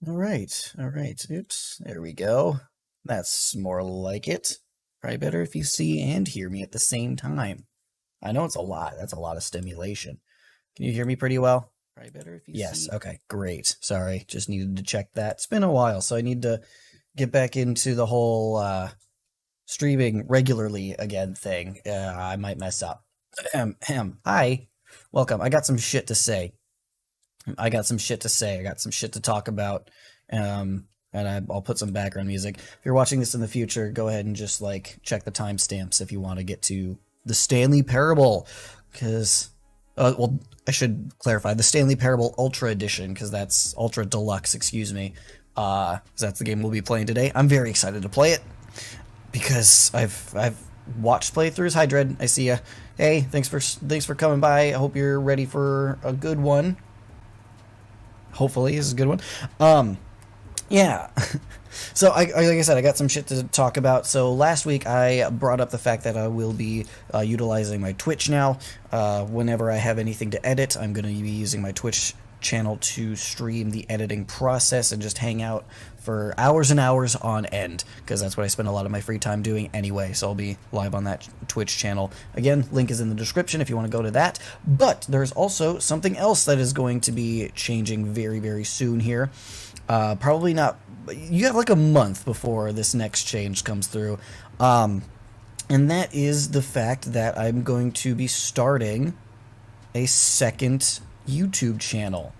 All right, all right. Oops, there we go. That's more like it. Probably better if you see and hear me at the same time. I know it's a lot. That's a lot of stimulation. Can you hear me pretty well? Probably better if you Yes, see. Okay, great. Sorry, just needed to check that. It's been a while, so I need to get back into the whole streaming regularly again thing. I might mess up. Hi, welcome. I got some shit to say. I got some shit to say. I got some shit to talk about. I'll put some background music. If you're watching this in the future, go ahead and just like check the timestamps if you want to get to the Stanley Parable, because well, I should clarify the Stanley Parable Ultra Edition, because that's Ultra Deluxe, excuse me. 'Cause that's the game we'll be playing today. I'm very excited to play it because I've watched playthroughs. Hi Dread, I see ya. Hey, thanks for coming by. I hope you're ready for a good one. Hopefully, this is a good one. Yeah. So, like I said, I got some shit to talk about. So, last week I brought up the fact that I will be utilizing my Twitch now. Whenever I have anything to edit, I'm going to be using my Twitch channel to stream the editing process and just hang out for hours and hours on end, because that's what I spend a lot of my free time doing anyway. So I'll be live on that Twitch channel. Again, link is in the description if you want to go to that. But there's also something else that is going to be changing very, very soon here. Probably not. You have like a month before this next change comes through. And that is the fact that I'm going to be starting a second YouTube channel.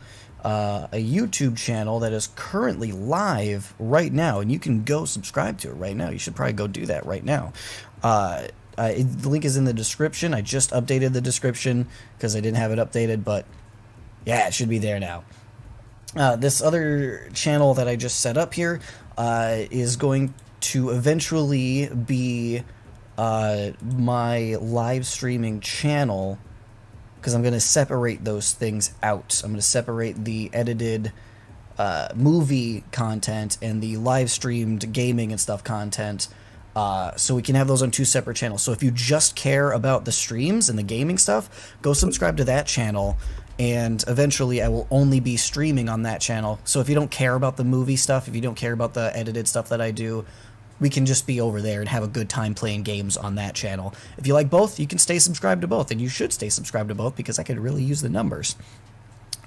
A YouTube channel that is currently live right now, and you can go subscribe to it right now. You should probably go do that right now. The link is in the description. I just updated the description because I didn't have it updated, but yeah, it should be there now. This other channel that I just set up here is going to eventually be my live streaming channel, because I'm going to separate those things out. I'm going to separate the edited movie content and the live streamed gaming and stuff content, so we can have those on two separate channels. So if you just care about the streams and the gaming stuff, go subscribe to that channel, and eventually I will only be streaming on that channel. So if you don't care about the movie stuff, if you don't care about the edited stuff that I do, we can just be over there and have a good time playing games on that channel. If you like both, you can stay subscribed to both, and you should stay subscribed to both because I could really use the numbers.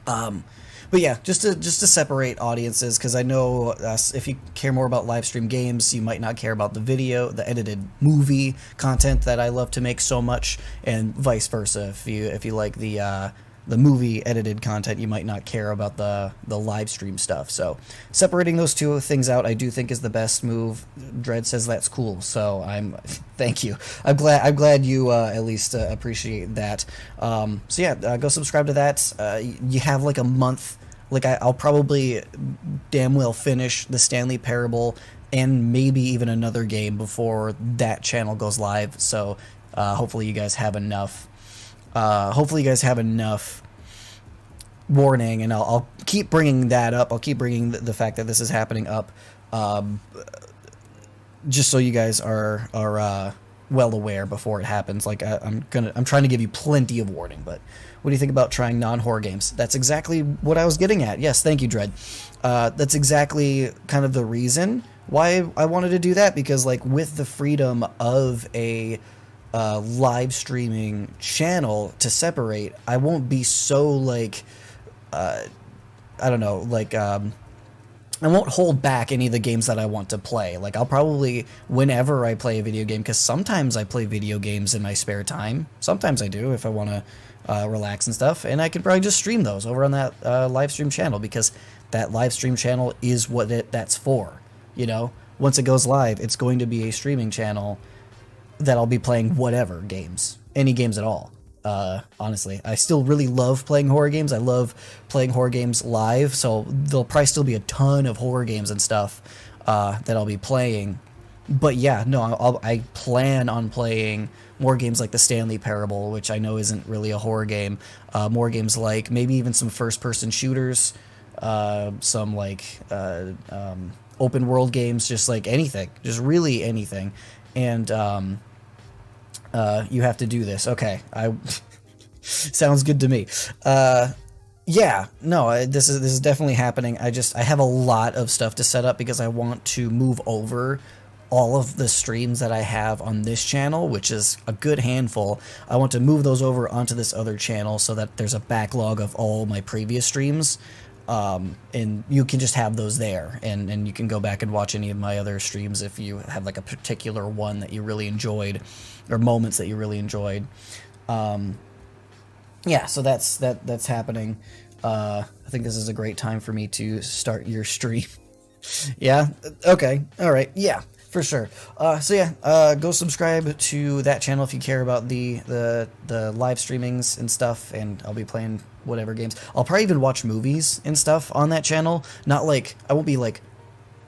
But yeah, just to separate audiences, because I know if you care more about live stream games, you might not care about the edited movie content that I love to make so much, and vice versa. If you like the movie edited content, you might not care about the live stream stuff. So separating those two things out, I do think is the best move. Dread says that's cool, so thank you. I'm glad you at least appreciate that. So yeah, go subscribe to that. You have like a month. Like I'll probably damn well finish the Stanley Parable and maybe even another game before that channel goes live. So hopefully you guys have enough. Hopefully you guys have enough warning, and I'll keep bringing that up. I'll keep bringing the fact that this is happening up, just so you guys are well aware before it happens. Like I'm trying to give you plenty of warning. But what do you think about trying non-horror games? That's exactly what I was getting at. Yes, thank you, Dread. That's exactly kind of the reason why I wanted to do that, because like with the freedom of a live streaming channel to separate, I won't be so like I don't know, like I won't hold back any of the games that I want to play. Like I'll probably, whenever I play a video game, because sometimes I play video games in my spare time, sometimes I do if I want to relax and stuff, and I can probably just stream those over on that live stream channel, because that live stream channel is what that's for. You know, once it goes live, it's going to be a streaming channel that I'll be playing whatever games, any games at all. Honestly, I still really love playing horror games. I love playing horror games live, so there'll probably still be a ton of horror games and stuff that I'll be playing. But yeah, no, I plan on playing more games like the Stanley Parable, which I know isn't really a horror game. More games like maybe even some first-person shooters, some like open world games, just like anything, just really anything. And you have to do this. Okay, sounds good to me. Yeah, no, this is definitely happening. I have a lot of stuff to set up because I want to move over all of the streams that I have on this channel, which is a good handful. I want to move those over onto this other channel so that there's a backlog of all my previous streams. And you can just have those there, and you can go back and watch any of my other streams if you have like a particular one that you really enjoyed, or moments that you really enjoyed. Yeah, so that's happening. I think this is a great time for me to start your stream. Yeah, okay, all right, yeah, for sure. So yeah, go subscribe to that channel if you care about the live streamings and stuff, and I'll be playing whatever games. I'll probably even watch movies and stuff on that channel. Not like, I won't be like,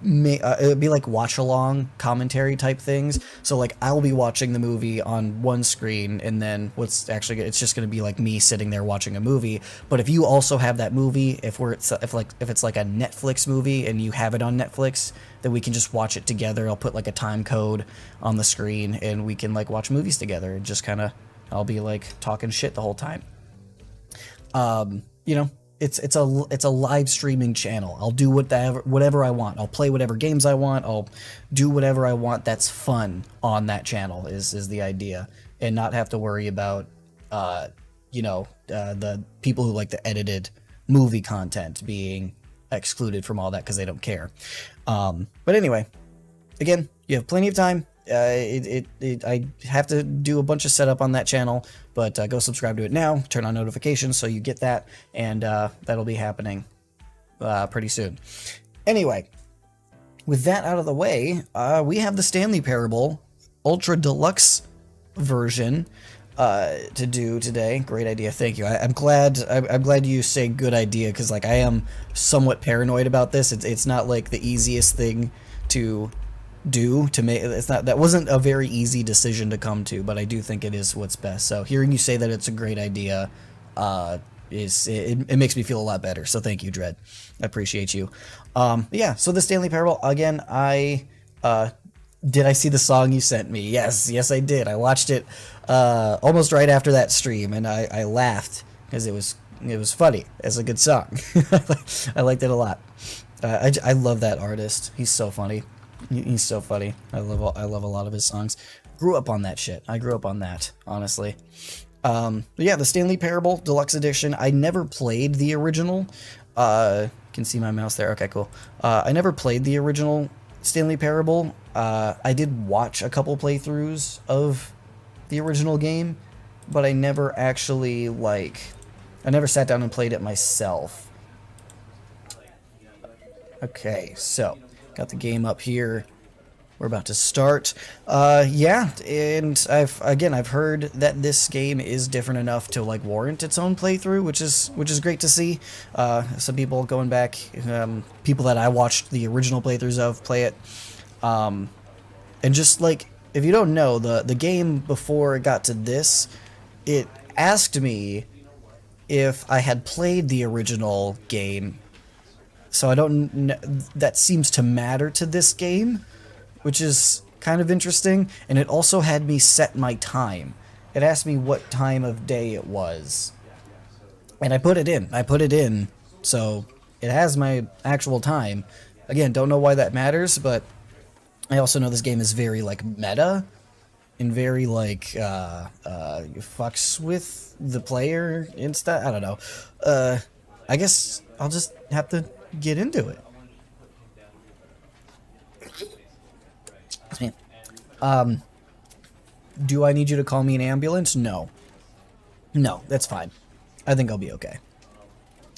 it would be like watch along commentary type things. So like I'll be watching the movie on one screen, and then it's just going to be like me sitting there watching a movie. But if you also have that movie, if it's like a Netflix movie and you have it on Netflix, then we can just watch it together. I'll put like a time code on the screen, and we can like watch movies together, and just kind of, I'll be like talking shit the whole time. You know, it's a live streaming channel. I'll do whatever I want. I'll play whatever games I want. I'll do whatever I want that's fun on that channel is the idea, and not have to worry about the people who like the edited movie content being excluded from all that because they don't care. But anyway, again, you have plenty of time. I have to do a bunch of setup on that channel, but go subscribe to it now, turn on notifications so you get that, and that'll be happening pretty soon. Anyway, with that out of the way, we have the Stanley Parable Ultra Deluxe version to do today. Great idea, thank you. I'm glad you say good idea, because like I am somewhat paranoid about this. It's not like the easiest thing to do to make. That wasn't a very easy decision to come to, but I do think it is what's best. So hearing you say that it's a great idea it makes me feel a lot better. So thank you, Dread. I appreciate you. Yeah, so the Stanley Parable again. Did I see the song you sent me? Yes I did. I watched it almost right after that stream, and I laughed because it was funny. It's a good song. I liked it a lot. I love that artist. He's so funny. He's so funny. I love a lot of his songs. Grew up on that shit. I grew up on that, honestly. But yeah, the Stanley Parable Deluxe Edition. I never played the original. Can see my mouse there. Okay, cool. I never played the original Stanley Parable. I did watch a couple playthroughs of the original game, but I never actually I never sat down and played it myself. Okay, so got the game up here. We're about to start. Yeah, and I've heard that this game is different enough to like warrant its own playthrough, which is great to see. Some people going back, people that I watched the original playthroughs of play it, and just like, if you don't know, the game before it got to this, it asked me if I had played the original game. So I don't know, that seems to matter to this game, which is kind of interesting. And it also had me set my time. It asked me what time of day it was, and I put it in. So it has my actual time. Again, don't know why that matters, but I also know this game is very like meta and very like fucks with the player and stuff. I don't know. I guess I'll just have to get into it. Do I need you to call me an ambulance? No. No, that's fine. I think I'll be okay.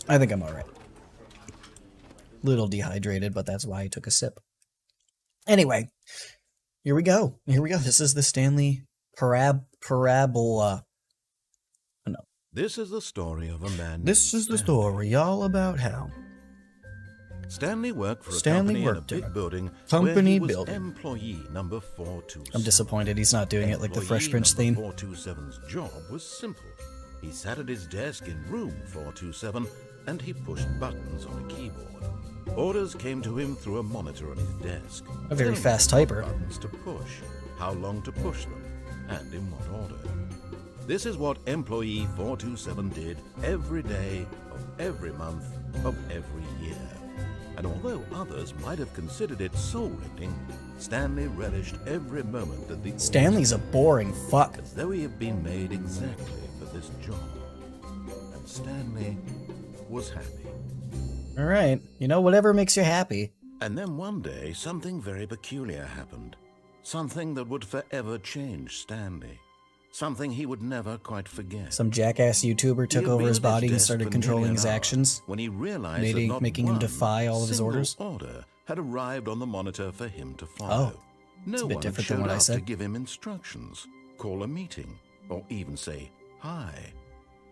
I think I'm alright. Little dehydrated, but that's why I took a sip. Anyway, here we go. This is the Stanley Parabola. Oh, no. This is the story of a man. This is the story all about how Stanley worked for a company in a big building where he was employee number 427. I'm disappointed he's not doing it like the Fresh Prince theme. 427's job was simple. He sat at his desk in room 427 and he pushed buttons on a keyboard. Orders came to him through a monitor on his desk. A very fast typer. Buttons to push, how long to push them, and in what order. This is what employee 427 did every day of every month of every year. And although others might have considered it soul-rending, Stanley relished every moment at the Stanley's a boring fuck. as though he had been made exactly for this job. And Stanley was happy. Alright, you know, whatever makes you happy. And then one day, something very peculiar happened. Something that would forever change Stanley. Something he would never quite forget. Some jackass YouTuber took He had over been his at body and desk started for controlling nearly his an hour actions, when he realized that not making him one defy all of his single orders. order had arrived on the monitor for him to follow. Oh, no a bit one different showed than what I up to said. give him instructions, call a meeting, or even say hi.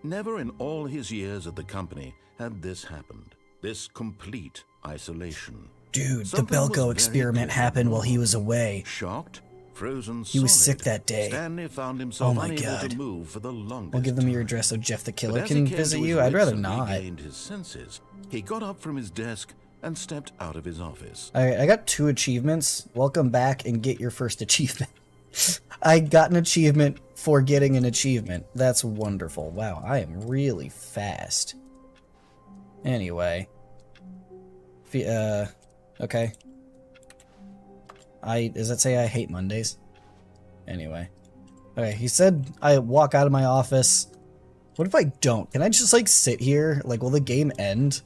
Never in all his years at the company had this happened. This complete isolation. Dude, Something the was Belko very experiment different. happened while he was away. Shocked, frozen He was solid, sick that day. Stanley found himself Oh my unable God. to move for the longest We'll give them your time. address so Jeff the But Killer as he can came visit to his you. I'd wits rather and not. regained his senses, he got up from his desk and stepped out of his office. I got 2 achievements. Welcome back and get your first achievement. I got an achievement for getting an achievement. That's wonderful. Wow, I am really fast. Anyway. Okay. Does that say I hate Mondays? Anyway. Okay, he said I walk out of my office. What if I don't? Can I just like sit here? Like, will the game end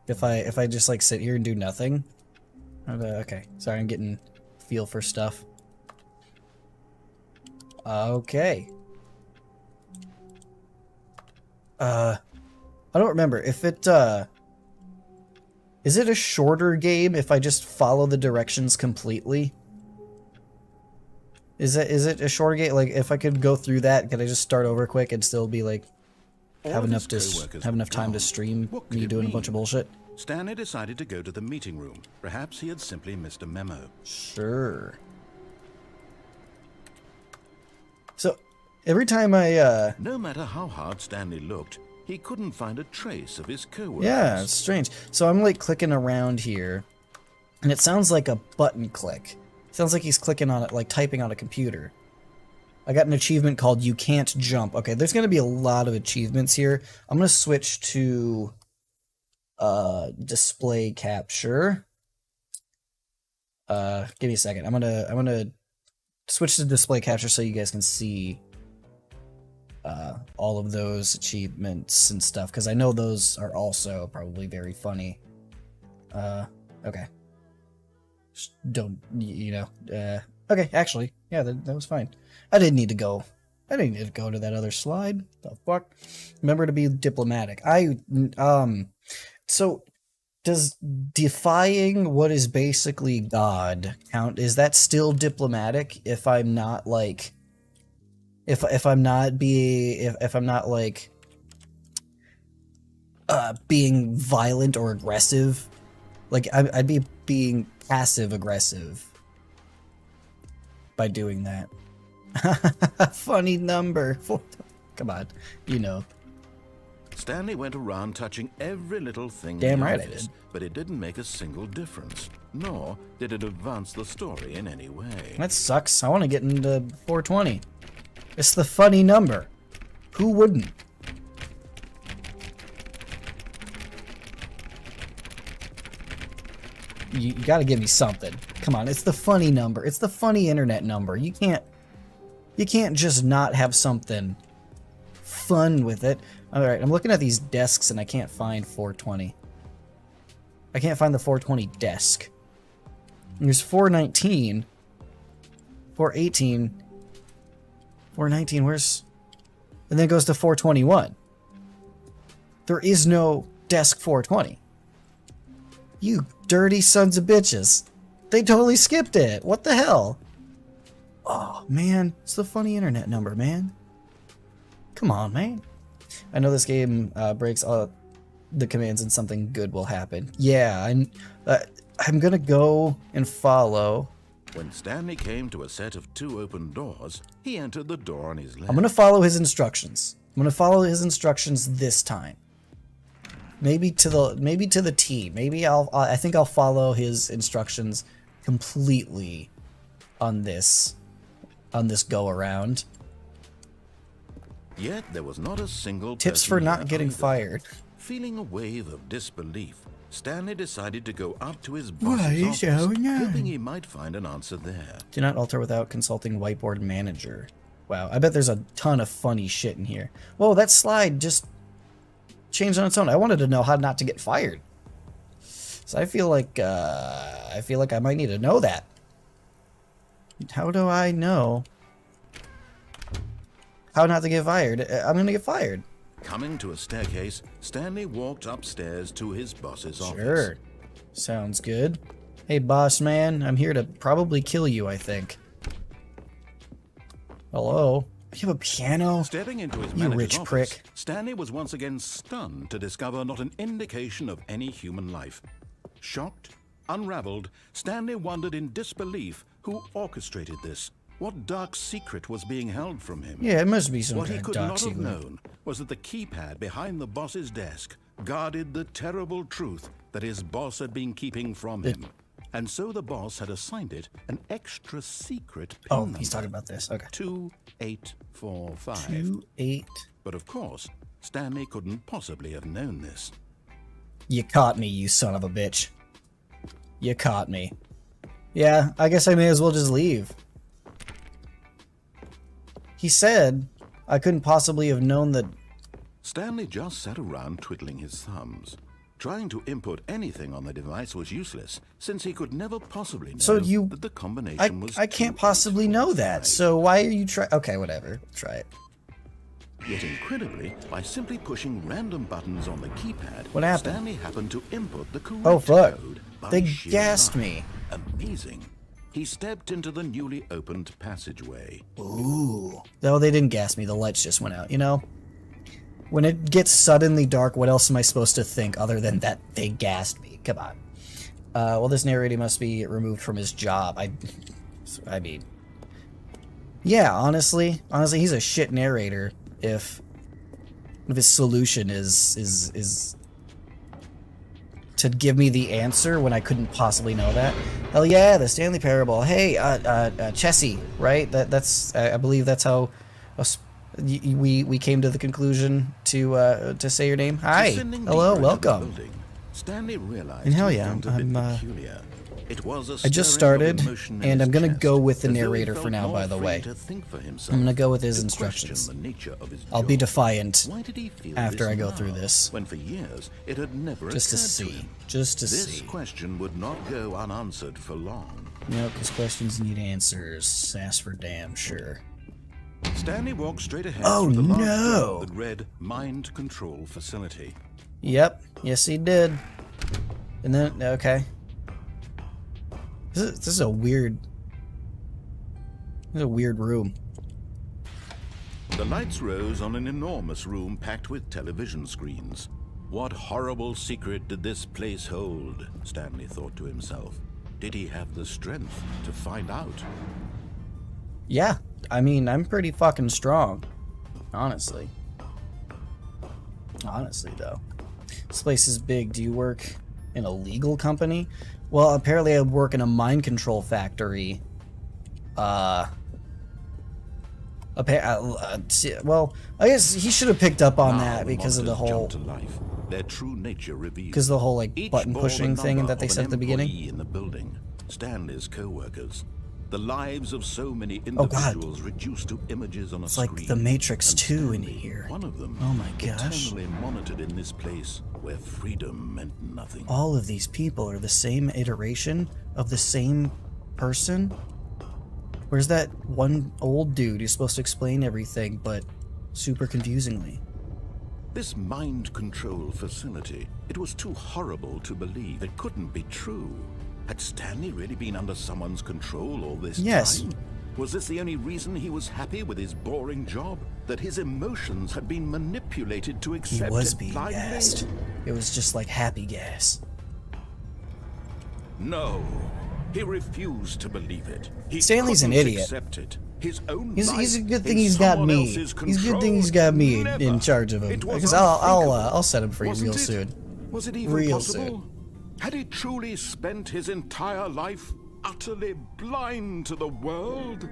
if I just like sit here and do nothing? Okay, sorry, I'm getting feel for stuff. Okay. I don't remember if it is it a shorter game if I just follow the directions completely? Is it a shorter game? Like, if I could go through that, could I just start over quick and still be like have enough time to stream me doing a bunch of bullshit? Stanley decided to go to the meeting room. Perhaps he had simply missed a memo. Sure. So every time I No matter how hard Stanley looked, he couldn't find a trace of his co-workers. yeah, it's strange. So I'm like clicking around here, and it sounds like a button click. Sounds like he's clicking on it, like typing on a computer. I got an achievement called You Can't Jump. Okay, there's going to be a lot of achievements here. I'm going to switch to display capture. Give me a second. I'm gonna switch to display capture so you guys can see all of those achievements and stuff, because I know those are also probably very funny. Okay. Just don't, you know, okay, actually, yeah, that was fine. I didn't need to go to that other slide. The fuck? Remember to be diplomatic. So does defying what is basically God count? Is that still diplomatic if I'm not like if I'm not like being violent or aggressive? Like I'd be being passive aggressive by doing that. Funny number. Come on, you know. Stanley went around touching every little thing Damn in the right I office, did. but it didn't make a single difference, nor did it advance the story in any way. That sucks. I want to get into 420. It's the funny number. Who wouldn't? You gotta give me something. Come on, it's the funny number. It's the funny internet number. You can't just not have something fun with it. Alright, I'm looking at these desks and I can't find 420. I can't find the 420 desk. There's 419. 418. 419, where's... And then it goes to 421. There is no desk 420. You dirty sons of bitches. They totally skipped it. What the hell? Oh, man. It's the funny internet number, man. Come on, man. I know this game breaks all the commands and something good will happen. Yeah, I'm gonna go and follow. When Stanley came to a set of 2 open doors, he entered the door on his left. I'm gonna follow his instructions. I'm gonna follow his instructions this time. Maybe to the T. Maybe I think I'll follow his instructions completely on this go around. Yet there was not a single Tips person for here not getting either. fired. Feeling a wave of disbelief, Stanley decided to go up to his boss's office, hoping he might find an answer there. Do not alter without consulting whiteboard manager. Wow, I bet there's a ton of funny shit in here. Whoa, that slide just changed on its own. I wanted to know how not to get fired. So I feel like I might need to know that. How do I know how not to get fired? I'm gonna get fired. Coming to a staircase, Stanley walked upstairs to his boss's office. Sure. Sounds good. Hey, boss man, I'm here to probably kill you, I think. Hello? You have a piano? Stepping into his You manager's rich office, prick. Stanley was once again stunned to discover not an indication of any human life. Shocked, unraveled, Stanley wondered in disbelief who orchestrated this. What dark secret was being held from him? Yeah, it must be some What he kind of could dark not have secret. known was that the keypad behind the boss's desk guarded the terrible truth that his boss had been keeping from him. And so the boss had assigned it an extra secret pin Oh, number. he's talking about this. Okay. 2845. 28. But of course, Stanley couldn't possibly have known this. You caught me, you son of a bitch. You caught me. Yeah, I guess I may as well just leave. He said I couldn't possibly have known that. Stanley just sat around twiddling his thumbs. Trying to input anything on the device was useless, since he could never possibly know that the combination was I can't possibly know that, so why are you trying? Okay, whatever. Try it. Yet incredibly, by simply pushing random buttons on the keypad, What happened? Stanley happened to input the correct Oh, fuck. code by They sheer gassed luck. me. Amazing. He stepped into the newly opened passageway. Ooh. No, they didn't gas me. The lights just went out, you know? When it gets suddenly dark, what else am I supposed to think other than that they gassed me? Come on. Well, this narrator must be removed from his job. I mean... Yeah, honestly, he's a shit narrator if his solution is to give me the answer when I couldn't possibly know that. Hell yeah, the Stanley Parable. Hey, Chessie, right? That's I believe that's how we came to the conclusion to say your name. Hi, Descending hello, deeper into the welcome. building, Stanley realized And hell he yeah, felt a bit I'm, peculiar. It was a I just stirring started, of emotion in and his I'm gonna chest, go with the as though he narrator felt for now, more by the free way. to think for himself, I'm gonna go with his to instructions. question the nature of his I'll be job. defiant Why did he feel after this I go now, through this. when for years it had never Just to occurred see. him? Just to This see. question would not go unanswered for long. Yep, because questions need answers. Ask for damn sure. Stanley walked straight ahead Oh, through the large no. door that read Mind Control Facility. Yep, yes he did. And then, okay. This is a weird... This is a weird room. The lights rose on an enormous room packed with television screens. What horrible secret did this place hold? Stanley thought to himself. Did he have the strength to find out? Yeah, I mean, I'm pretty fucking strong. Honestly. Honestly, though. This place is big. Do you work in a legal company? Well, apparently I work in a mind control factory. Well, I guess he should have picked up on Now that the because of the monsters whole... jumped to life, their true nature revealed. Because the whole, like, Each button bore the pushing thing number that they of said an at the beginning. employee in the building, Stanley's co-workers. The lives of so many Oh, God. individuals reduced to images on a It's screen. like the Matrix and 2 in Stanley, here. One of them, Oh my gosh. eternally monitored in this place where freedom meant nothing. All of these people are the same iteration of the same person? Where's that one old dude who's supposed to explain everything, but super confusingly? This mind control facility, it was too horrible to believe. It couldn't be true. Had Stanley really been under someone's control all this Yes. time? Was this the only reason he was happy with his boring job? That his emotions had been manipulated to He accept was it being blindly? gassed. It was just like happy gas. No. He refused to believe it. He Stanley's an couldn't idiot. accept it. His own He's life a good thing in he's got someone me. else's He's a good thing he's control? got me Never. in charge of him. It was Because unthinkable. I'll set him free Wasn't real it? soon. Was it even Real possible? soon. Had he truly spent his entire life utterly blind to the world?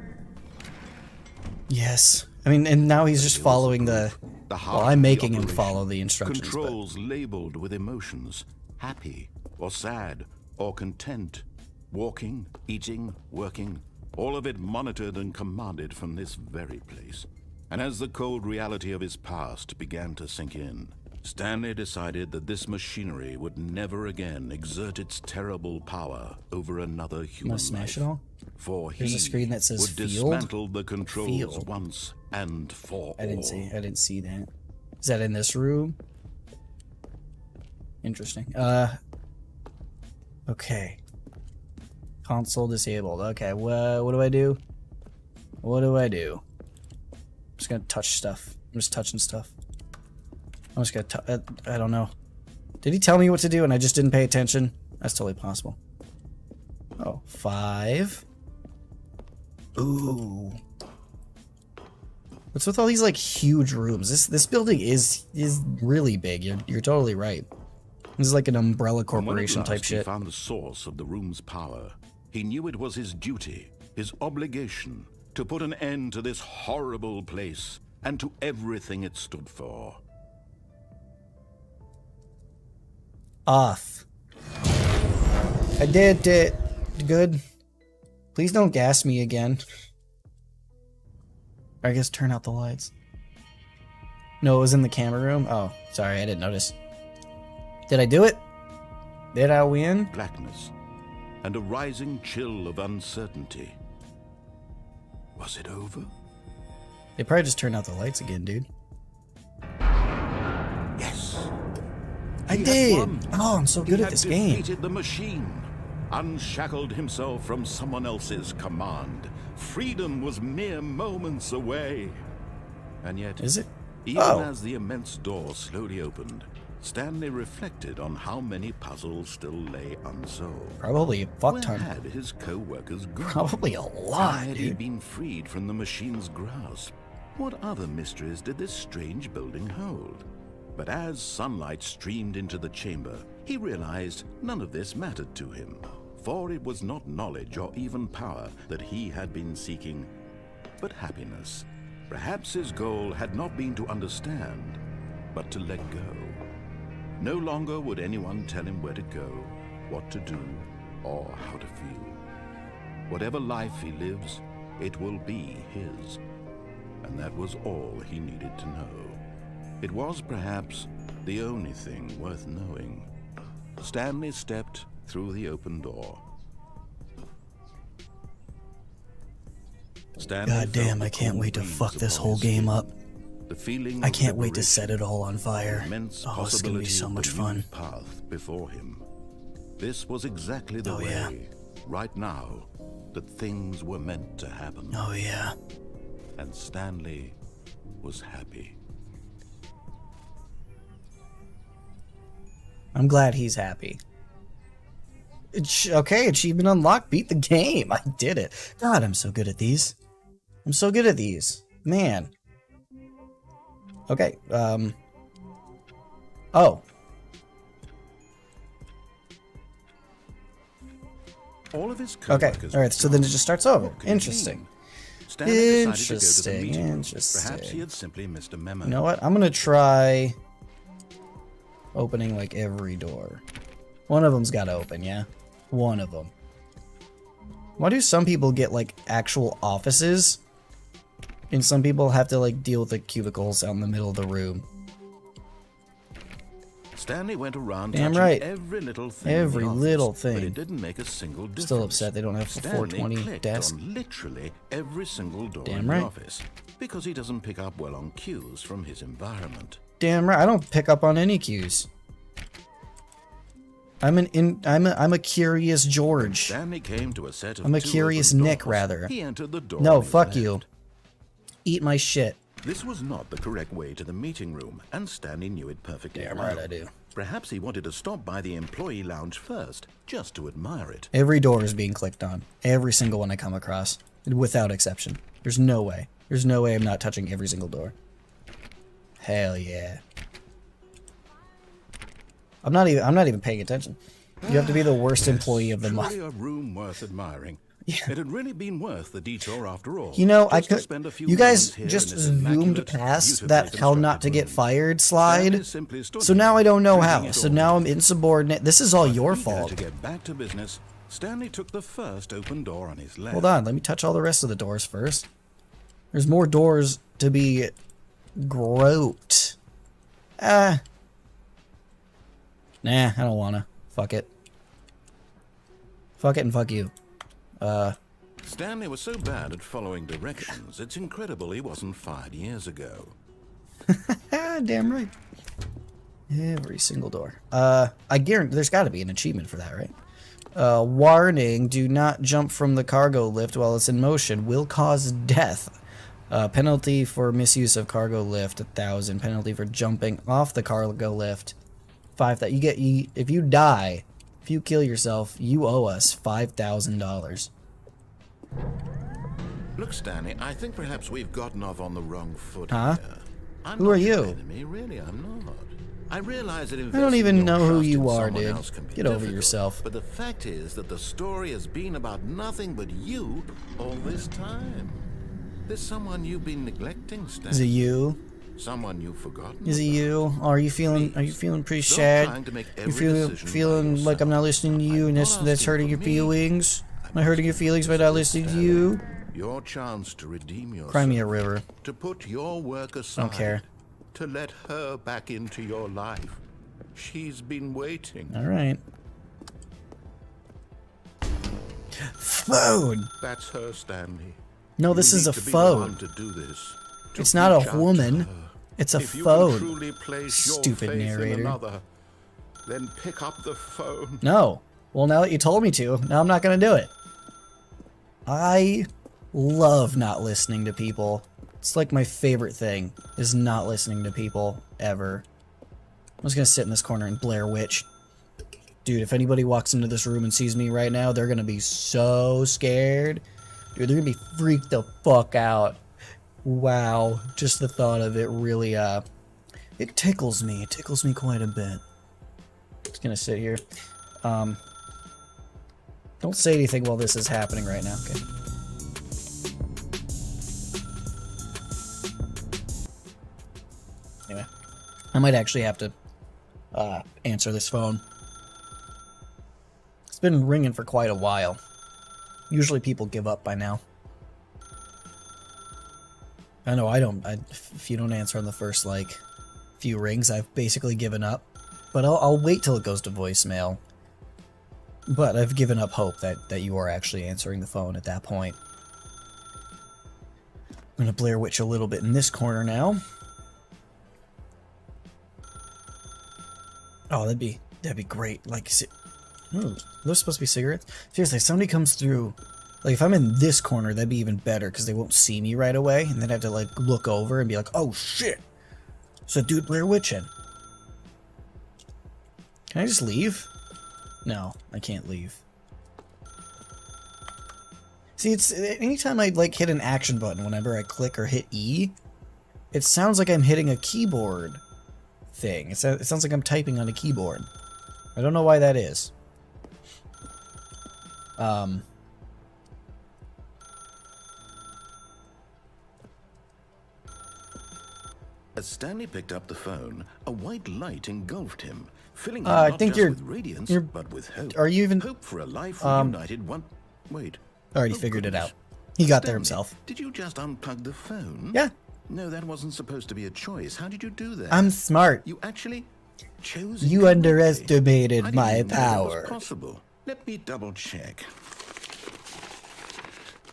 Yes. I mean, and now he's just following the The Well, heart I'm of the making him operation, follow the instructions. Controls labeled with emotions, happy or sad or content, walking, eating, working, all of it monitored and commanded from this very place. And as the cold reality of his past began to sink in, Stanley decided that this machinery would never again exert its terrible power over another human smash life. it all? For There's he a screen that says would field. dismantle the controls Field. once and for I didn't all. see. I didn't see that. Is that in this room? Interesting. Okay. Console disabled. Okay. What do I do? What do I do? I'm just gonna touch stuff. I'm just touching stuff. I'm just gonna. I don't know. Did he tell me what to do and I just didn't pay attention? That's totally possible. Oh, 5. Ooh. What's with all these like huge rooms? This building is really big. You're totally right. This is like an umbrella corporation And when at type last shit. he found the source of the room's power, he knew it was his duty, his obligation, to put an end to this horrible place and to everything it stood for. Off. I did it. Good. Please don't gas me again. Or I guess turn out the lights. No, it was in the camera room? Oh, sorry, I didn't notice. Did I do it? Did I win? Blackness and a rising chill of uncertainty. Was it over? They probably just turned out the lights again, dude. Yes. I He had did! won. Oh, I'm so good at this He had game. defeated the machine, unshackled himself from someone else's command. Freedom was mere moments away. And yet, Is it? even Oh. as the immense door slowly opened, Stanley reflected on how many puzzles still lay unsolved. Probably a fuck Where ton. had his co-workers gone? Probably a How lot, had he dude. been freed from the machine's grasp? What other mysteries did this strange building hold? But as sunlight streamed into the chamber, he realized none of this mattered to him, for it was not knowledge or even power that he had been seeking, but happiness. Perhaps his goal had not been to understand, but to let go. No longer would anyone tell him where to go, what to do, or how to feel. Whatever life he lives, it will be his. And that was all he needed to know. It was perhaps the only thing worth knowing. Stanley stepped through the open door. Stanley God damn, felt I the can't cool wait to breeze fuck this upon whole his game skin. up. The feeling I of can't wait to liberation, set it all on fire. immense Oh, it's gonna be possibility so of much the fun. new path before him. This was exactly the Oh, way, yeah. right now, that things were meant to happen. Oh yeah. And Stanley was happy. I'm glad he's happy. Okay, achievement unlocked. Beat the game. I did it. God, I'm so good at these. I'm so good at these. Man. Okay, Oh. All of his Okay, co-workers alright, so then it just starts over. What could it Interesting. mean? Stanley decided to go to the Interesting, meeting room. interesting. Perhaps he had simply missed a memo. You know what? I'm gonna try opening like every door. One of them's gotta open, yeah? One of them. Why do some people get like actual offices? And some people have to like deal with the cubicles out in the middle of the room. Stanley went around Damn touching right. every little thing. in Every the office, little but thing. it didn't make a single difference. Still upset they don't have a Stanley 420 clicked desk. on literally every single door Damn in right. the office because he doesn't pick up well on cues from his environment. Damn right, I don't pick up on any cues. I'm a curious George. Stanley came to a set of I'm a two curious open Nick, doors. rather. He entered the door. No, on his fuck you. left. Eat my shit. This was not the correct way to the meeting room, and Stanley knew it perfectly Damn well. right I do. Perhaps he wanted to stop by the employee lounge first, just to admire it. Every door is being clicked on. Every single one I come across. Without exception. There's no way. There's no way I'm not touching every single door. Hell yeah. I'm not even paying attention. You have to be the worst employee of the month. Truly a room worth admiring. Yeah. It had really been worth the detour after all. You know, just to spend a few you guys moments here just in this zoomed immaculate, past beautifully that how not to constructed get room. fired Stanley slide. simply stood So now here, I don't know drinking how. it So all now in. I'm insubordinate. This is all But your eager fault. to get back to business, Stanley took the first open door on his left. Hold on, let me touch all the rest of the doors first. There's more doors to be groped. Nah, I don't wanna. Fuck it. Fuck it and fuck you. Stanley was so bad at following directions, it's incredible he wasn't fired years ago. Damn right. Every single door. I guarantee there's gotta be an achievement for that, right? Warning, do not jump from the cargo lift while it's in motion. Will cause death. Penalty for misuse of cargo lift, 1,000. Penalty for jumping off the cargo lift, 5,000. If you die, if you kill yourself, you owe us $5,000. Look, Stanley, I think perhaps we've gotten off on the wrong foot Huh? here. I'm Who not are your you? enemy, really, I'm not. I realize that I don't investing even your know who trust you in are, someone dude. else can be Get over difficult, yourself. But the fact is that the story has been about nothing but you all this time. There's someone you've been neglecting, Stanley. Is it you? Someone you've forgotten. Is it you? Are you feeling pretty Stop sad? trying to make You every decision by feeling like I'm not listening to you and that's hurting your feelings? Am I hurting your feelings by not listening to you? Your chance to redeem yourself. Cry me a river. To put your work aside. Don't care. To let her back into your life. She's been waiting. Alright. Phone! That's her, Stanley. No, this You is need a to be the phone. one to do this, to It's not reach a out to woman. her. It's a If you phone. can truly place your Stupid faith narrator. in another, then pick up the phone. No. Well, now that you told me to, now I'm not gonna do it. I love not listening to people. It's like my favorite thing, is not listening to people, ever. I'm just gonna sit in this corner and Blair Witch. Dude, if anybody walks into this room and sees me right now, they're gonna be so scared. Dude, they're gonna be freaked the fuck out. Wow, just the thought of it really, it tickles me. It tickles me quite a bit. Just gonna sit here. Don't say anything while this is happening right now, okay? Anyway, I might actually have to answer this phone. It's been ringing for quite a while. Usually people give up by now. I know I don't. If you don't answer on the first, like, few rings, I've basically given up. But I'll wait till it goes to voicemail. But I've given up hope that you are actually answering the phone at that point. I'm gonna Blair Witch a little bit in this corner now. Oh, that'd be great. Like, are those supposed to be cigarettes? Seriously, if somebody comes through, like if I'm in this corner, that'd be even better because they won't see me right away, and then I have to like look over and be like, oh shit, so dude Blair Witching. Can I just leave? No, I can't leave. See, it's anytime I like hit an action button, whenever I click or hit E, it sounds like I'm hitting a keyboard thing. It sounds like I'm typing on a keyboard. I don't know why that is. As Stanley picked up the phone, a white light engulfed him, filling him I not think just with radiance, but with hope. Are you even? Hope for a life reunited one. Wait. I already figured it out. He got there himself. Did you just unplug the phone? Yeah. No, that wasn't supposed to be a choice. How did you do that? I'm smart. You actually chose. You underestimated I didn't my even know that was power. possible. Let me double check.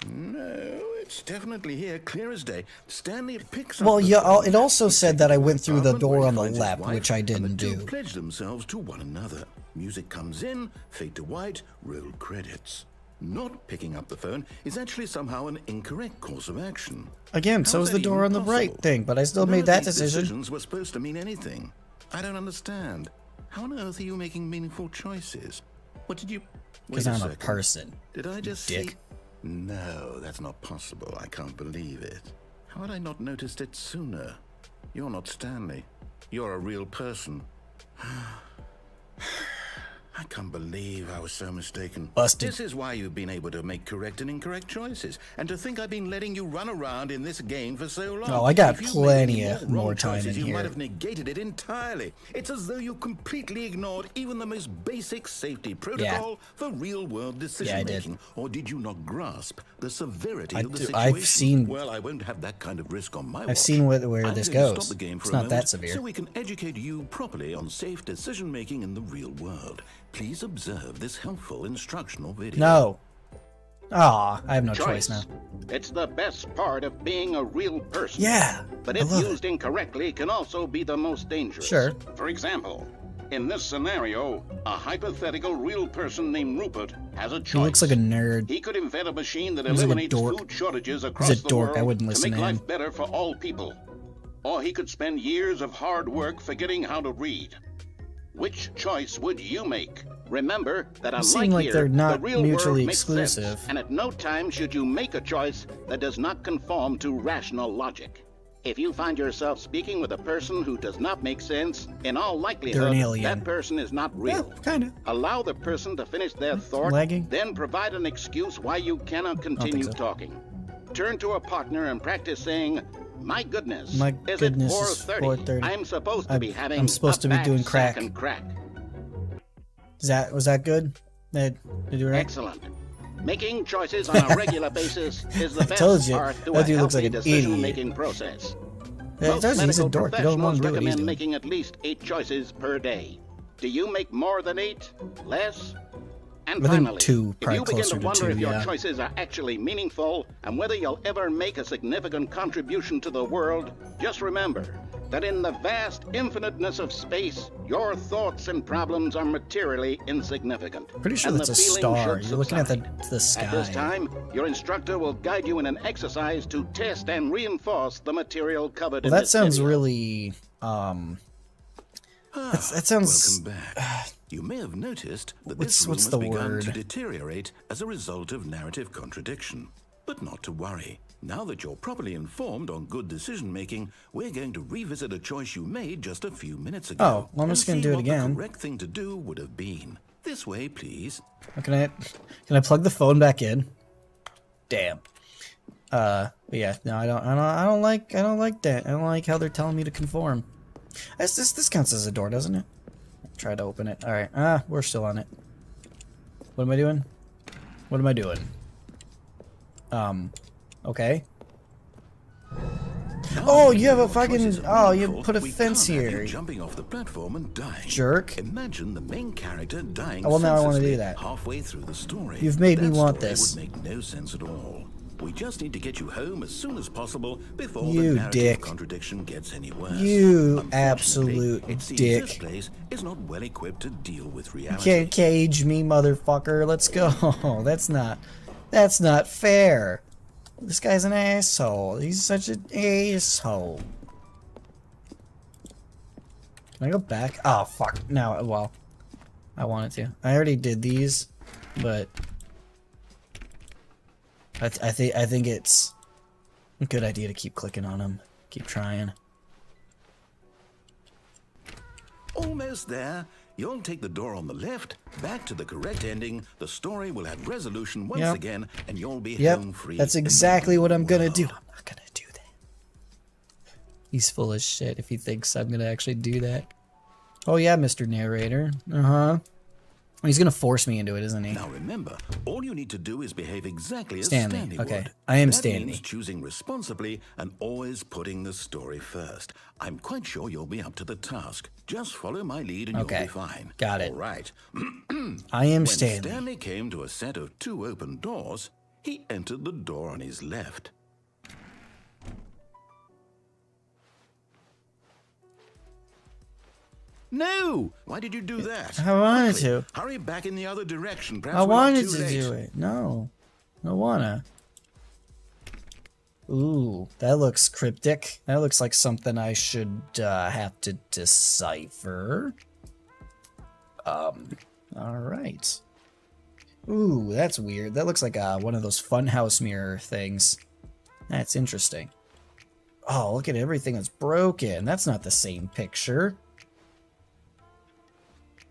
No, it's definitely here, clear as day. Stanley picks up. Well, the yeah. phone. It also He said takes that I it to went through the apartment door where on he the finds his left, wife, which I and the didn't two do. pledge themselves to one another. Music comes in, fade to white, roll credits. Not picking up the phone is actually somehow an incorrect course of action. Again, so How is is the that door on even the right possible? thing, but I still None made of that these decision. Decisions were supposed to mean anything. I don't understand. How on earth are you making meaningful choices? What did you? Because Wait I'm a second. person. Did I just dick. see? No, that's not possible. I can't believe it. How had I not noticed it sooner? You're not Stanley. You're a real person. I can't believe I was so mistaken. Busted. This is why you've been able to make correct and incorrect choices. And to think I've been letting you run around in this game for so long. Oh, I got If you plenty made any of wrong more time choices, in you might here. have negated it entirely. It's as though you completely ignored even the most basic safety protocol for real-world decision-making. Or did you not grasp the severity of the situation? Well, I won't have that kind of risk on my watch. I've seen where this goes. Stop the game for it's a not moment that severe. so we can educate you properly on safe decision-making in the real world. Please observe this helpful instructional video. No. Aw, I have no choice now. It's the best part of being a real person. Yeah, But if used incorrectly, can also be the most dangerous. Sure. For example, in this scenario, a hypothetical real person named Rupert has a choice. He looks like a nerd. He could invent a machine that He's like a eliminates dork. food shortages across He's a the dork. world I wouldn't to listen make to him. life better for all people. Or he could spend years of hard work forgetting how to read. Which choice would you make? Remember that seem unlike like here, they're not the real mutually world makes sense, exclusive. and at no time should you make a choice that does not conform to rational logic. If you find yourself speaking with a person who does not make sense, in all They're likelihood, an alien. that person is not real. Yeah, kinda. Allow the person to finish their thought, Lagging? then provide an excuse why you cannot continue so. talking. Turn to a partner and practice saying, "My goodness, My is goodness, it it's 4:30? 4:30. I'm supposed to be having I'm supposed a to be doing bad crack." sack and crack." Was that good? Did you do it right? Excellent. Making choices on a regular basis is the I best told you, part to that a dude looks healthy like an idiot. decision-making process. Yeah, Most he's a medical dork. You don't want professionals to do what he's recommend doing. making at least 8 choices per day. Do you make more than 8? Less? And I think finally, 2, if probably you begin closer to to wonder 2, if your yeah. choices are actually meaningful and whether you'll ever make a significant contribution to the world, just remember that in the vast infiniteness of space, your thoughts and problems are materially insignificant. Pretty sure and that's the a feeling star. should You're looking at subside. the sky. At this time, your instructor will guide you in an exercise to test and reinforce the material covered Well, in that this sounds video. really that sounds. Welcome back. You may have noticed that What's- this room what's has the begun to word? deteriorate as a result of narrative contradiction. But not to worry. Now that you're properly informed on good decision-making, we're going to revisit a choice you made just a few minutes ago. Oh, well, I'm and just gonna see do it what again. The correct thing to do would have been. This way, please. Can I plug the phone back in? Damn. But yeah, no, I don't like that. I don't like how they're telling me to conform. This counts as a door, doesn't it? Try to open it. All right. We're still on it. What am I doing? What am I doing? Okay. Oh, you have a fucking. Oh, you put a fence We can't have here. you jumping off the platform and dying. Jerk. Imagine the main character dying. Oh, well, now I wanna do senselessly that. halfway through the story. You've made me That want story this. Would make no sense at all. We just need to get you home as soon as possible before You the narrative dick. contradiction gets any worse. You Unfortunately, absolute it seems dick. This place is not well equipped to deal with reality. Can't cage me, motherfucker. Let's go. That's not fair. This guy's an asshole. He's such an asshole. Can I go back? Oh, fuck. No, well, I wanted to. I already did these, but I think it's a good idea to keep clicking on them. Keep trying. Almost there. You'll take the door on the left, back to the correct ending. The story will have resolution once Yep. again, and you'll be Yep, home free. that's in the exactly what I'm gonna world. do. I'm not gonna do that. He's full of shit if he thinks I'm gonna actually do that. Oh yeah, Mr. Narrator. He's gonna force me into it, isn't he? Now remember, all you need to do is behave exactly as Stanley, Stanley okay. would. I am that Stanley. means choosing responsibly and always putting the story first. I'm quite sure you'll be up to the task. Just follow my lead and Okay, you'll be fine. got it. All right. I am When Stanley. Stanley came to a set of 2 open doors, he entered the door on his left. No! Why did you do that? I wanted Quickly, to. Hurry back in the other direction. Perhaps I we're not wanted too to late. do it. No. I wanna. Ooh, that looks cryptic. That looks like something I should have to decipher. Alright. Ooh, that's weird. That looks like one of those funhouse mirror things. That's interesting. Oh, look at everything that's broken. That's not the same picture.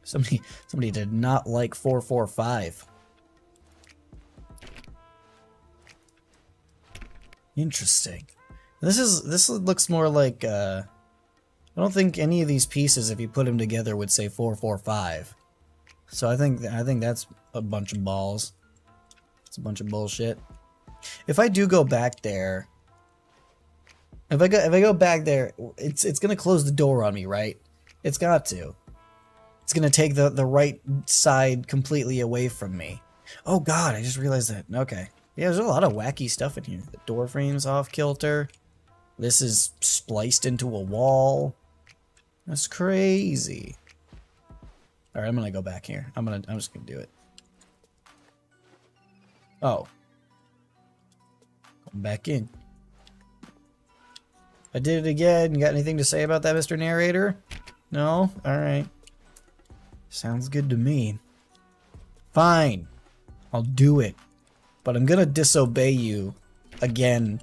Somebody did not like 445. Interesting. This looks more like I don't think any of these pieces, if you put them together, would say 445. So I think that's a bunch of balls. It's a bunch of bullshit. If I do go back there, if I go back there, it's gonna close the door on me, right? It's got to. It's gonna take the right side completely away from me. Oh god, I just realized that. Okay. Yeah, there's a lot of wacky stuff in here. The door frame's off kilter. This is spliced into a wall. That's crazy. Alright, I'm gonna go back here. I'm just gonna do it. Oh. Come back in. I did it again. You got anything to say about that, Mr. Narrator? No? Alright. Sounds good to me. Fine. I'll do it. But I'm gonna disobey you again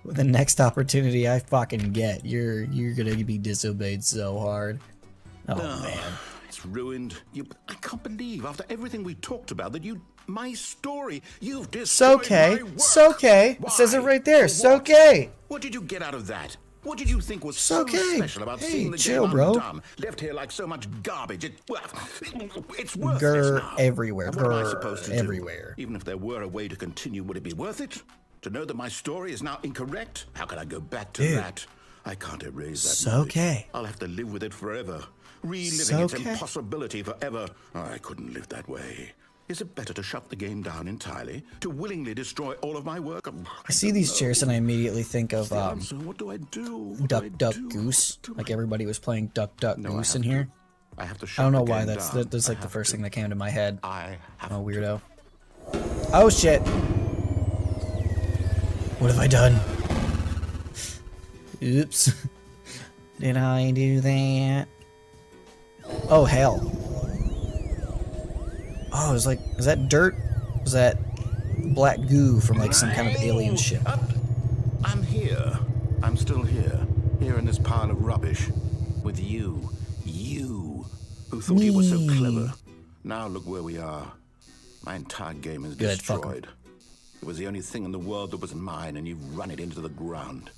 with the next opportunity I fucking get. You're gonna be disobeyed so hard. Oh man. It's ruined. I can't believe after everything we talked about that my story, you've destroyed my work. It's okay. Why? It says it right there. For It's what? okay. What did you get out of that? What did you think was so special about seeing the chill, game bro. undone? Left here like so much garbage. It's worthless Grr now. everywhere. And what am I Grr supposed to everywhere. do? Even if there were a way to continue, would it be worth it? To know that my story is now incorrect? How can I go back to that? I can't erase that. It's knowledge. okay. I'll have to live with it forever. Reliving It's its okay. impossibility forever. I couldn't live that way. Is it better to shut the game down entirely? To willingly destroy all of my work? I see these chairs and I immediately think of So what do I do? What Duck do I Duck do? Goose. What do Like I- everybody was playing Duck Duck No, I Goose in have to. here. I have to I shut don't know the why game that's down. like I the have first to. thing that came to my head. I have Oh, to. weirdo. Oh shit. What have I done? Oops. Did I do that? Oh hell. Oh, it's like, is that dirt? Was that black goo from like some kind of alien ship? I'm here. I'm still here. Here in this pile of rubbish. With you. You. Who thought you were so Me. clever. Now look where we are. My entire game is Good, fuck 'em. destroyed. It was the only thing in the world that was mine, and you've run it into the ground.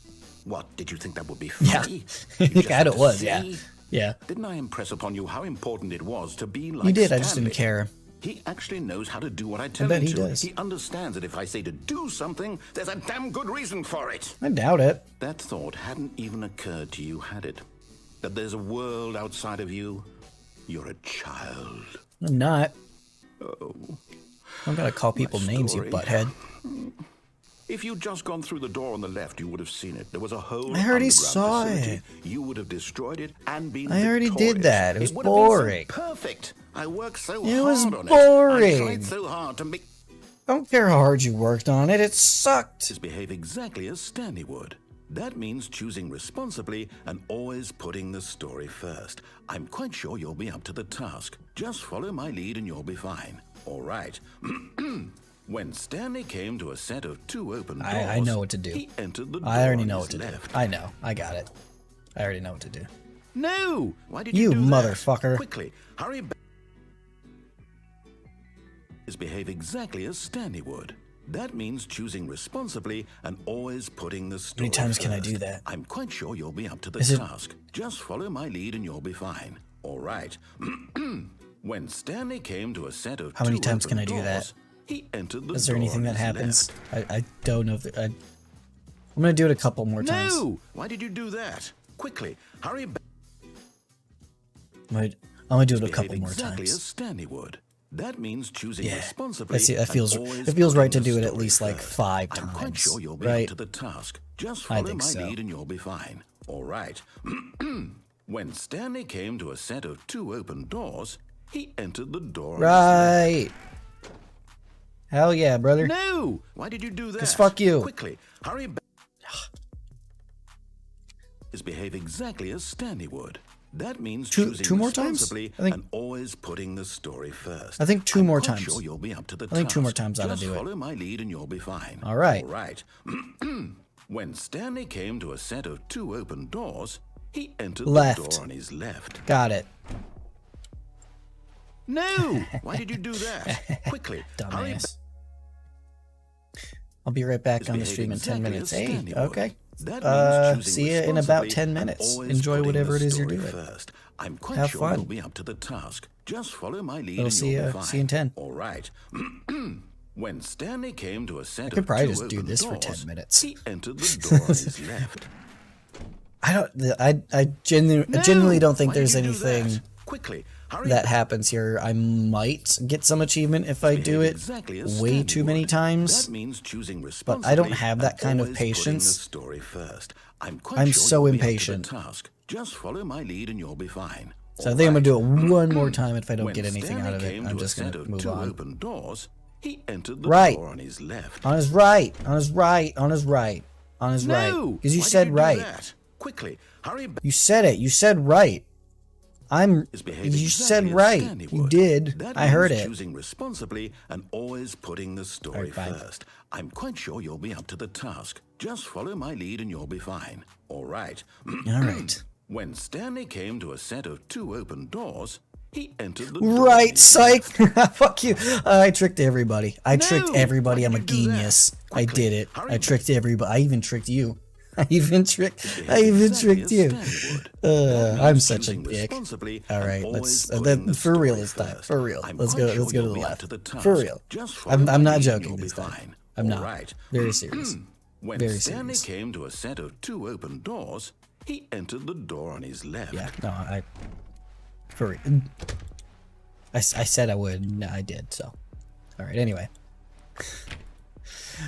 What, did you think that would be Yeah. funny? You just Kinda had to was, yeah. see? Yeah. Didn't I impress upon you how important it was to be like You did, Stanley? I just didn't care. He actually knows how to do what I tell bet him he to. does. He understands that if I say to do something, there's a damn good reason for it. I doubt it. That thought hadn't even occurred to you, had it? That there's a world outside of you? You're a child. I'm not. Oh. I'm gonna call people names, you story. butthead. If you'd just gone through the door on the left, you would have seen it. There was a whole I already underground saw facility. it. You would have destroyed it and been I already did victorious. that. It was would have been so boring. perfect. I worked so It hard was on it. I boring. tried so hard to make I don't care how hard you worked on it. It sucked. behave exactly as Stanley would. That means choosing responsibly and always putting the story first. I'm quite sure you'll be up to the task. Just follow my lead and you'll be fine. All right. When Stanley came to a set of two open doors, I know what to do. He entered the door I already on know his what to do. left. I know. I got it. I already know what to do. No! Why did You you do motherfucker. that? Quickly, hurry back. Behave exactly as Stanley would. That means choosing responsibly and always putting the story many times can I first. do that? I'm quite sure you'll be up to the Is it- task. Just follow my lead and you'll be fine. All right. When Stanley came to a set of How many two times can open I do that? doors, He entered the Is there door anything on that his happens? left. I don't know if I'm gonna do it a couple more times. No! Why did you do that? Quickly, hurry back. I'm gonna do it a Behave couple more exactly times. as Stanley would. That means choosing Yeah, responsibly. that's it. That and feels always it feels right to putting do the it at least story like first. 5 I'm quite times, sure you'll be right? up to the task. Just I follow think my so. lead and you'll be fine. All right. When Stanley came to a set of two open doors, he entered the door. on his Right. Hell yeah, brother. No! Why did you do that? 'Cause fuck you. Quickly, hurry back. Behave exactly as Stanley would. That means Two- choosing two more times? responsibly I think- and always putting the story first. I think two I'm more quite times. Sure you'll be up to the I think two more task. times ought to Just do it. follow my lead and you'll be fine. All right. All right. When Stanley came to a set of two open doors, he entered Left. the door on his left. Got it. No! Why did you do that? Quickly, hurry back. Dumbass. I'll be right back Is on the stream in behaving 10 exactly minutes. as Hey, Stanley would. okay. That means choosing See you in about responsibly 10 and minutes. always Enjoy putting whatever the it is you're story doing. First. I'm quite Have sure fun. you'll be up to the task. Just follow my lead We'll and see you'll be you. fine. See you in 10. All right. When Stanley came to a set I could of probably two just do open this for doors, 10 minutes. he entered the door on his left. I genuinely don't think Why did there's you do anything that? Quickly, hurry that back. happens here. I might get some achievement if I do Behave it exactly as way Stanley too many would. times. That means choosing But I don't responsibly have that and kind of always putting patience. the story first. I'm quite I'm sure so you'll be up to the impatient. task. Just follow my lead and you'll be fine. So I All think I'm right. gonna do it one more time. If I don't When get anything Stanley out of it, came I'm to a just set gonna of move two on. open doors, he entered the Right. door on his left. On his right. On his right. On his right. On his right. No! Because you Why did said do right. that? Quickly, hurry back. You said it. You said right. Is behaving You exactly said as right. Stanley You would. did. That I heard means it. choosing responsibly and always putting the story Alright, fine. first. I'm quite sure you'll be up to the task. Just follow my lead and you'll be fine. All right. All right. When Stanley came to a set of two open doors, he entered the door on Right, his psych. Fuck you. I tricked everybody. I tricked No! everybody. Why I'm a did you do that? genius. I Quickly, did it. hurry I back. tricked everybody. I even tricked you. I even tricked exactly you. as Stanley would. That I'm means such a choosing dick. responsibly All and right, always let's putting the for real story this time. first. For real. I'm Let's quite go. sure Let's go to you'll the be up left. to the task. For real. Just follow I'm my not lead and joking you'll be this time. fine. I'm All not. right. Very serious. When Very Stanley serious. came to a set of two open doors, he entered the door on his left. Yeah. No. For real. I said I would. No, I did. So. All right. Anyway.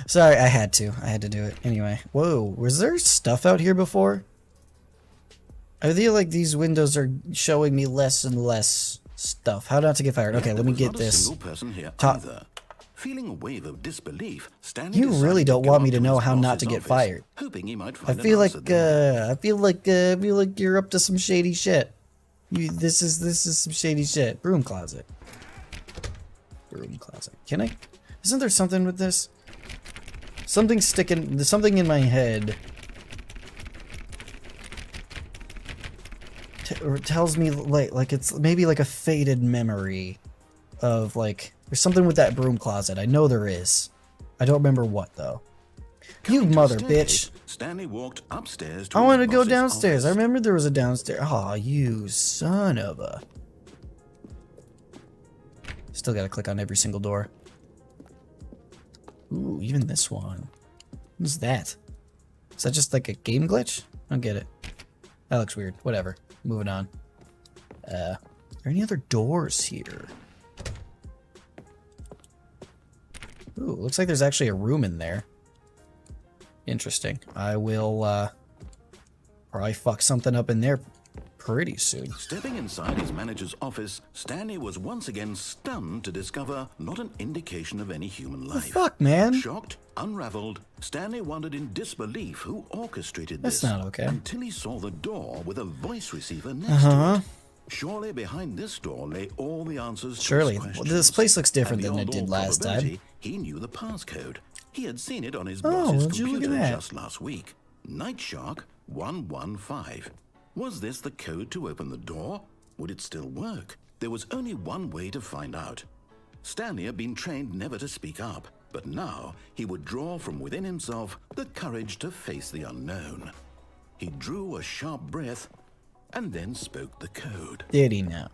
Sorry, I had to do it. Anyway. Whoa. Was there stuff out here before? I feel like these windows are showing me less and less stuff. How not to get fired? Okay, There let me was get not a this. single person here Top- either. Feeling a wave of disbelief, Stanley You decided really don't go want me up to know his how not boss's to get office, fired. hoping he might I find an feel like answer there. I feel like you're up to some shady shit. This is some shady shit. Broom closet. Broom closet. Can I? Isn't there something with this? Something sticking. There's something in my head. Or it tells me like it's maybe like a faded memory of like there's something with that broom closet. I know there is. I don't remember what though. You Coming to mother the bitch. staircase, Stanley walked upstairs to I his want to go boss's downstairs. I office. remember there was a downstairs. Oh, you son of a. Still gotta click on every single door. Ooh, even this one. What's that? Is that just like a game glitch? I don't get it. That looks weird. Whatever. Moving on. Are there any other doors here? Ooh, looks like there's actually a room in there. Interesting. I will, probably fuck something up in there pretty soon. Stepping inside his manager's office, Stanley was once again stunned to discover not an indication of any human The life. fuck, man? Shocked, unraveled, Stanley wondered in disbelief who orchestrated That's this. not okay. Until he saw the door with a voice receiver next to it. Surely behind this door lay all the answers to Surely. his Well, questions. this place looks different And than it beyond did all last time. probability, He knew the passcode. He had seen it on his Oh, boss's would you look at computer that? just last week. Night Shark 115. Was this the code to open the door? Would it still work? There was only one way to find out. Stanley had been trained never to speak up, but now he would draw from within himself the courage to face the unknown. He drew a sharp breath and then spoke the code. Did he now?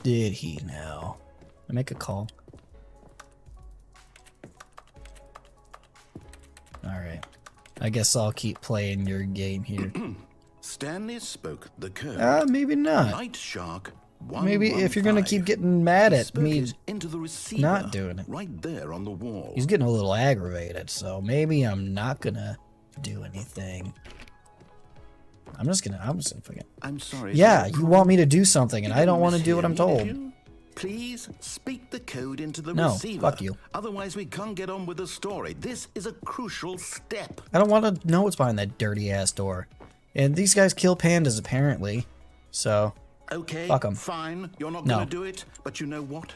Did he now? I make a call. Alright. I guess I'll keep playing your game here. Stanley spoke the code. Maybe not. Night Shark 115. Maybe if you're gonna keep getting mad He at spoke me, it into the receiver, not doing it. right there on the wall. he's getting a little aggravated, so maybe I'm not gonna do anything. I'm just gonna fucking... I'm sorry. Yeah, sir. you want me to do something, and You I don't didn't want to do mishear what I'm me, told. did you? Please speak the code into the No, receiver. fuck you. Otherwise, we can't get on with the story. This is a crucial step. I don't want to know what's behind that dirty ass door. And these guys kill pandas apparently, so Okay, fuck 'em. fine. You're not No. going to do it, but you know what?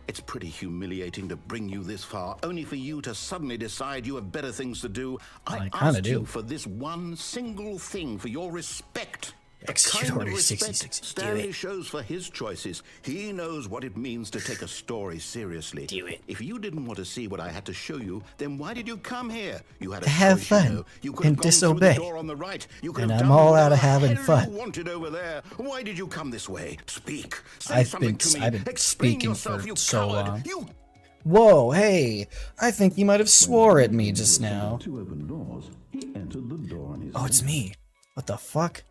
It's pretty humiliating to bring you this far, only for you to suddenly decide you have better things to do. I I kinda asked do. you for this one single thing, for your respect. The Execute kind of Order respect 66. Do Stanley it. shows for his choices. He knows what it means to take a story seriously. Do it. If you didn't want to see what I had to show you, then why did you come here? You had a To have choice, fun you know. You could and have gone disobey. through the door on the right. You could And have I'm done all out whatever of having hell fun. You wanted over there. Why did you come this way? Speak. Say I've something been to me. I've been Explain speaking yourself, for you so coward. long. You Whoa, hey! I think you might have swore at me just now. Two open doors. He entered the door on his Oh, it's left. me. What the fuck?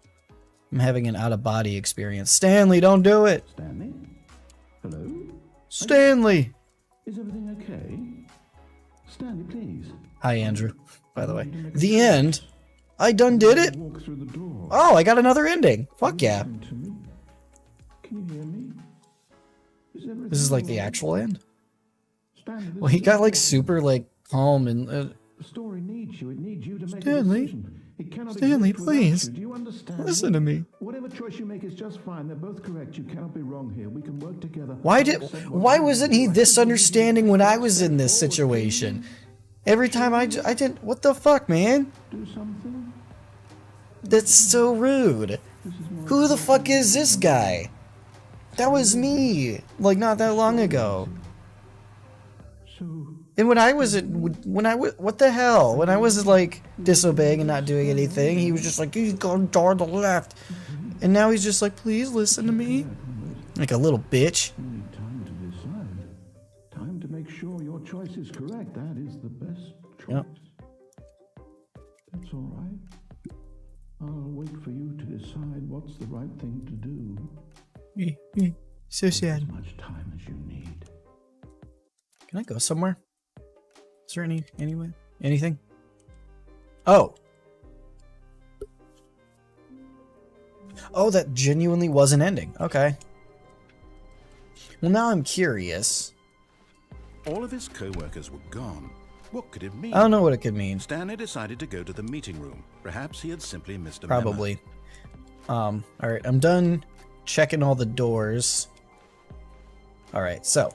I'm having an out-of-body experience. Stanley, don't do it! Stanley? Hello? Stanley! Is everything okay? Stanley, please. Hi, Andrew, by the way. The end? I done did it? Walk through the door. Oh, I got another ending. Fuck yeah. Listen to me. Can you hear me? Is everything This is like the all right? actual end? Stanley, this Well, he is got like important. super like calm and... The story needs you. It needs you to make Stanley? a decision. It cannot Stanley, exist without please. you. Do you understand? Listen to me. Whatever choice you make is just fine. They're both correct. You cannot be wrong here. We can work together. Why wasn't he this understanding when I was in this situation? Every time I didn't... What the fuck, man? Do something? That's so rude. Who the fuck is this guy? That was me, like not that long ago. So, And when I was what the hell? When I was like disobeying and not doing anything, he was just like, "You go door to the left," and now he's just like, "Please listen to me," like a little bitch. you need time to decide. Time to make sure your choice is correct. That is the best choice. Yep. That's all right. I'll wait for you to decide what's the right thing to do. So sad. As much time as you need. Can I go somewhere? Is there anywhere? Anything? Oh. Oh, that genuinely was an ending. Okay. Well, now I'm curious. All of his co-workers were gone. What could it mean? I don't know what it could mean. Stanley decided to go to the meeting room. Perhaps he had simply missed a memo. Probably. Alright, I'm done checking all the doors. Alright, so.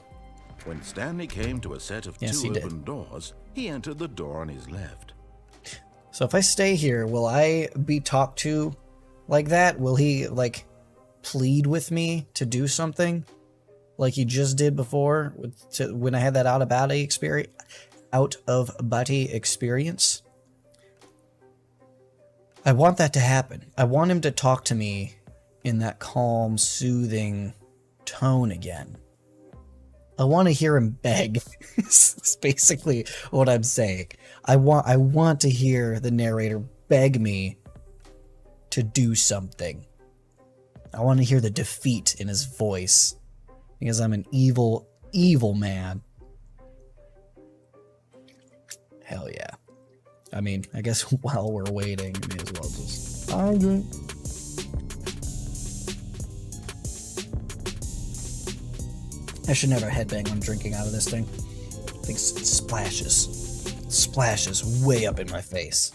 When Stanley came to a set of Yes, two he did. open doors, he entered the door on his left. So if I stay here, will I be talked to like that? Will he, like, plead with me to do something? Like he just did before when I had that out-of-body experience? I want that to happen. I want him to talk to me in that calm, soothing tone again. I want to hear him beg. It's basically what I'm saying. I want to hear the narrator beg me to do something. I want to hear the defeat in his voice because I'm an evil, evil man. Hell yeah. I mean, I guess while we're waiting, we may as well just... I should never headbang when drinking out of this thing. I think it splashes way up in my face.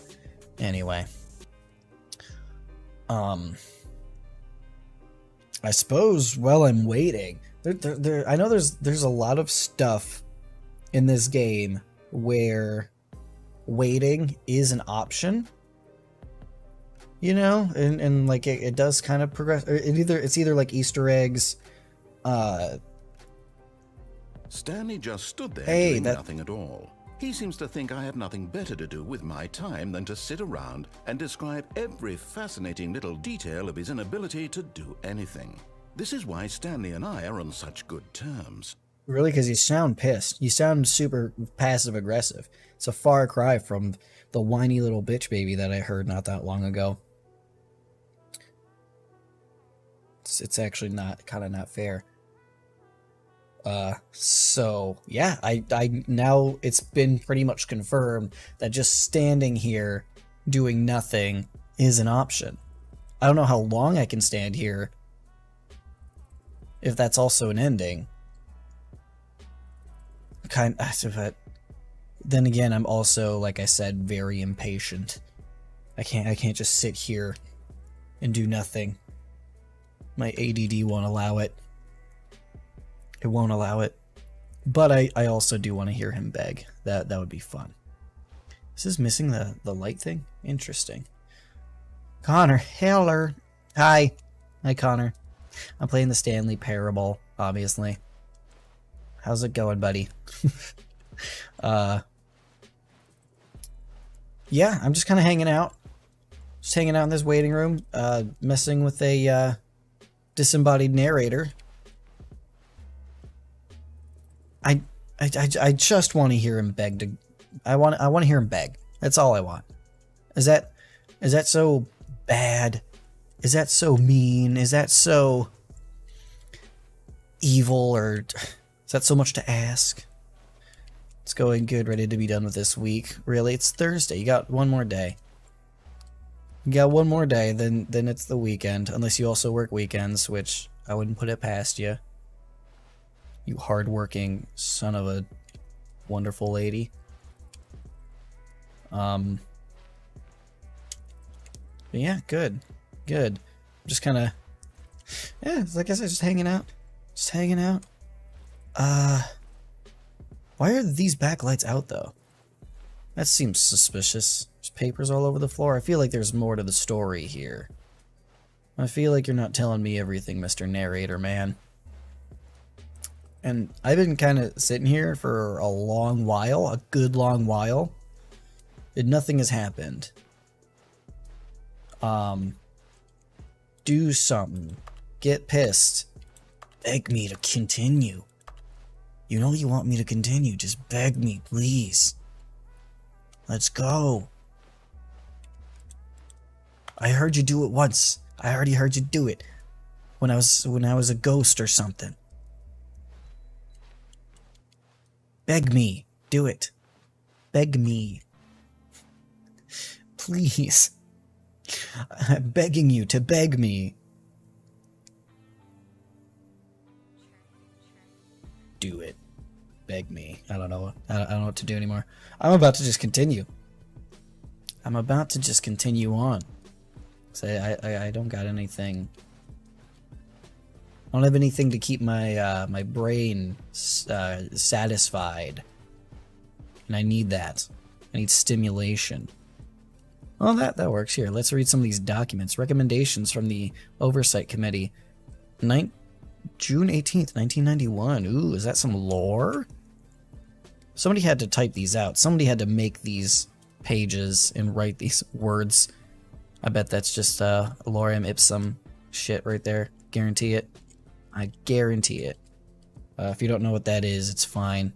Anyway. I suppose while I'm waiting, I know there's a lot of stuff in this game where waiting is an option. You know, and like it does kind of progress. It's either like Easter eggs. Stanley just stood there Hey, doing that- nothing at all. He seems to think I have nothing better to do with my time than to sit around and describe every fascinating little detail of his inability to do anything. This is why Stanley and I are on such good terms. Really, because you sound pissed. You sound super passive-aggressive. It's a far cry from the whiny little bitch baby that I heard not that long ago. It's actually not fair. So yeah, I now it's been pretty much confirmed that just standing here doing nothing is an option. I don't know how long I can stand here, if that's also an ending. But then again, I'm also, like I said, very impatient. I can't just sit here and do nothing. My ADD won't allow it. It won't allow it. But I also do want to hear him beg. That would be fun. This is missing the light thing? Interesting. Connor Heller. Hi. Hi, Connor. I'm playing the Stanley Parable, obviously. How's it going, buddy? Yeah, I'm just kind of hanging out. Just hanging out in this waiting room, messing with a, disembodied narrator. I just want to hear him beg to... I want to hear him beg. That's all I want. Is that so bad? Is that so mean? Is that so evil? Or is that so much to ask? It's going good, ready to be done with this week. Really, it's Thursday. You got one more day. You got one more day, then it's the weekend. Unless you also work weekends, which I wouldn't put it past you. You hardworking son of a wonderful lady. But yeah, good. Just kind of, yeah, like I said, just hanging out. Why are these backlights out, though? That seems suspicious. There's papers all over the floor. I feel like there's more to the story here. I feel like you're not telling me everything, Mr. Narrator, man. And I've been kind of sitting here for a long while, a good long while, and nothing has happened. Do something. Get pissed. Beg me to continue. You know you want me to continue. Just beg me, please. Let's go. I heard you do it once. I already heard you do it. When I was a ghost or something. Beg me. Do it. Beg me. Please. I'm begging you to beg me. Do it. Beg me. I don't know. I don't know what to do anymore. I'm about to just continue. I'm about to just continue on. Say I don't got anything. I don't have anything to keep my my brain satisfied, and I need that. I need stimulation. Well, that works. Here, let's read some of these documents. Recommendations from the Oversight Committee. June 18th, 1991. Ooh, is that some lore? Somebody had to type these out. Somebody had to make these pages and write these words. I bet that's just lorem ipsum shit right there. Guarantee it. I guarantee it. If you don't know what that is, it's fine.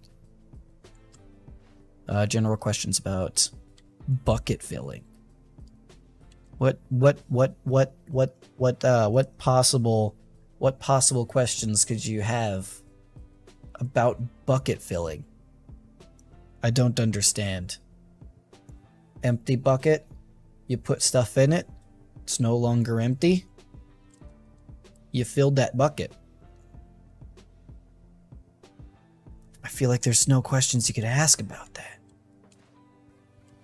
General questions about bucket filling. What possible questions could you have about bucket filling? I don't understand. Empty bucket? You put stuff in it? It's no longer empty? You filled that bucket. I feel like there's no questions you could ask about that.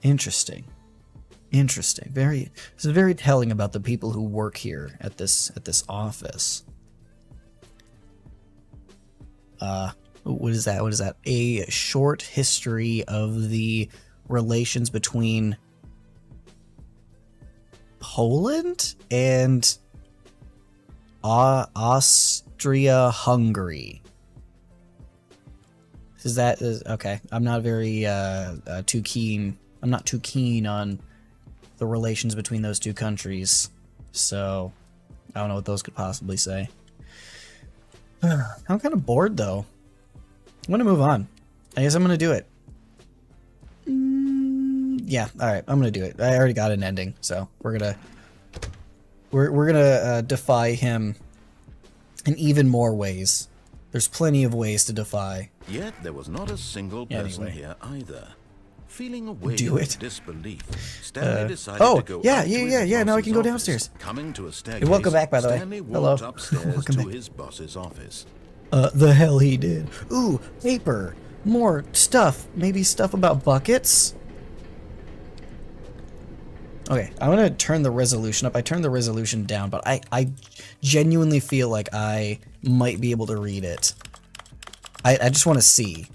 Interesting. Interesting. This is very telling about the people who work here at this office. What is that? What is that? A short history of the relations between Poland and Austria-Hungary. Okay? I'm not very too keen. I'm not too keen on the relations between those two countries, so I don't know what those could possibly say. I'm kind of bored, though. I'm gonna move on. I guess I'm gonna do it. Yeah, all right. I'm gonna do it. I already got an ending, so we're gonna defy him in even more ways. There's plenty of ways to defy. Yet there was not a single person here either. Feeling a wave of disbelief, Stanley decided to go yeah. Now I can go downstairs. Coming to a staircase, hey, welcome back, by the way. Stanley Hello. walked upstairs to his boss's office. The hell he did. Ooh, paper. More stuff. Maybe stuff about buckets? Okay, I'm gonna turn the resolution up. I turned the resolution down, but I genuinely feel like I might be able to read it. I just want to see.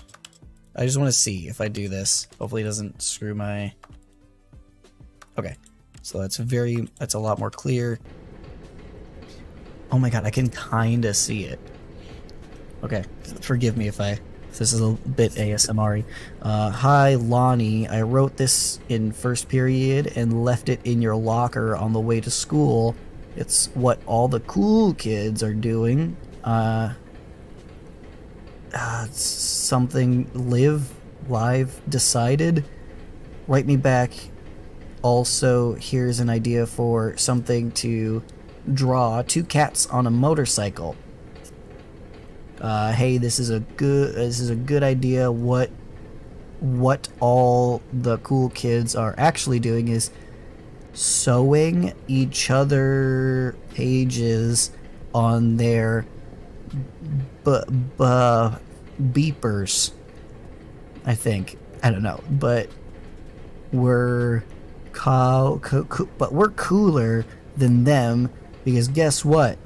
I just want to see if I do this. Hopefully it doesn't screw my... Okay, so that's a lot more clear. Oh my god, I can kinda see it. Okay, forgive me if this is a bit ASMR-y. Hi, Lonnie. I wrote this in first period and left it in your locker on the way to school. It's what all the cool kids are doing. Something live decided. Write me back. Also, here's an idea for something to draw. 2 cats on a motorcycle. Hey, this is a good idea. What all the cool kids are actually doing is sewing each other pages on their beepers. I think. I don't know, but we're cooler than them because guess what?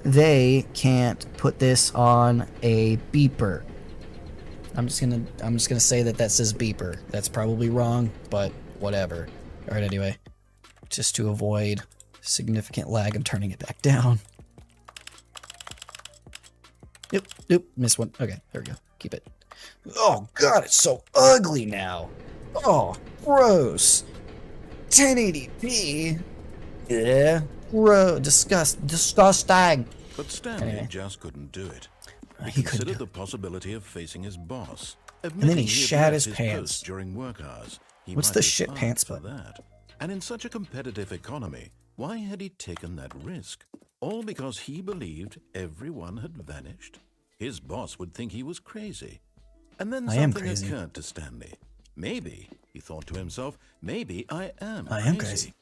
They can't put this on a beeper. I'm just gonna say that says beeper. That's probably wrong, but whatever. All right, anyway, just to avoid significant lag, I'm turning it back down. Nope, missed one. Okay, there we go. Keep it. Oh god, it's so ugly now. Oh, gross. 1080p. Yeah. Gross. Disgusting. But Stanley just couldn't do it. He couldn't considered do the possibility of facing his boss. And then he Admitting shat had his left pants. post during work hours. He What's might the be shit fined pants for button? that. And in such a competitive economy, why had he taken that risk? All because he believed everyone had vanished? His boss would think he was crazy. And then I am something crazy. occurred to Stanley. Maybe, he thought to himself, maybe I am crazy.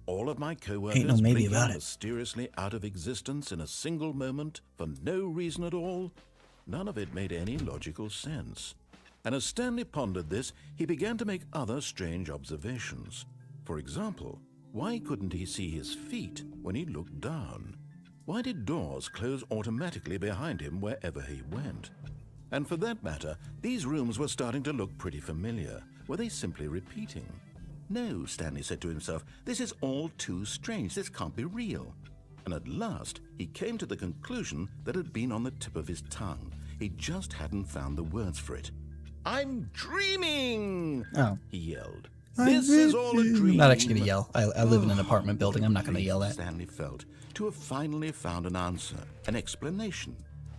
All of my co-workers Ain't no maybe blinking about it. mysteriously out of existence in a single moment for no reason at all. None of it made any logical sense. And as Stanley pondered this, he began to make other strange observations. For example, why couldn't he see his feet when he looked down? Why did doors close automatically behind him wherever he went? And for that matter, these rooms were starting to look pretty familiar. Were they simply repeating? No, Stanley said to himself, this is all too strange. This can't be real. And at last, he came to the conclusion that had been on the tip of his tongue. He just hadn't found the words for it. I'm dreaming! Oh. He yelled. This is all a dream. I'm not actually gonna yell. I live in an apartment building. I'm not gonna yell at. Stanley felt to have finally found an answer, an explanation.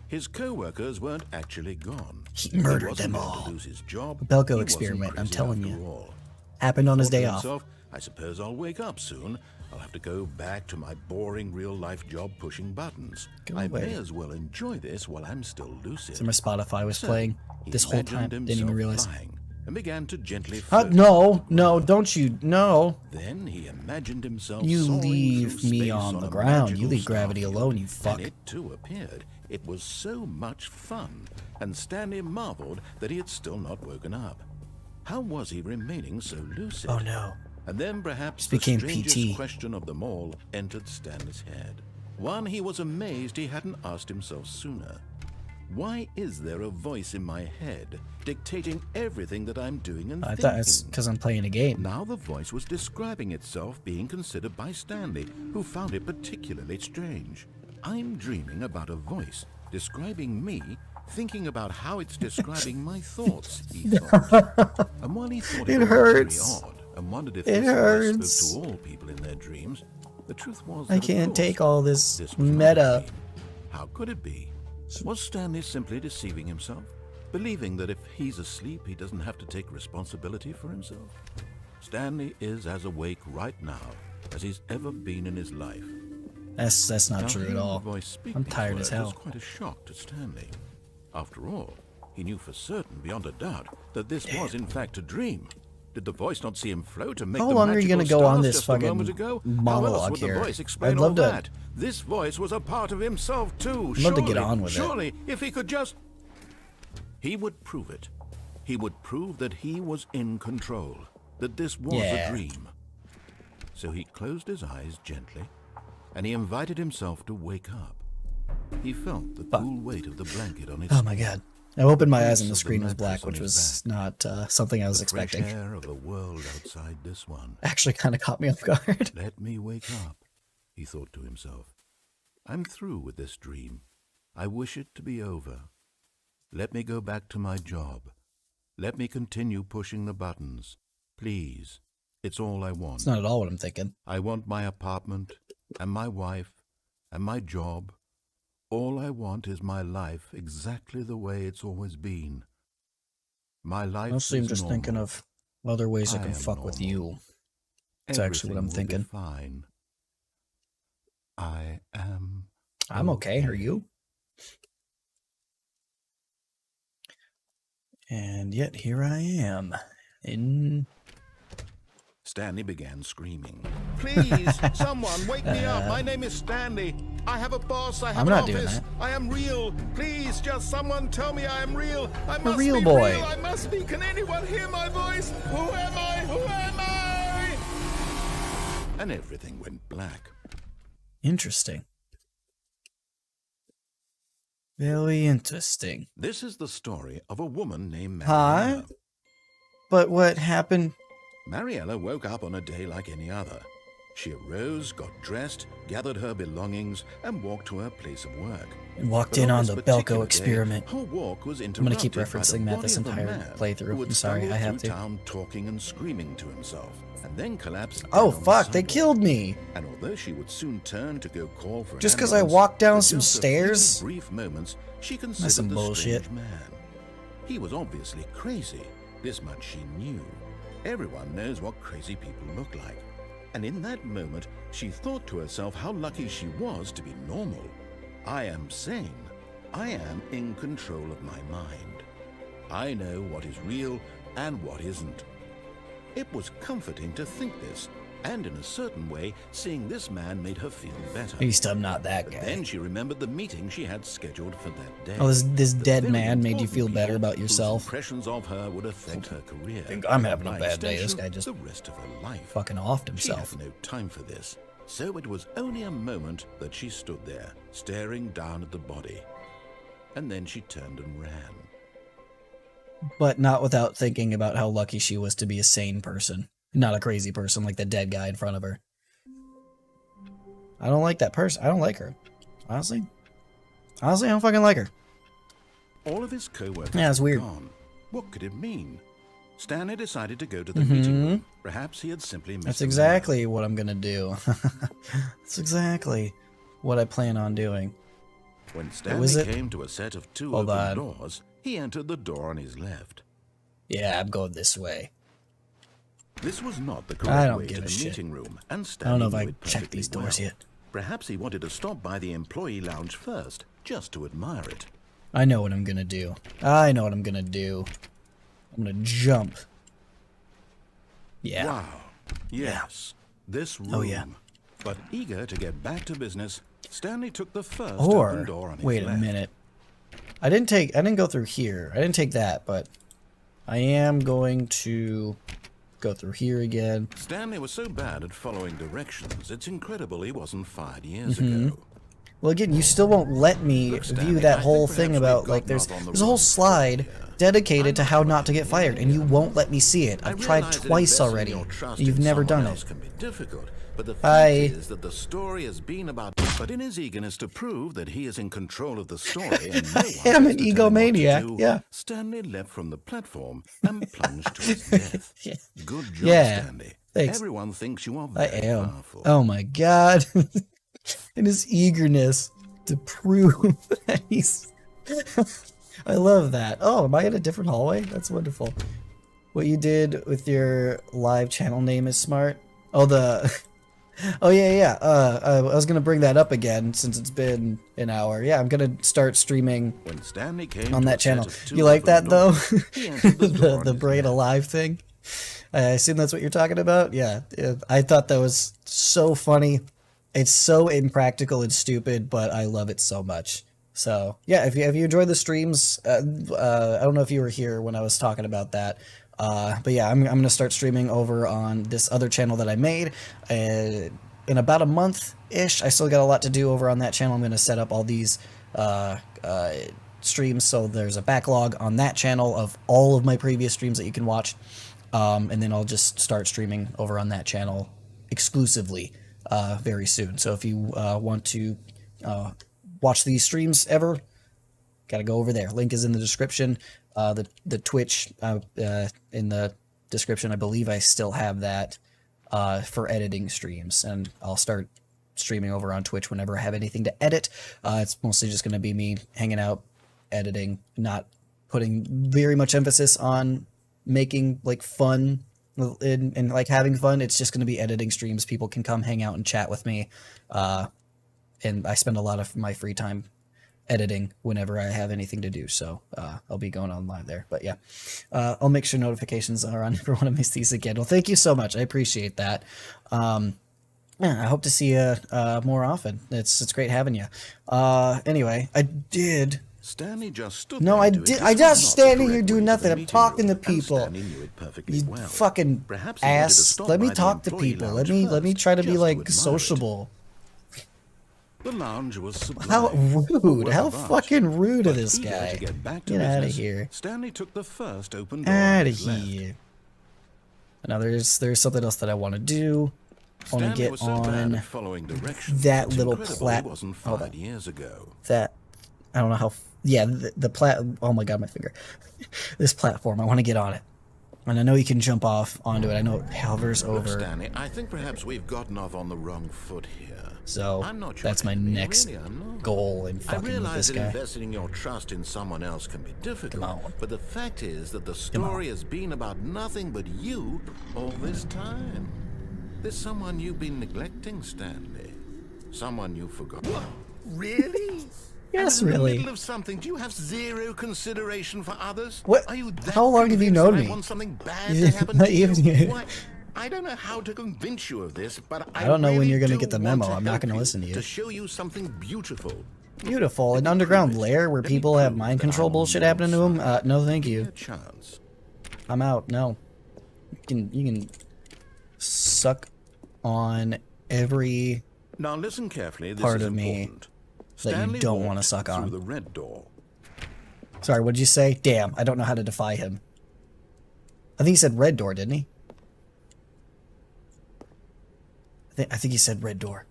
His co-workers weren't actually gone. He murdered wasn't them going to all. lose his job. The Belko He wasn't experiment, I'm crazy telling after you. all. Happened on his Thought to day off. himself, I suppose I'll wake up soon. I'll have to go back to my boring real-life job pushing buttons. Go I away. may as well enjoy this while I'm still lucid. So my Spotify was So, playing he this whole imagined time. Didn't even himself realize. flying and began to gently float. No, don't you? No. Then he imagined himself You soaring leave through me space on the a ground. magical You leave gravity starfield, alone, you fuck. And it too appeared. It was so much fun, and Stanley marveled that he had still not woken up. How was he remaining so lucid? Oh no. And then perhaps This the became strangest PT. question of them all entered Stanley's head. One he was amazed he hadn't asked himself sooner. Why is there a voice in my head dictating everything that I'm doing and I thinking? thought it's because I'm playing a game. Now the voice was describing itself being considered by Stanley, who found it particularly strange. I'm dreaming about a voice describing me, thinking about how it's describing my thoughts, he thought. And while he thought It it, was hurts. very odd and wondered if It this voice hurts. spoke to all people in their dreams, the truth was I that, of can't course, take all this this was not a meta. dream. How could it be? Was Stanley simply deceiving himself? Believing that if he's asleep, he doesn't have to take responsibility for himself? Stanley is as awake right now as he's ever been in his life. That's not Now, true at hearing all. the voice speak I'm these tired words as hell. was quite a shock to Stanley. After all, he knew for certain, beyond a doubt, that this was in fact a dream. Did the voice not see him float and make How the long are you magical gonna go on stars this just a fucking moment ago? How else monologue would the here? voice explain I'd all love to- that? This voice was a part of himself too. I'd love to get Surely, on with it. surely, if he could just... He would prove it. He would prove that he was in control, that this was Yeah. a dream. So he closed his eyes gently, and he invited himself to wake up. He felt the cool weight of the blanket on his Oh my god. I opened my eyes and the of the screen was mattress black, on which his was back. not something I was the fresh expecting. air of a world outside this one. Actually kind of caught me off guard. Let me wake up, he thought to himself. I'm through with this dream. I wish it to be over. Let me go back to my job. Let me continue pushing the buttons. Please. It's all I want. It's not at all what I'm thinking. I want my apartment, and my wife, and my job. All I want is my life exactly the way it's always been. My life Mostly I'm is just normal. thinking of other ways I can am fuck with normal. you. That's actually what I'm Everything will be thinking. fine. I am. I'm okay. Are you? And yet here I am. Stanley began screaming. Please, someone wake me up. My name is Stanley. I have a boss. I have I'm an not doing office. that. I am real. Please, just someone tell me I am real. I must real be boy. real. I must be. Can anyone hear my voice? Who am I? Who am I? And everything went black. Interesting. Very interesting. This is the story of a woman named Hi? Mariella. But what happened? Mariella woke up on a day like any other. She arose, got dressed, gathered her belongings, and walked to her place of work. And walked But in on this the particular Belko experiment. Day, her walk was I'm gonna keep interrupted by the referencing that body this of a entire man playthrough. who had I'm sorry, stumbled I have through to. town talking and screaming to himself, and then collapsed. Oh down on the fuck, they sidewalk. killed me! And although she would soon turn to go call for an Just 'cause I ambulance, walked down for some just a stairs? few brief moments, she some considered the bullshit. strange man. He was obviously crazy. This much she knew. Everyone knows what crazy people look like. And in that moment, she thought to herself how lucky she was to be normal. I am sane. I am in control of my mind. I know what is real and what isn't. It was comforting to think this, and in a certain way, seeing this man made her feel better. At least I'm not that But guy. then she remembered the meeting she had scheduled for that day. Oh, this The dead very man made you important feel better people about yourself? whose impressions of her would affect her career. Think I'm having a By bad day. This extension, guy just the rest of her life. fucking offed She himself. had no time for this, so it was only a moment that she stood there, staring down at the body. And then she turned and ran. But not without thinking about how lucky she was to be a sane person. Not a crazy person like the dead guy in front of her. I don't like that person. I don't like her. Honestly, I don't fucking like her. All of his co-workers Yeah, it's were weird. gone. What could it mean? Stanley decided to go to the meeting room. Perhaps he had simply missed That's the exactly what I'm gonna do. That's exactly what I plan on doing. When was Stanley it? came to a set of two Hold open on. doors, he entered the door on his left. Yeah, I'm going this way. This was not the I correct don't way give to a the shit. meeting room, and I Stanley don't know if knew I it checked perfectly these doors well. yet. Perhaps he wanted to stop by the employee lounge first, just to admire it. I know what I'm gonna do. I know what I'm gonna do. I'm gonna jump. Yeah. Wow. Yes. This room. Oh, yeah. But eager to get back to business, Stanley took the first Or open door on his wait left. a minute. I didn't go through here. I didn't take that, but I am going to go through here again. Stanley was so bad at following directions, it's incredible he wasn't fired years Mm-hmm. ago. Well, again, you still won't let me Look, view Stanley, that I whole think thing perhaps about we've like gotten there's off on the a whole wrong slide foot here. dedicated to I'm how not not to get fired, and you won't let me see it. I've tried realize that twice investing already. your trust You've in never someone done else it. can be difficult, but the Hi. fact is that the story has been about. But in his eagerness to prove that he is in control of the story and no one I am has an to tell him what to egomaniac, do, yeah. Stanley leapt from the platform and plunged to his death. Yeah. Good job, Yeah. Stanley. Thanks. Everyone thinks you are I very am. powerful. Oh my god. In his eagerness to prove that he's... I love that. Oh, am I in a different hallway? That's wonderful. What you did with your live channel name is smart. Oh, the... Oh, yeah. I was gonna bring that up again since it's been an hour. Yeah, I'm gonna start streaming When Stanley came on to that a set channel. of two You like open that, though? doors, he entered the door on the his Brain left. Alive thing? I assume that's what you're talking about? Yeah. I thought that was so funny. It's so impractical and stupid, but I love it so much. So, yeah, if you enjoyed the streams, I don't know if you were here when I was talking about that. But yeah, I'm going to start streaming over on this other channel that I made in about a month-ish. I still got a lot to do over on that channel. I'm going to set up all these streams, so there's a backlog on that channel of all of my previous streams that you can watch. And then I'll just start streaming over on that channel exclusively very soon. So if you want to watch these streams ever, gotta go over there. Link is in the description. The Twitch in the description. I believe I still have that for editing streams, and I'll start streaming over on Twitch whenever I have anything to edit. It's mostly just going to be me hanging out, editing, not putting very much emphasis on making like fun and like having fun. It's just going to be editing streams. People can come hang out and chat with me. And I spend a lot of my free time editing whenever I have anything to do. So I'll be going on live there. But yeah, I'll make sure notifications are on for when I miss these again. Well, thank you so much. I appreciate that. Yeah, I hope to see you more often. It's great having you. Anyway, I did. Stanley just stood No, there I doing did. this I was just not the standing here correct doing way nothing. the I'm meeting talking to room, and people. Stanley knew it perfectly You well. fucking Perhaps he wanted to ass. stop Let me by the talk to employee people. lounge Let me first, try to be just like admire it. sociable. The lounge was sublime. How rude! Well How vast. fucking rude of But this eager guy. to get back to Get out of business, here. Stanley took the first open door on Out of his left. here. Now there's something else that I want to do. I want to Stanley get was so bad on at following directions. that It's little incredible plat. It wasn't Hold 5 on. years ago. That I don't know how. Yeah, the plat. Oh my god, my finger. This platform. I want to get on it, and I know you can jump off onto it. I know it hovers Look, over. Stanley, I think perhaps we've gotten off on the wrong foot here. So I'm not your that's my enemy, next really, I'm not. goal in I fucking with realize this that guy. investing your trust in someone else can be difficult, Come on. but the fact is that the story has been about nothing but you all this time. There's someone you've been neglecting, Stanley. Someone you forgot. What? Really? Yes, And in really. the middle of something, do you have zero consideration for others? What? Are you that How long have you convinced known that me? I want something bad Yeah, to happen not to you? even- Why, I don't know how to convince you of this, but I don't know when really you're gonna do get the want memo. to I'm not help gonna you, listen to you. To show you something beautiful. Beautiful. An Let me underground prove it. lair where Let me people have prove mind that control I'm on bullshit your happening to them. side. No, thank Give me you. a chance. I'm out. No. You can suck on every Now listen carefully. This part is of me important. that you Stanley don't wanna walked suck on. through the red door. Sorry, what did you say? Damn, I don't know how to defy him. I think he said red door, didn't he? I think he said red door.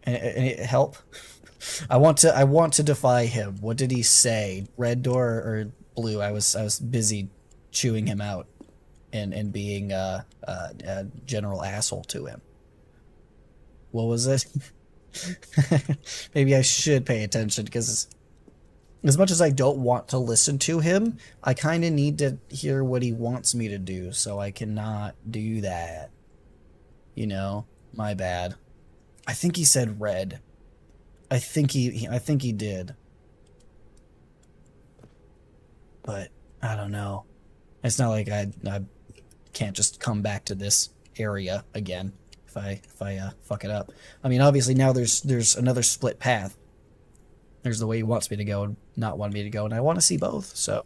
And help? I want to defy him. What did he say? Red door or blue? I was busy chewing him out and being a general asshole to him. What was it? Maybe I should pay attention, because as much as I don't want to listen to him, I kind of need to hear what he wants me to do, so I cannot do that. You know, my bad. I think he said red. I think he did. But I don't know. It's not like I can't just come back to this area again if I fuck it up. I mean, obviously now there's another split path. There's the way he wants me to go and not want me to go, and I want to see both. So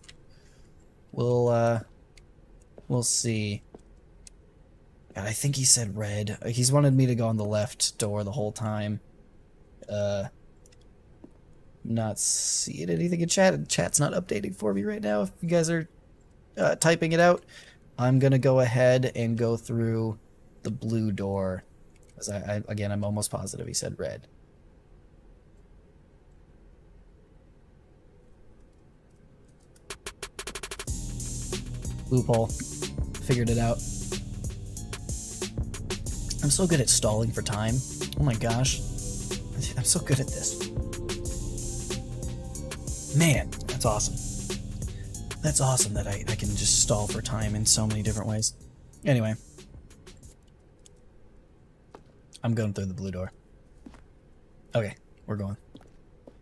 we'll see. God, I think he said red. He's wanted me to go on the left door the whole time. Not seeing anything in chat. Chat's not updating for me right now. If you guys are typing it out, I'm gonna go ahead and go through the blue door. As again, I'm almost positive he said red. Loophole. Figured it out. I'm so good at stalling for time. Oh my gosh. I'm so good at this. Man, that's awesome. That's awesome that I can just stall for time in so many different ways. Anyway. I'm going through the blue door. Okay, we're going.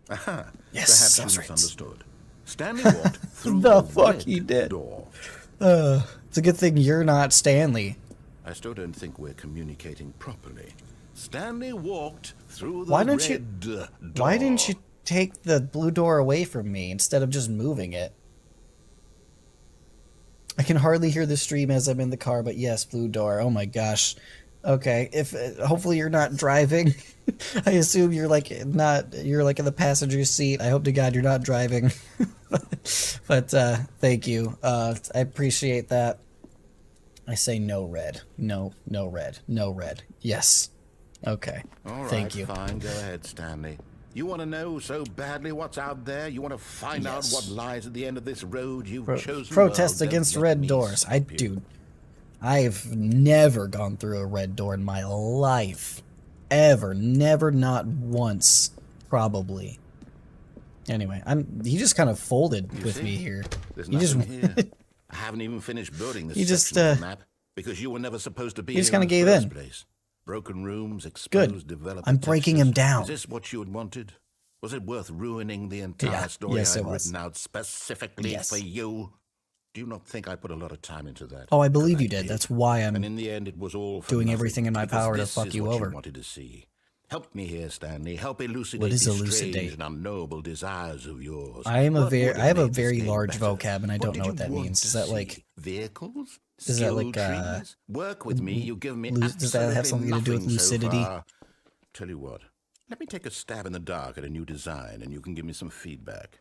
Aha. Yes, Perhaps I was you right. misunderstood. Stanley walked through The the fuck red he did. door. It's a good thing you're not Stanley. I still don't think we're communicating properly. Stanley walked through the Why don't you- red door. Why didn't you take the blue door away from me instead of just moving it? I can hardly hear the stream as I'm in the car, but yes, blue door. Oh my gosh. Okay, if hopefully you're not driving. I assume you're like in the passenger seat. I hope to God you're not driving. but thank you. I appreciate that. I say no red. No red. No red. Yes. Okay. All right, Thank you. fine. Go ahead, Stanley. You want to know so badly what's out there? You want to find out what lies at the end of this road you've chosen? Protest Well, against don't let red me doors. stop you. Dude, I've never gone through a red door in my life. Ever. Never, not once. Probably. Anyway, he just kind of folded You with see? me here. There's You just nothing here. I haven't even finished building this You just, section of the map because you were never supposed to be you just here kinda in the gave first in. place. Broken rooms, Good. exposed developer I'm breaking textures. him down. Is this what you had wanted? Was it worth ruining the entire Yeah, story yes, it I'd was. written out specifically Yes. for you? Do you not think I put a lot of time into that? Oh, I believe 'Cause you did. That's why And I'm in the end, it was all for doing nothing, everything in my because power to this fuck is you what over. You wanted to see. Help me here, Stanley. Help elucidate What is these elucidate? strange and unknowable desires of yours. I am a What very would I have a made this very game large better? vocab and I What don't did know you what that want means. to Is that see? like Vehicles? is that like, Skill trees? Work with me. You give me does that have something to do with absolutely nothing so lucidity? far. Tell you what. Let me take a stab in the dark at a new design, and you can give me some feedback.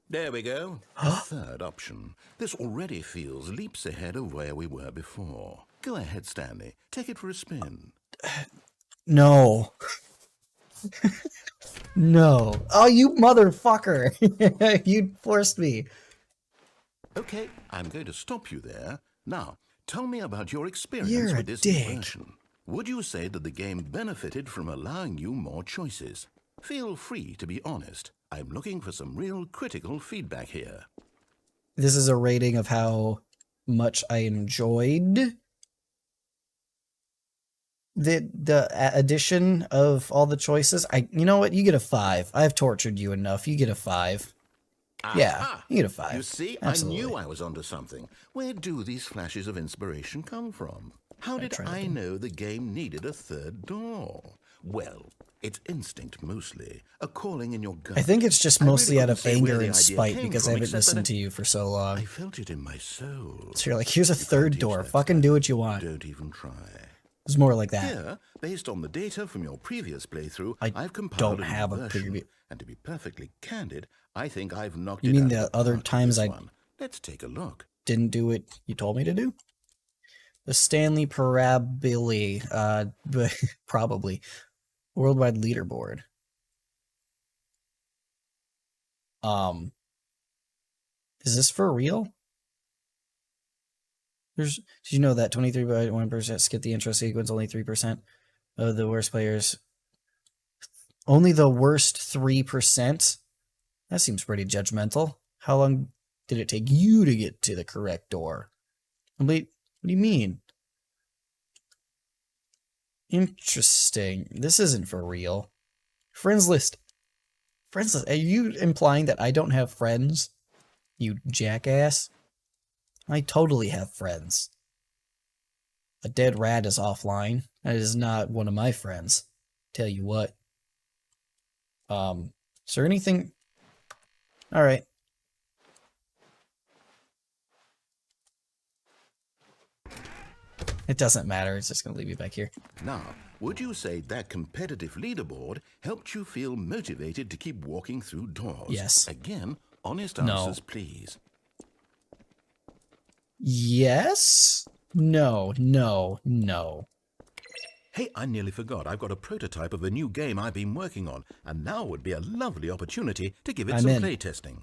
There we go. Third option. This already feels leaps ahead of where we were before. Go ahead, Stanley. Take it for a spin. No. No. Oh, you motherfucker. You forced me. Okay, I'm going to stop you there. Now, tell me about your experience You're a with this new dick. version. Would you say that the game benefited from allowing you more choices? Feel free to be honest. I'm looking for some real critical feedback here. This is a rating of how much I enjoyed the addition of all the choices. You know what? You get a 5. I've tortured you enough. You get a 5. Yeah, Aha! you get a 5. You see, Absolutely. I knew I was onto something. Where do these flashes of inspiration come from? How did try that I again. know the game needed a third door? Well, it's instinct mostly, a calling in your gut. I think it's just I mostly really out of couldn't say where anger the and idea spite came because I from, haven't except that listened to you for so long. I felt it in my soul. So you're like, here's a You can't third teach door. that, Fucking do what you want. Don't even try. It's more like that. Here, based on the data from your previous playthrough, I I've compiled don't a new have a version. preview. And to be perfectly candid, I think I've knocked You it mean out the of the other park with times this I one. Let's take a look. didn't do what you told me to do? The Stanley Parabole, probably. Worldwide leaderboard. Is this for real? Did you know that 23.1% skip the intro sequence, only 3% of the worst players? Only the worst 3%? That seems pretty judgmental. How long did it take you to get to the correct door? Wait, what do you mean? Interesting. This isn't for real. Friends list. Friends list. Are you implying that I don't have friends? You jackass. I totally have friends. A dead rat is offline. That is not one of my friends. Tell you what. Is there anything? Alright. It doesn't matter. It's just going to leave you back here. Now, would you say that competitive leaderboard helped you feel motivated to keep walking through doors? Yes. Again, honest No. answers, please. Yes? No, no, no. Hey, I nearly forgot. I've got a prototype of a new game I've been working on, and now would be a lovely opportunity to give it I'm some in. playtesting.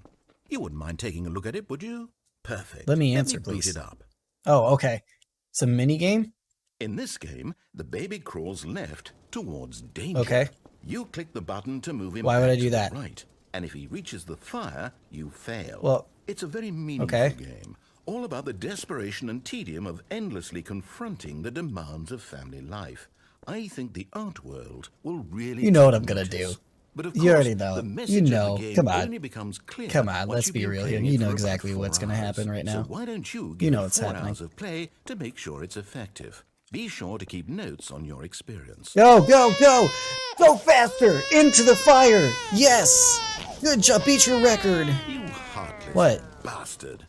You wouldn't mind taking a look at it, would you? Perfect. Let me answer, boot please. it up. Oh, okay. It's a mini game? In this game, the baby crawls left towards danger. Okay. You click the button to move him Why would back I to do the that? right, and if he reaches the fire, you fail. Well, it's a very meaningful okay. game, all about the desperation and tedium of endlessly confronting the demands of family life. I think the art world will really You know what take I'm gonna notice. do. But of You course, already know. the You message know. of the game Come on. only becomes clear Come on, once let's you've be been real here. playing You it know for about exactly 4 what's gonna hours. happen right now. So why don't you You give know it what's 4 happening. hours of play to make sure it's effective? Be sure to keep notes on your experience. Go, go, go! Go faster! Into the fire! Yes! Good job, beat your record! You heartless What? bastard.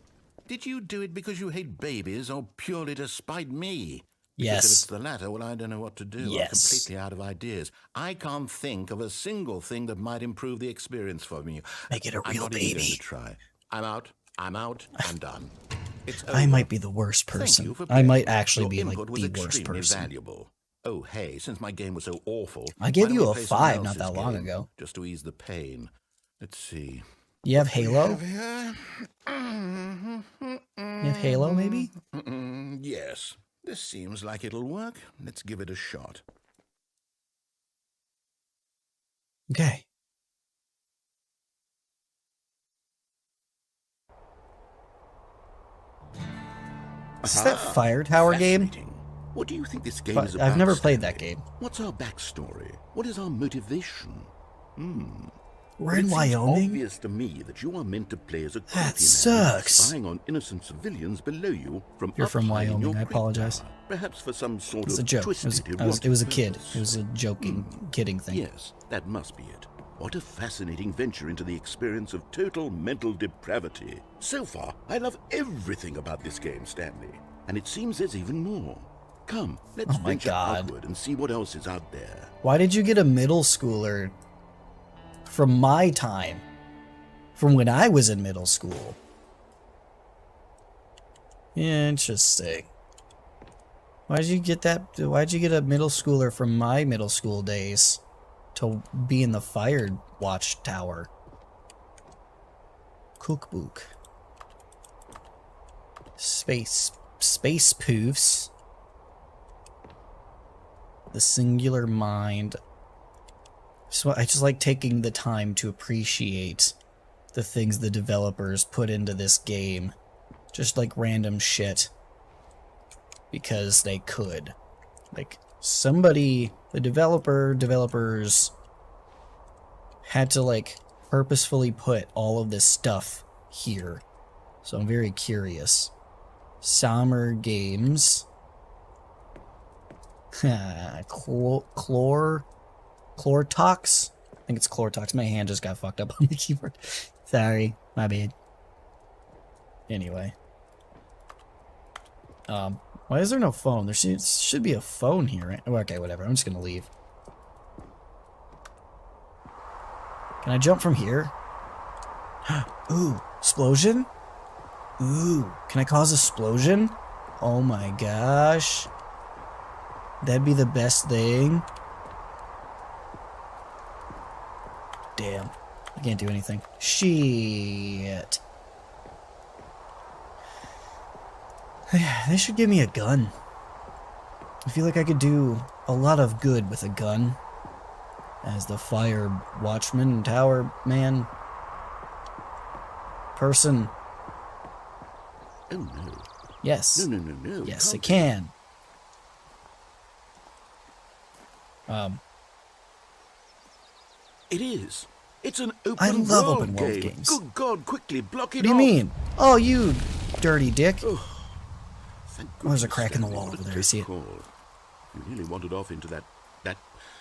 Did you do it because you hate babies or purely to spite me? Because if Yes. it's the latter, well, I don't know what to do. Yes. I'm completely out of ideas. I can't think of a single thing that might improve the experience for me. Make it a I'm real not even going baby. to try. I'm out. I'm done. It's I over. might be the worst Thank person. you for I playing. might actually Your be like input was the worst extremely person. valuable. Oh, hey, since my game was so awful... I gave why don't you we a play someone 5 not else's that long game, ago. just to ease the pain. Let's see. You have We Halo? have here... You have Halo, maybe? Yes. This seems like it'll work. Let's give it a shot. Okay. Is that Fire Tower game? Fascinating. What do you think this game is about? I've never played that Stanley? game. What's our backstory? What is our motivation? We're It in seems Wyoming? obvious to me that you are meant to play as a That creepy man sucks. spying on innocent civilians below you from You're up from high in Wyoming, your I creep apologize. tower, perhaps for some sort It's of a joke. twisted It was a erotic kid. purpose. It was a joking, kidding thing. Yes, that must be it. What a fascinating venture into the experience of total mental depravity. So far, I love everything about this game, Stanley. And it seems there's even more. Come, let's Oh my venture God. outward and see what else is out there. Why did you get a middle schooler from my time? From when I was in middle school? Interesting. Why'd you get that? Why'd you get a middle schooler from my middle school days to be in the fire watch tower? Cookbook. Space poofs. The singular mind. So I just like taking the time to appreciate the things the developers put into this game. Just like random shit. Because they could. Like, somebody, the developers had to, like, purposefully put all of this stuff here. So I'm very curious. Summer games. Chlortox? I think it's Chlortox. My hand just got fucked up on the keyboard. Sorry, my bad. Anyway. Why is there no phone? There should be a phone here, right? Oh, okay, whatever. I'm just gonna leave. Can I jump from here? Ooh, explosion? Ooh, can I cause a explosion? Oh my gosh. That'd be the best thing. Damn. I can't do anything. Shit. They should give me a gun. I feel like I could do a lot of good with a gun. As the fire watchman, tower man, person. Oh no. Yes. No. Yes, it Can't can. It is. It's an open I love world open world game. games. Good God, quickly block it What do you off. mean? Oh, you dirty dick. Thank Oh, there's a goodness, crack in the Stanley, wall what a over there. I close see it. call. You really wandered off into that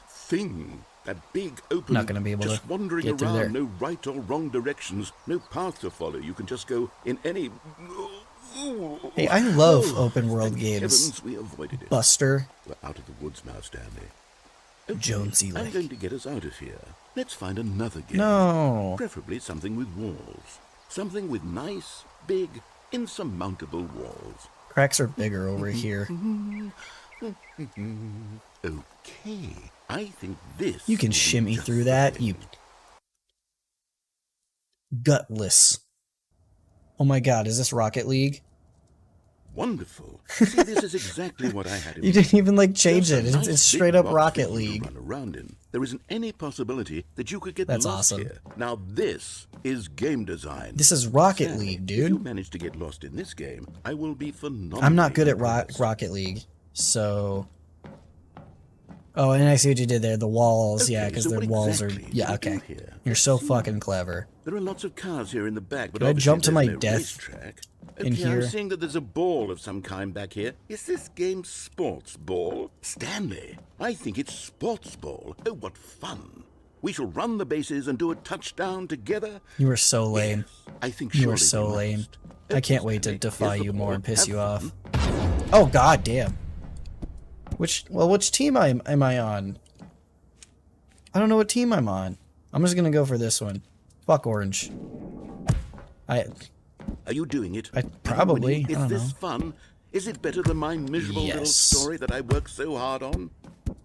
thing. That big open... Not gonna be able just to wandering get through around, there. no right or wrong directions, no path to follow. You can just go in any... Hey, I love Oh, open world thank games. heavens we avoided it. Buster. We're out of the woods now, Stanley. Okay, Jonesy I'm like. going to get us out of here. Let's find another game. No. Preferably something with walls. Something with nice, big, insurmountable walls. Cracks are bigger over here. Okay, I think this... You can will be shimmy just through that, fine. you gutless. Oh my god, is this Rocket League? Wonderful. See, this is exactly what I had in You mind. didn't even like change Just it. a It's, nice it's big straight up rock Rocket field to League. run around in. There isn't any possibility that you could get That's lost awesome. here. Now this is game design. This is Rocket Stanley, League, If you dude. manage to get lost in this game, I will be phenomenal. I'm not good at Rocket League, so... Oh, and I see what you did there. The walls, yeah, Okay, because so the what walls exactly are... do Yeah, we do okay. here? You're so fucking clever. There are lots of cars here in the back, but Can I obviously jump to there's my no death racetrack. in Okay, here? I'm seeing that there's a ball of some kind back here. Is this game sports ball? Stanley, I think it's sports ball. Oh, what fun. We shall run the bases and do a touchdown together. You were so lame. Yes, I think You were surely so we lame. must. I Okay, can't wait to Stanley, defy here's the you more ball. and piss Have you fun. off. Oh, god damn. Which team am I on? I don't know what team I'm on. I'm just gonna go for this one. Fuck orange. Are you doing it? I Are you probably, winning? I don't Is this know. fun? Is it better than my miserable little Yes. story that I worked so hard on?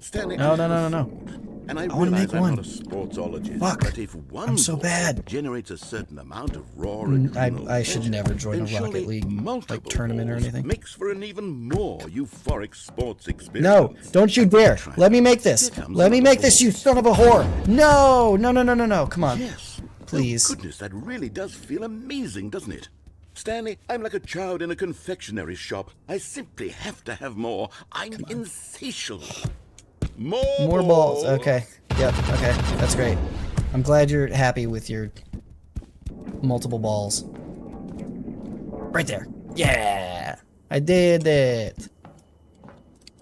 Stanley, No, I no, have no, a no, no. thought. And I wanna realize make I'm one. not a sportsologist, Fuck. but if one I'm so ball bad. generates a certain amount of raw adrenal I should tension, never join then a Rocket surely League multiple tournament or balls anything. makes for an even more euphoric sports experience. No, don't you dare. Let me make this. Here comes Let me another make this, ball. you son of a whore. No, no, no, no, no, no. Come on. Yes. Please. Oh, goodness, that really does feel amazing, doesn't it? Stanley, I'm like a child in a confectionery shop. I simply have to have more. I'm insatiable. More balls. Okay. Yep. Okay. That's great. I'm glad you're happy with your multiple balls. Right there. Yeah. I did it.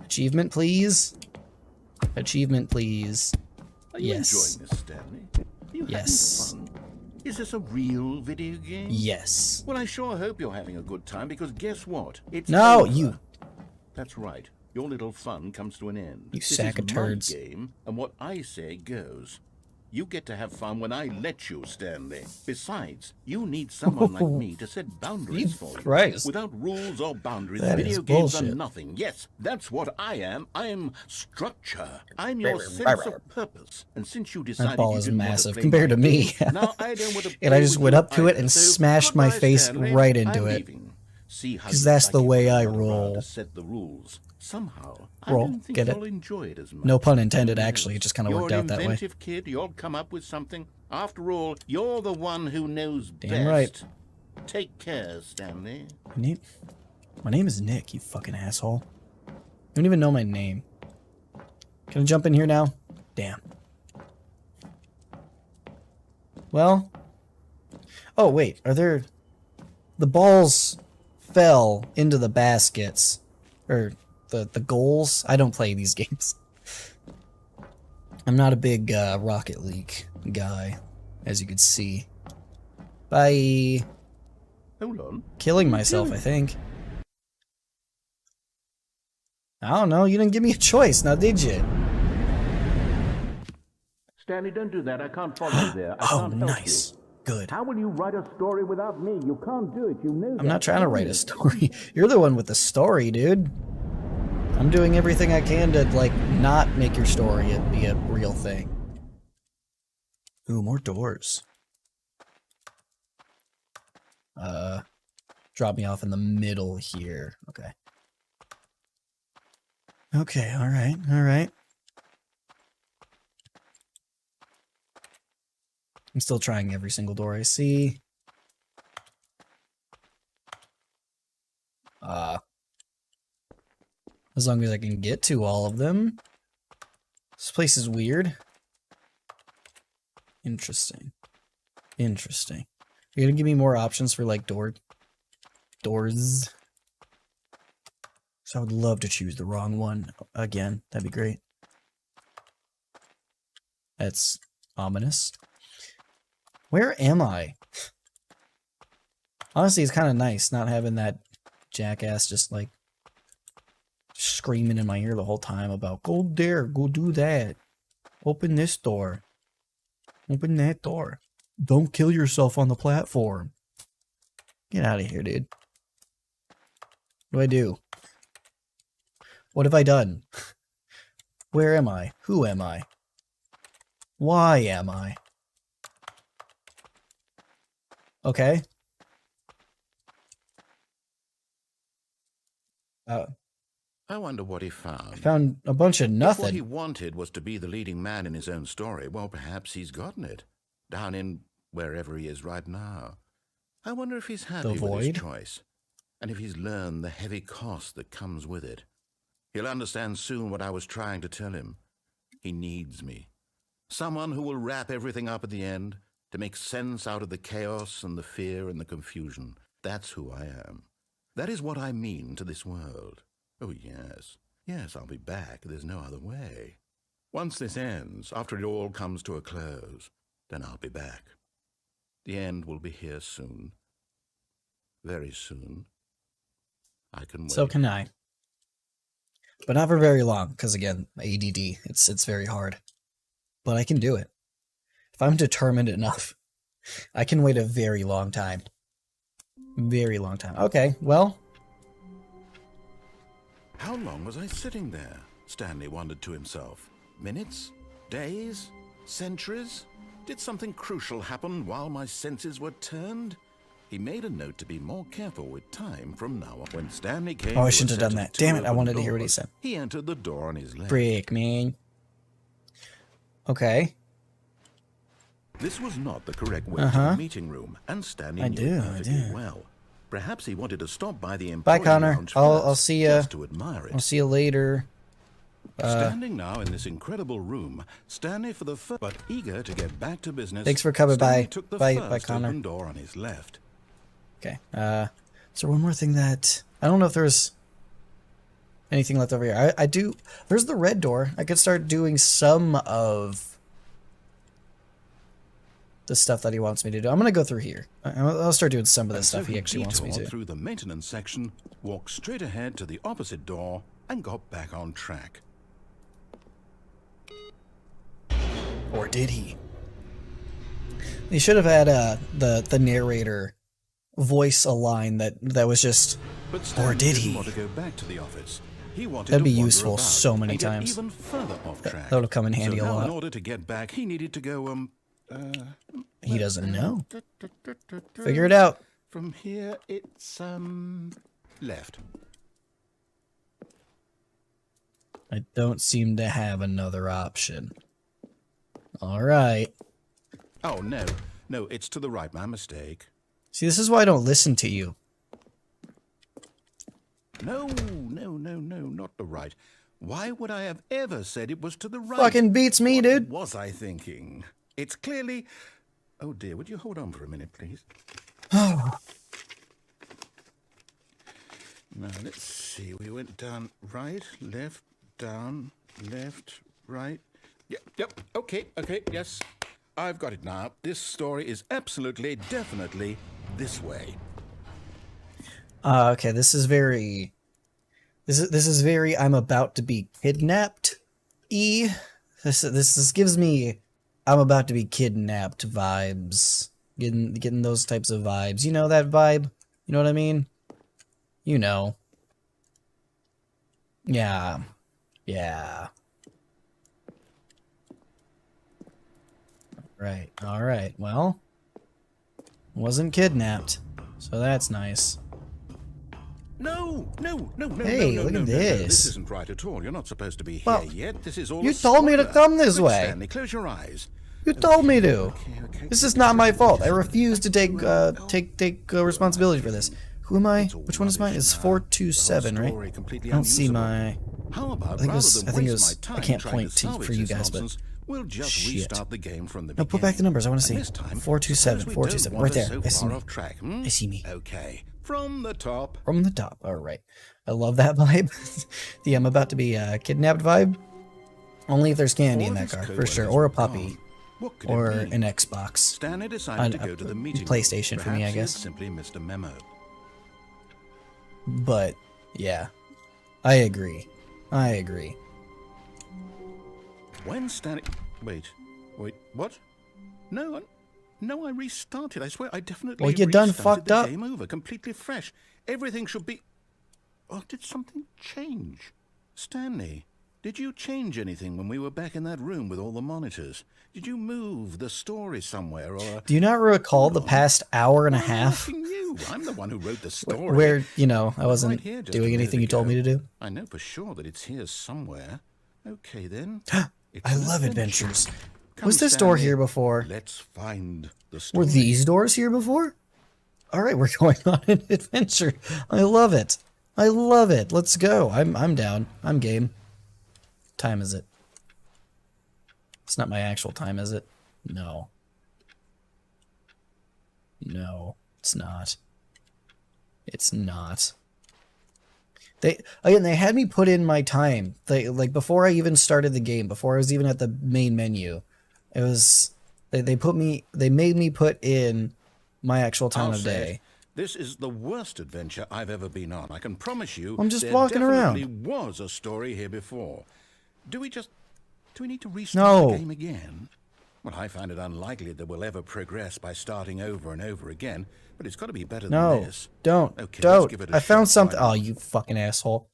Achievement, please. Achievement, please. Are you Yes. enjoying this, Stanley? Are you Yes. having fun? Is this a real video game? Yes. Well, I sure hope you're having a good time, because guess what? It's No, over. you. That's right. Your little fun comes to an end. You This sack is of my turds. game, and what I say goes. You get to have fun when I let you, Stanley. Besides, you need someone like me to set boundaries for you. Christ. Without rules or boundaries, That video is games are bullshit. nothing. Yes, that's what I am. I'm structure. I'm your sense of purpose. And since you decided That ball you is didn't want to massive play compared my to me. game, now I don't want to And I play just with went you up to it either. and So smashed my goodbye, face Stanley. right into I'm it. leaving. See how 'Cause you that's like the it way when I I'm not around roll. to set the rules. Somehow, Roll. I don't think Get it? you'll enjoy it as much. No pun intended, Who actually. It knows? just kind of worked You're out an that way. inventive kid. You'll come up with something. After all, you're the one who knows Damn best. right. Take care, Stanley. My name is Nick, you fucking asshole. You don't even know my name. Can I jump in here now? Damn. Well. Oh, wait. Are there... The balls fell into the baskets. Or the goals. I don't play these games. I'm not a big Rocket League guy, as you could see. Bye. Hold on. Killing myself, I think. I don't know. You didn't give me a choice, now did you? Stanley, don't do that. I can't follow you there. I Oh, can't help nice. you. Good. How will you write a story without me? You can't do it. You know that. I'm not trying to write a story. You're the one with the story, dude. I'm doing everything I can to, like, not make your story be a real thing. Ooh, more doors. Drop me off in the middle here. Okay. Okay, alright, alright. I'm still trying every single door I see. As long as I can get to all of them. This place is weird. Interesting. Interesting. You're gonna give me more options for, like, doors? So I would love to choose the wrong one again. That'd be great. That's ominous. Where am I? Honestly, it's kind of nice not having that jackass just, like, screaming in my ear the whole time about, go there, go do that. Open this door. Open that door. Don't kill yourself on the platform. Get out of here, dude. What do I do? What have I done? Where am I? Who am I? Why am I? Okay. I wonder what he found. I found a bunch of If nothing. what he wanted was to be the leading man in his own story, well, perhaps he's gotten it. Down in wherever he is right now. I wonder if he's happy with his void? choice. And if he's learned the heavy cost that comes with it. He'll understand soon what I was trying to tell him. He needs me. Someone who will wrap everything up at the end, to make sense out of the chaos and the fear and the confusion. That's who I am. That is what I mean to this world. Oh, yes. Yes, I'll be back. There's no other way. Once this ends, after it all comes to a close, then I'll be back. The end will be here soon. Very soon. I can wait. So can I. But not for very long, because again, ADD, it's very hard. But I can do it. If I'm determined enough, I can wait a very long time. Very long time. Okay, well. How long was I sitting there? Stanley wondered to himself. Minutes? Days? Centuries? Did something crucial happen while my senses were turned? He made a note to be more careful with time from now on. When Stanley came Oh, I to a shouldn't have set done of that. Damn it, I two wanted to open hear what he doors, said. He entered the door on his left. Break, man. Okay. This was not the correct way to the meeting room, and Stanley knew it perfectly well. Perhaps he wanted to stop by the employee Bye, Connor. lounge I'll first, see you. just to admire it. I'll see you later. Standing now in this incredible room, Stanley for the first, but eager to get back to business. Thanks for coming Stanley by. Took the Bye, first Connor. open door on his left. Okay. Is there one more thing that I don't know if there's anything left over here? I do. There's the red door. I could start doing some of the stuff that he wants me to do. I'm gonna go through here. I'll start doing some of the stuff he actually wants me to. Through the maintenance section, walked straight ahead to the opposite door, and got back on track. Or did he? He should have had the narrator voice a line that was just. But Stanley or did didn't he? want to go back to the office. He wanted That'd to be wander useful about so many and get times. even further off track. That would have come in handy so a now, lot. in order to get back, he needed to go He doesn't know. Figure it out. From here, it's left. I don't seem to have another option. All right. Oh no, it's to the right. My mistake. See, this is why I don't listen to you. No, not the right. Why would I have ever said it was to the right? Fucking beats me, dude. What was I thinking? It's clearly. Oh dear, would you hold on for a minute, please? Oh. Now, let's see. We went down right, left, down, left, right. Yep, okay, yes. I've got it now. This story is absolutely, definitely this way. Okay, this is very. This is very. I'm about to be kidnapped. This gives me. I'm about to be kidnapped vibes. Getting those types of vibes. You know that vibe? You know what I mean? You know. Yeah. All right. Well, wasn't kidnapped, so that's nice. No. Hey, look at this. This isn't right at all. You're not supposed to be here Well, yet. This is all you a told me to spoiler. come this Quick, way. Stanley, close your eyes. You told me to. Okay. This is not my fault. I refuse to take responsibility for this. Who am I? Which one is mine? It's 427, right? I don't see my. How about I think it rather was. than I think it waste was. my time I can't trying point to to salvage for you this guys, but nonsense, we'll just shit. restart the game from the No, beginning. put back the numbers. I want to see. And this time, 427, suppose we 427, don't right there. wander I so see far me. off track. I see me. Okay, from the top. From the top. All right. I love that vibe. The I'm about to be kidnapped vibe. Only if there's candy in that car, for sure, or a puppy, What could or it be? an Xbox. Stanley decided to a go to the meeting room. PlayStation for me, I Perhaps he had guess. simply missed a memo. But yeah, I agree. When Stanley... Wait, what? No, I restarted. I swear, I definitely Well, you done restarted fucked the up. game over, completely fresh. Everything should be... Oh, did something change? Stanley, did you change anything when we were back in that room with all the monitors? Did you move the story somewhere, or... Do you not recall the past hour and a I'm half asking you. I'm the one who wrote the story. where, you know, I wasn't Right here, just a doing minute anything you told ago. me to do? I know for sure that it's here somewhere. Okay, then. It's I an love adventure. adventures. Come, Was this door Stanley. here before? Let's find the story. Were these doors here before? All right, we're going on an adventure. I love it. Let's go. I'm down. I'm game. Time is it? It's not my actual time, is it? No. No, it's not. It's not. They had me put in my time. Like before I even started the game, before I was even at the main menu. It was they made me put in my actual time I'll of say day. it. This is the worst adventure I've ever been on. I can promise you. I'm just there walking around. definitely was a story here before. Do we need to restart No. the game again? Well, I find it unlikely that we'll ever progress by starting over and over again, but it's got to be better than No, this. don't, Okay, let's don't. give it a I found shot. something. Why Oh, not? you fucking asshole.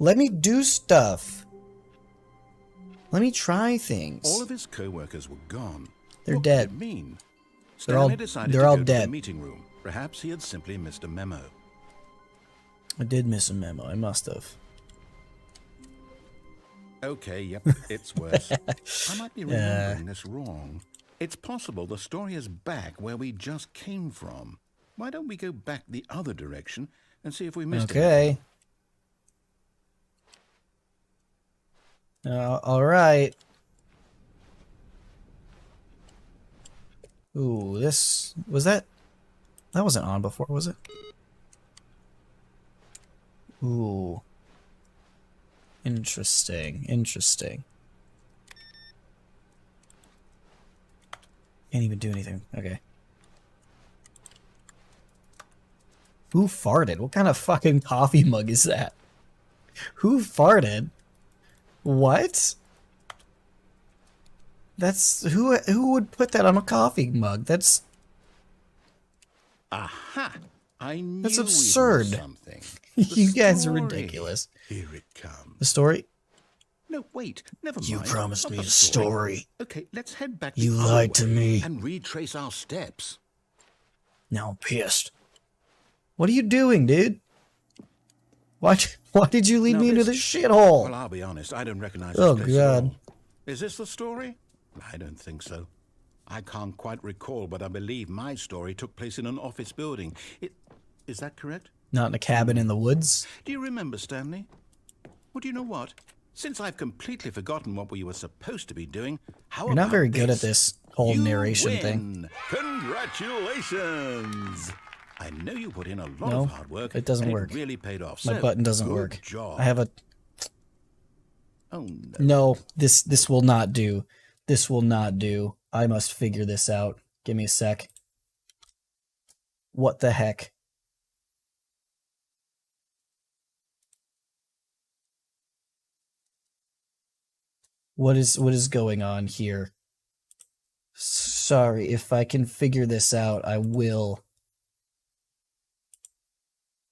Let me do stuff. Let me try things. All of his co-workers were gone. They're What dead. could it mean? They're all- Stanley decided they're to all go to dead. the meeting room. Perhaps he had simply missed a memo. I did miss a memo. I must have. Okay, yep, it's worse. I might be remembering this wrong. It's possible the story is back where we just came from. Why don't we go back the other direction and see if we missed it? Okay. All right. Ooh, this was that. That wasn't on before, was it? Ooh. Interesting. Interesting. Can't even do anything. Okay. Who farted? What kind of fucking coffee mug is that? Who farted? What? That's who would put that on a coffee mug? That's Aha! I knew That's we absurd. missed something. you The guys are story. ridiculous. Here it comes. The story? No, wait, never mind. You promised Not me the a story. Okay, let's head back You the other lied to way me. and retrace our steps. Now I'm pissed. What are you doing, dude? Why did you lead Now me into this- this shithole? Well, I'll be honest, I don't recognize Oh, this place God. at all. Is this the story? I don't think so. I can't quite recall, but I believe my story took place in an office building. Is that correct? Not in a cabin in the woods? Do you remember, Stanley? Well, do you know what? Since I've completely forgotten what we were supposed to be doing, how You're not about very good at this whole You narration win. thing. Congratulations! I know you put in a lot No, of hard work. it doesn't and work. It really paid off. My So, button doesn't good work. Job. I have a Oh no. No, this will not do. This will not do. I must figure this out. Give me a sec. What the heck? What is going on here? Sorry, if I can figure this out, I will.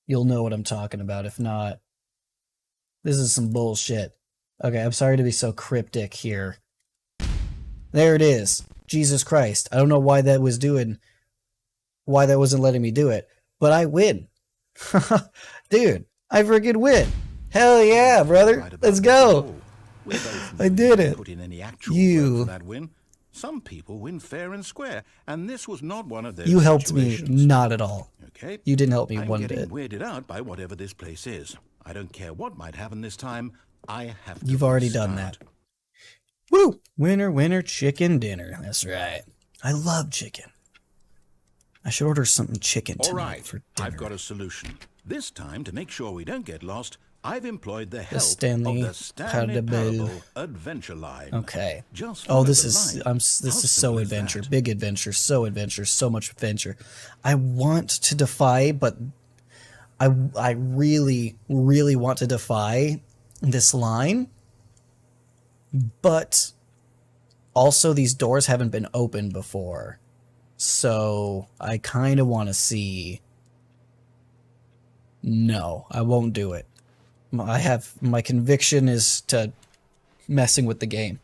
You'll know what I'm talking about. If not, this is some bullshit. Okay, I'm sorry to be so cryptic here. There it is. Jesus Christ. I don't know why that wasn't letting me do it, but I win. Dude, I freaking win. Hell yeah, brother. Right about Let's this go. at all. We both I did it. Put in any actual You- work for that win. Some people win fair and square, and this was not one of those You helped me situations. not at all. Okay. You didn't help me I'm one getting bit. weirded out by whatever this place is. I don't care what might happen this time. I have to You've already done that. restart. Woo! Winner, winner, chicken dinner. That's right. I love chicken. I should order something chicken All tonight right, for dinner. I've got a solution. This time, to make sure we don't get lost, I've employed the help Stanley of the Stanley Babble. Parable Adventure Line. Okay. Just Oh, follow this the is line. this How is so simple is adventure, that? big adventure, so much adventure. I want to defy, but I really want to defy this line. But also these doors haven't been opened before. So I kind of want to see. No, I won't do it. My conviction is to messing with the game.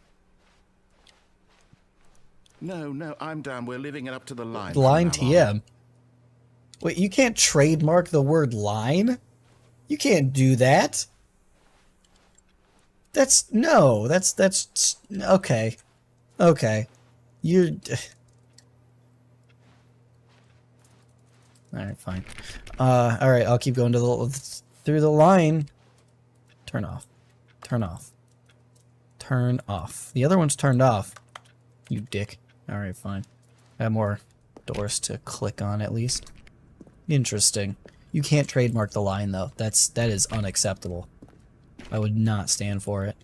No, I'm down. We're living it up to the line. from Line now on. TM. Wait, you can't trademark the word line? You can't do that. That's okay. Okay. You're Alright, fine. Alright, I'll keep going through the line. Turn off. Turn off. Turn off. The other one's turned off. You dick. Alright, fine. I have more doors to click on at least. Interesting. You can't trademark the line though. That is unacceptable. I would not stand for it.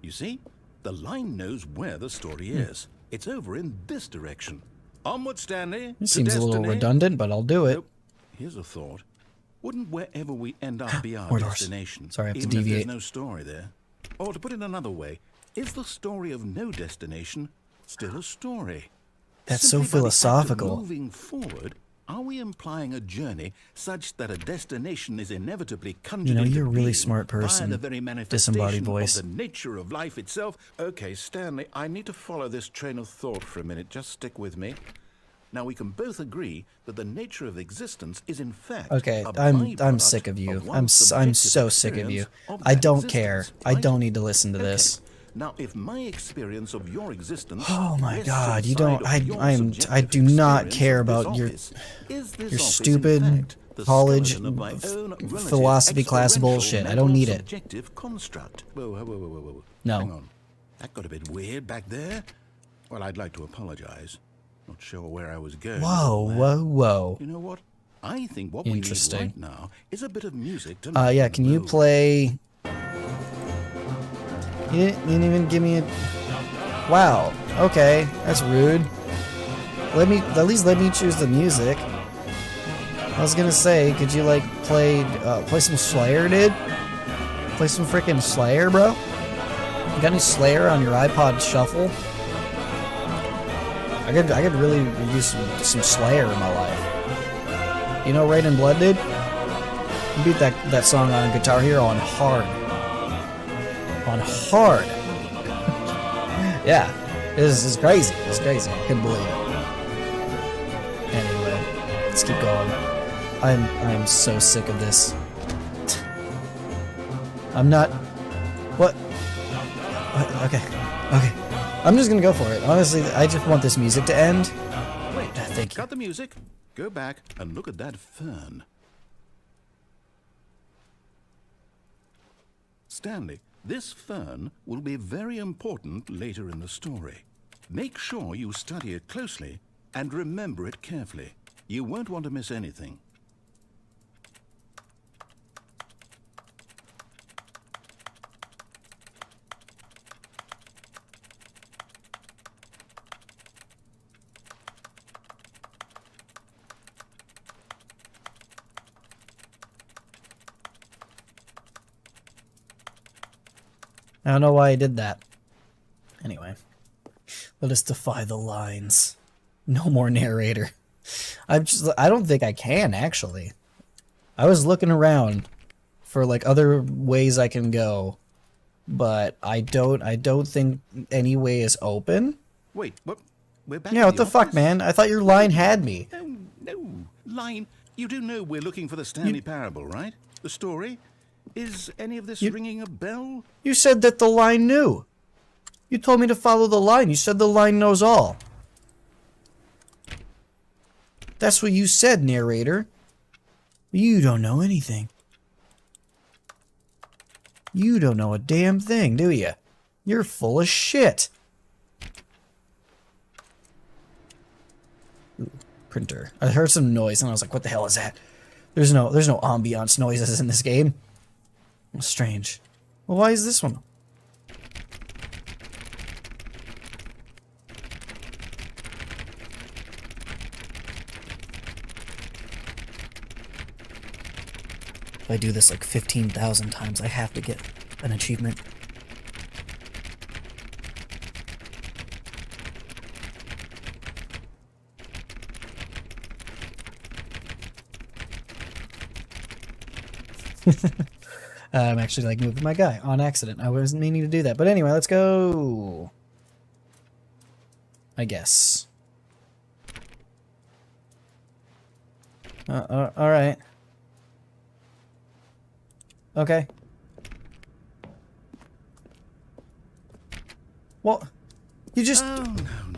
You see, the line knows where the story is. It's over in this direction. Onward, Stanley. It to seems a little destiny. redundant, but I'll do it. Nope. Here's a thought. Wouldn't wherever we end up be our More doors. destination? Sorry, I have to even if deviate. there's no story there. Or to put it another way, is the story of no destination still a story? That's so Simply by the act of philosophical. moving forward, Are we implying a journey such that a destination is inevitably conjured into you're a really being smart person. by the very Disembodied manifestation voice. of the nature of life itself? Okay, Stanley, I need to follow this train of thought for a minute. Just stick with me. Now, we can both agree that the nature of existence is in fact Okay, a I'm byproduct sick of you. of I'm one's so subjective sick of you. experience of I that don't care. existence, I right? don't need to listen to Okay. this. Now, if my experience of your existence Oh my rests God, you inside don't. of I your I subjective do not experience care of this about your office, is this your office, in stupid fact, the college skeleton of my own relative philosophy class experiential bullshit. I mental don't need it. subjective construct. Whoa. No. Hang on. That got a bit weird back there. Well, I'd like to apologize. Not sure where I was going. with all that. Whoa. You know what? I think what we need Interesting. right now is a bit of music to Yeah, lighten can the you mood. play... You didn't even give me a... Wow, okay, that's rude. At least let me choose the music. I was gonna say, could you like play some Slayer, dude? Play some freaking Slayer, bro? You got any Slayer on your iPod Shuffle? I could really use some Slayer in my life. You know Rain and Blood, dude? You beat that song on Guitar Hero on hard. On hard. Yeah, this is crazy. It's crazy. I couldn't believe it. Anyway, let's keep going. I'm so sick of this. I'm not. What? Okay. I'm just gonna go for it. Honestly, I just want this music to end. Wait, Thank you. got the music? Go back and look at that fern. Stanley, this fern will be very important later in the story. Make sure you study it closely and remember it carefully. You won't want to miss anything. I don't know why I did that. Anyway, let us defy the lines. No more narrator. I don't think I can, actually. I was looking around for like other ways I can go, but I don't think any way is open. Wait, what? We're back Yeah, in what the fuck, office? man? I thought your line had me. No. Line, you do know we're looking for the Stanley Parable, right? The story? Is any of this ringing a bell? You said that the line knew. You told me to follow the line. You said the line knows all. That's what you said, narrator. You don't know anything. You don't know a damn thing, do you? You're full of shit. Ooh, printer. I heard some noise and I was like, what the hell is that? There's no ambiance noises in this game. Strange. Well, why is this one? If I do this like 15,000 times, I have to get an achievement. I'm actually like moving my guy on accident. I wasn't meaning to do that. But anyway, let's go. I guess. All right. Okay. Well, you just... Oh,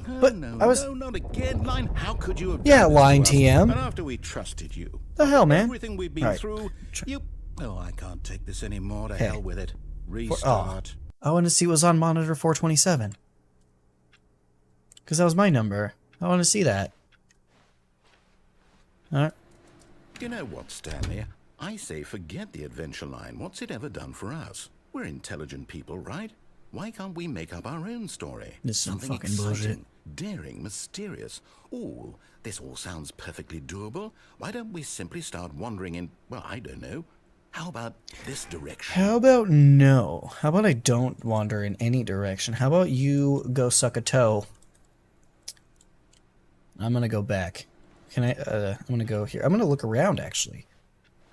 no, But no, I was- no, not again, Line. How could you have Yeah, done this Line to us? TM. And after we trusted you. The hell, man? Everything we've been All right. through, you... Oh, I can't take this anymore. To Hey. hell with it. Oh, Restart. I want to see what's on monitor 427. Because that was my number. I want to see that. Alright. You know what, Stanley? I say forget the adventure line. What's it ever done for us? We're intelligent people, right? Why can't we make up our own story? This is some Something fucking exciting, bullshit. daring, mysterious. Ooh, this all sounds perfectly doable. Why don't we simply start wandering in, well, I don't know. How about this direction? How about no? How about I don't wander in any direction? How about you go suck a toe? I'm gonna go back. Can I, I'm gonna go here. I'm gonna look around, actually.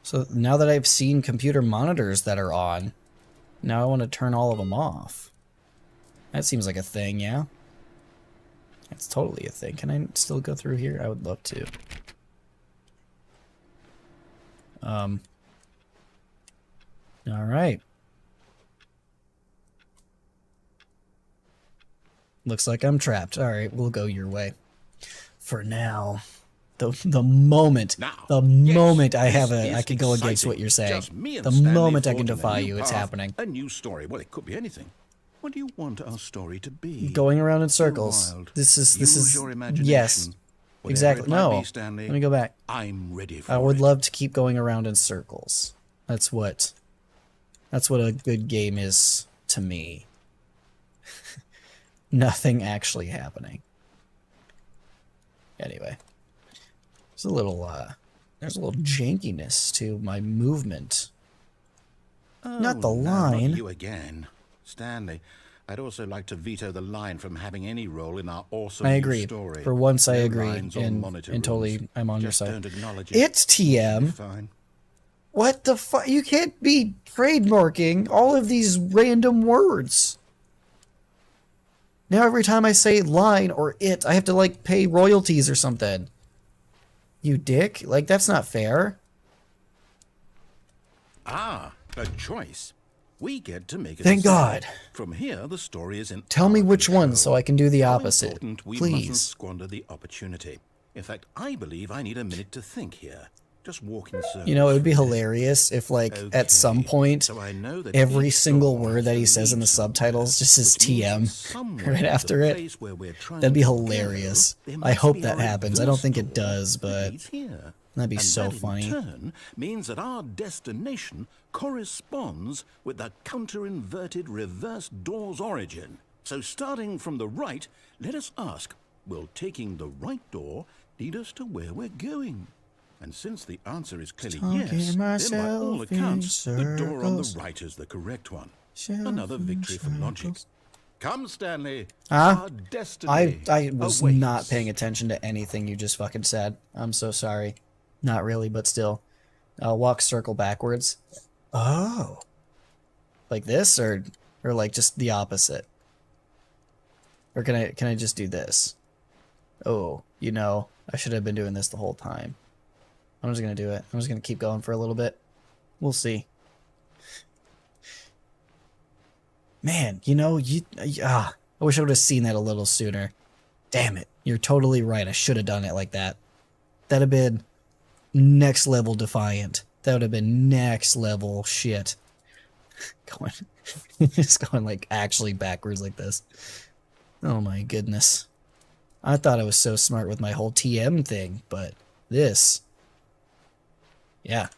So now that I've seen computer monitors that are on, now I want to turn all of them off. That seems like a thing, yeah? That's totally a thing. Can I still go through here? I would love to. Alright. Looks like I'm trapped. Alright, we'll go your way. For now. The moment I could go against what you're saying. The moment I can defy you, it's happening. A new story. Well, it could be anything. What do you want our story to be? Going around in circles. This is your imagination. Yes. Whatever Exactly. it might No. be, Stanley, Let me go back. I'm ready for I would it. love to keep going around in circles. That's what a good game is to me. Nothing actually happening. Anyway. There's a little jankiness to my movement. Oh, Not the no, line. Not you again. Stanley, I'd also like to veto the line from having any role in our awesome I new agree. story. For once, I No agree, lines or and monitor totally, rules. I'm on your Just side. don't acknowledge it. It's TM. Fine. What the fuck? You can't be trademarking all of these random words. Now every time I say line or it, I have to, like, pay royalties or something. You dick. Like, that's not fair. Ah, a choice. We get to make it. Thank God. From here, the story is in. Tell me our which one control. so I can do the How opposite. important we mustn't Please. squander the opportunity. In fact, I believe I need a minute to think here. Just walk in circles. You know, it would be hilarious if, like, at some Okay, point, so I know that every each single door word that he has to says in the lead somewhere, subtitles just says which means that TM somewhere right in the after it. place where we're trying That'd be to hilarious. go, there I must hope be that a happens. I don't think it reverse door does, that but leads here. that'd be And so that funny. in turn means that our destination corresponds with the counter-inverted reverse door's origin. So starting from the right, let us ask, will taking the right door lead us to where we're going? And since the answer is clearly yes, then by all accounts, the door on the right is the correct one. Another victory for logic. Come, Stanley. Our destiny I was awaits. not paying attention to anything you just fucking said. I'm so sorry. Not really, but still. Walk circle backwards. Oh. Like this, or like just the opposite? Or can I just do this? Oh, you know, I should have been doing this the whole time. I'm just gonna do it. I'm just gonna keep going for a little bit. We'll see. Man, you know, I wish I would have seen that a little sooner. Damn it. You're totally right. I should have done it like that. That'd have been next level defiant. That would have been next level shit. Just going like actually backwards like this. Oh my goodness. I thought I was so smart with my whole TM thing, but this. Yeah.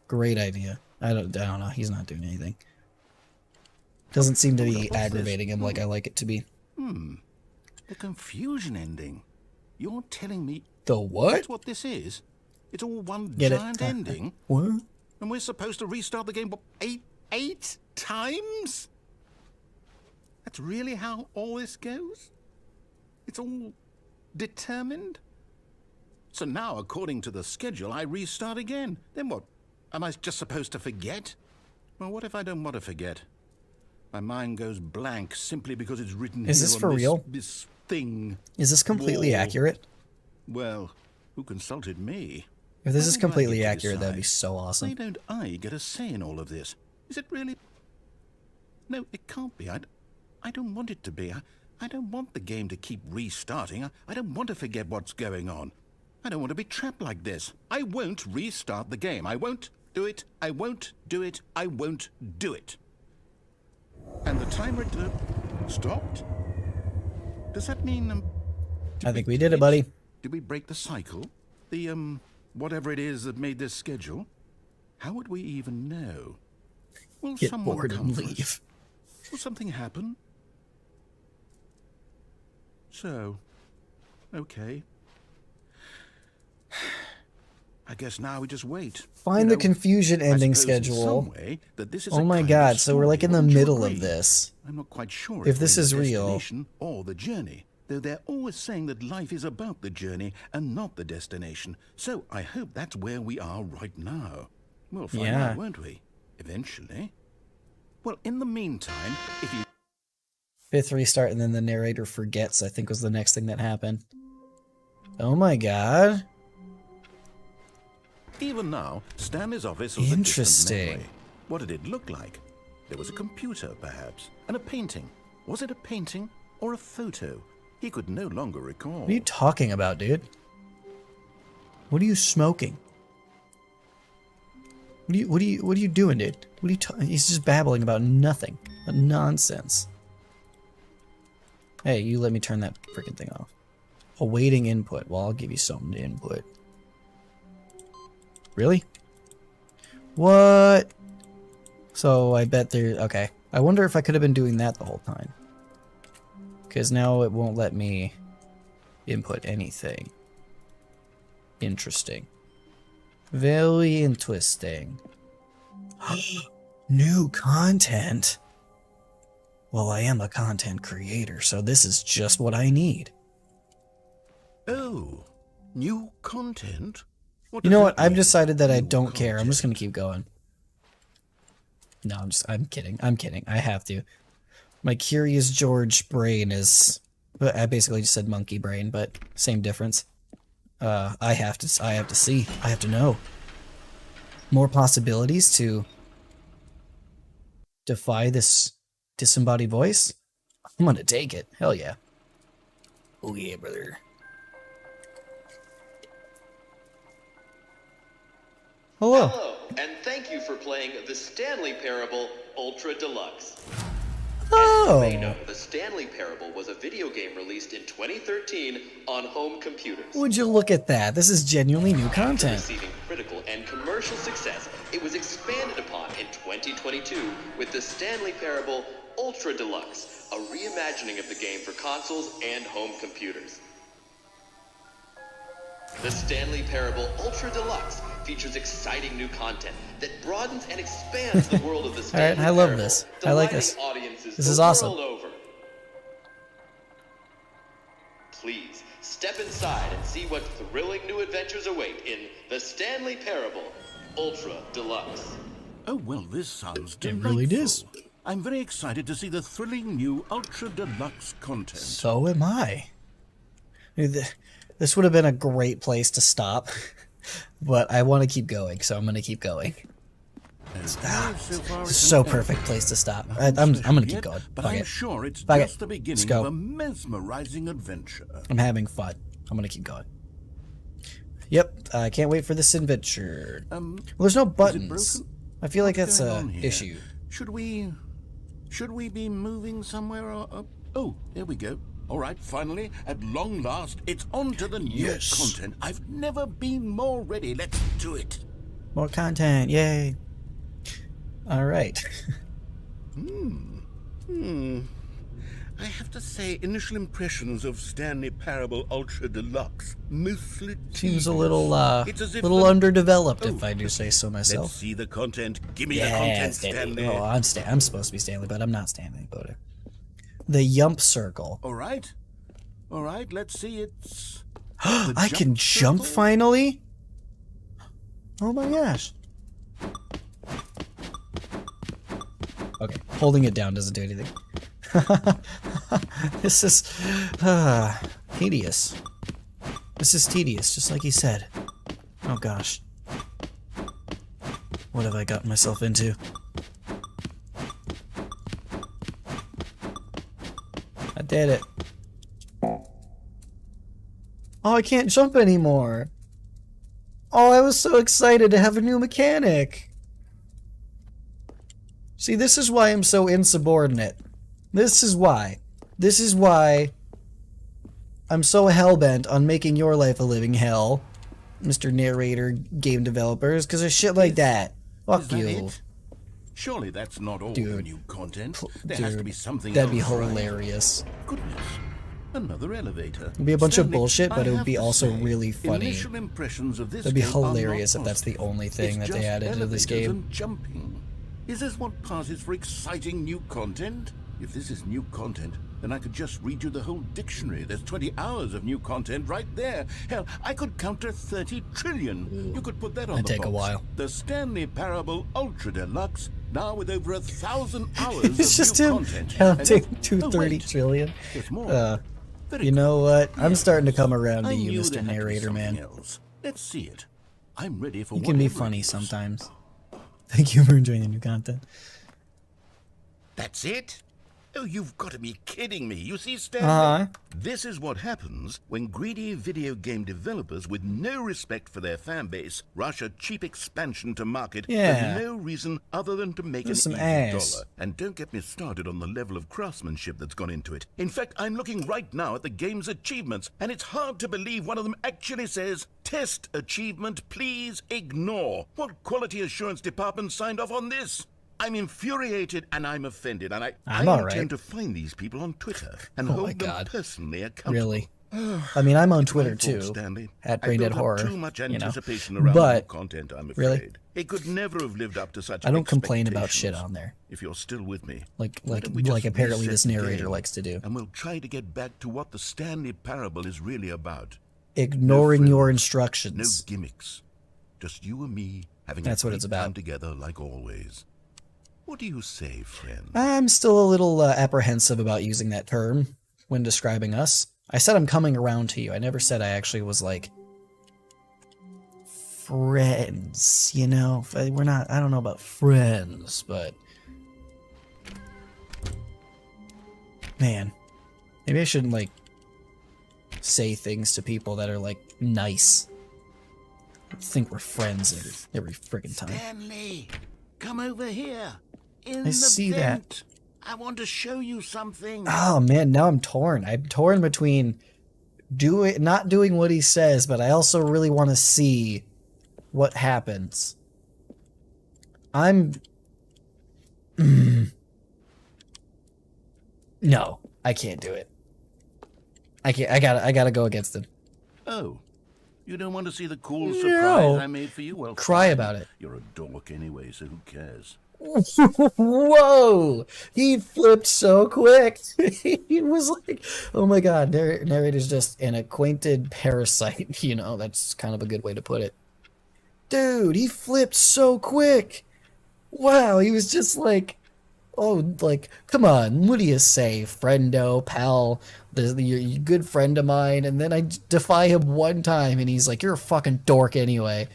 Great idea. I don't know. He's not doing anything. Doesn't seem to be aggravating him like I like it to be. The confusion ending. You're telling me The what? that's what this is? It's all one Get it? giant ending? What? And we're supposed to restart the game, what, eight times? That's really how all this goes? It's all determined? So now, according to the schedule, I restart again. Then what? Am I just supposed to forget? Well, what if I don't want to forget? My mind goes blank simply because it's written Is here this on for real? This thing. Is this completely Wall. accurate? Well, who consulted me? If this Why is do I completely get to accurate, that'd be decide? so Why awesome. don't I get a say in all of this? Is it really? No, it can't be. I don't want it to be. I don't want the game to keep restarting. I don't want to forget what's going on. I don't want to be trapped like this. I won't restart the game. I won't do it. I won't do it. I won't do it. And the timer stopped? Does that mean... I think we did it, buddy. Did we break the cycle? The, whatever it is that made this schedule? How would we even know? Will Get someone bored come and for us? leave. Will something happen? So, okay. I guess now we just wait. Find the confusion I ending suppose in schedule. some way that this is Oh a my kind of god, so we're like in the story, wouldn't you middle agree? of this. I'm not quite sure If we're this in is the real. destination or the journey. though they're always saying that life is about the journey and not the destination. So I hope that's where we are right now. We'll find out, won't we? Eventually. Well, in the meantime, if you... Fifth restart, and then the narrator forgets, I think was the next thing that happened. Oh my god. Even now, Stanley's office was Interesting. A distant memory. What did it look like? There was a computer, perhaps, and a painting. Was it a painting or a photo? He could no longer recall. What are you talking about, dude? What are you smoking? What are you doing, dude? What are you He's just babbling about nothing. About nonsense. Hey, you let me turn that freaking thing off. Awaiting input. Well, I'll give you something to input. Really? What? So I bet there... Okay. I wonder if I could have been doing that the whole time. Because now it won't let me input anything. Interesting. Very interesting. New content? Well, I am a content creator, so this is just what I need. Oh, new content? You know what? I've decided that I don't care. I'm just gonna keep going. No, I'm kidding. I'm kidding. I have to. My Curious George brain is... I basically just said monkey brain, but same difference. I have to see. I have to know. More possibilities to defy this disembodied voice? I'm gonna take it. Hell yeah. Oh yeah, brother. Hello. Hello, and thank you for playing the Stanley Parable Ultra Deluxe. Oh. As you may know, the Stanley Parable was a video game released in 2013 on home computers. Would you look at that? This is genuinely new After content. receiving critical and commercial success, it was expanded upon in 2022 with the Stanley Parable Ultra Deluxe, a reimagining of the game for consoles and home computers. The Stanley Parable Ultra Deluxe features exciting new content that broadens and expands the world of the Stanley Alright, I love Parable, this. I like this. delighting audiences This is the awesome. world over. Please step inside and see what thrilling new adventures await in the Stanley Parable Ultra Deluxe. Oh, well, this sounds It delightful. really does. I'm very excited to see the thrilling new Ultra Deluxe content. So am I. This would have been a great place to stop, but I want to keep going, so I'm going to keep going. So perfect place to stop. I'm going to keep going. But Fuck I'm it. sure it's Fuck just it. the Let's beginning go. of a mesmerizing adventure. I'm having fun. I'm going to keep going. Yep, I can't wait for this adventure. Well, there's no buttons. broken? I feel like What's that's going a on here? issue. Should we be moving somewhere? Or, oh, there we go. All right, finally, at long last, it's on to the new Yes. content. I've never been more ready. Let's do it. More content, yay. All right. I have to say, initial impressions of Stanley Parable Ultra Deluxe mostly Seems a tedious. little, It's as if little the- underdeveloped, if Oh, I do say so myself. Let's see the content. Give me the Yeah, content, Stanley. Stanley. Oh, I'm supposed to be Stanley, but I'm not Stanley. But the Yump Circle. All right, let's see. It's I can jump circle? finally? Oh my gosh. Okay, holding it down doesn't do anything. This is tedious. This is tedious, just like he said. Oh gosh. What have I gotten myself into? I did it. Oh, I can't jump anymore. Oh, I was so excited to have a new mechanic. See, this is why I'm so insubordinate. This is why. This is why I'm so hellbent on making your life a living hell, Mr. Narrator Game Developers, because of shit like that. Fuck Is that you. it? Surely that's not all the Dude. new content. There Dude, has to be something that'd be else, right? hilarious. Goodness. Another elevator. It'd be a bunch of Stanley, bullshit, but I it would have be to also say, really funny. Initial impressions of this That'd be game are not hilarious if that's the positive. only thing It's that they just added to this elevators game. and jumping. Is this what passes for exciting new content? If this is new content, then I could just read you the whole dictionary. There's 20 hours of new content right there. Hell, I could counter 30 trillion. You could put that on That'd the take a box. while. The Stanley Parable Ultra Deluxe, now with over 1,000 hours It's of just new him content. counting And- 230 wait, trillion. there's more. Very You know what? I'm Yes, starting to come around to I you, knew Mr. there had to be Narrator Man. something else. Let's see it. I'm ready for You can be whatever funny it is. sometimes. Thank you for enjoying the new content. That's it? Oh, you've got to be kidding me. You see, Stanley, Uh-huh. this is what happens when greedy video game developers with no respect for their fan base rush a cheap expansion to market Yeah. for no reason other than to make Just an some easy ass. dollar. And don't get me started on the level of craftsmanship that's gone into it. In fact, I'm looking right now at the game's achievements, and it's hard to believe one of them actually says, "Test achievement, please ignore." What quality assurance department signed off on this? I'm infuriated and I'm offended, and I I'm all intend right. to find these people on Twitter and Oh my hold them God. personally accountable. Really? I mean, I'm on Twitter My fault, too, Stanley. at I Braindead built up Horror. Too much You know, anticipation around but the new content, I'm afraid. really? It could never have lived up to such. I don't complain about shit expectations. on there, If you're still with me, like why don't we just apparently reset this the narrator game, likes to do. and we'll try to get back to what the Stanley Parable is really about. Ignoring No your frills, instructions. No gimmicks. Just you and me having That's a what great it's about. time together like always. What do you say, friend? I'm still a little apprehensive about using that term when describing us. I said I'm coming around to you. I never said I actually was like friends, you know? We're not, I don't know about friends, but man, maybe I shouldn't like say things to people that are like nice. I think we're friends every freaking time. Stanley, come over here. In I the see vent. I want to show you something. Oh man, now I'm torn. I'm torn between not doing what he says, but I also really want to see what happens. No, I can't do it. I can't. I gotta go against him. Oh, you don't want to see the cool No. surprise I made for you? Well, Cry fine. about it. You're a dork anyway, so who cares? Whoa! He flipped so quick. He was like, "Oh my god!" Narrator's just an acquainted parasite. You know, that's kind of a good way to put it. Dude, he flipped so quick. Wow, he was just like, "Oh, like, come on, what do you say, friendo, pal? You're a good friend of mine." And then I defy him one time, and he's like, "You're a fucking dork anyway.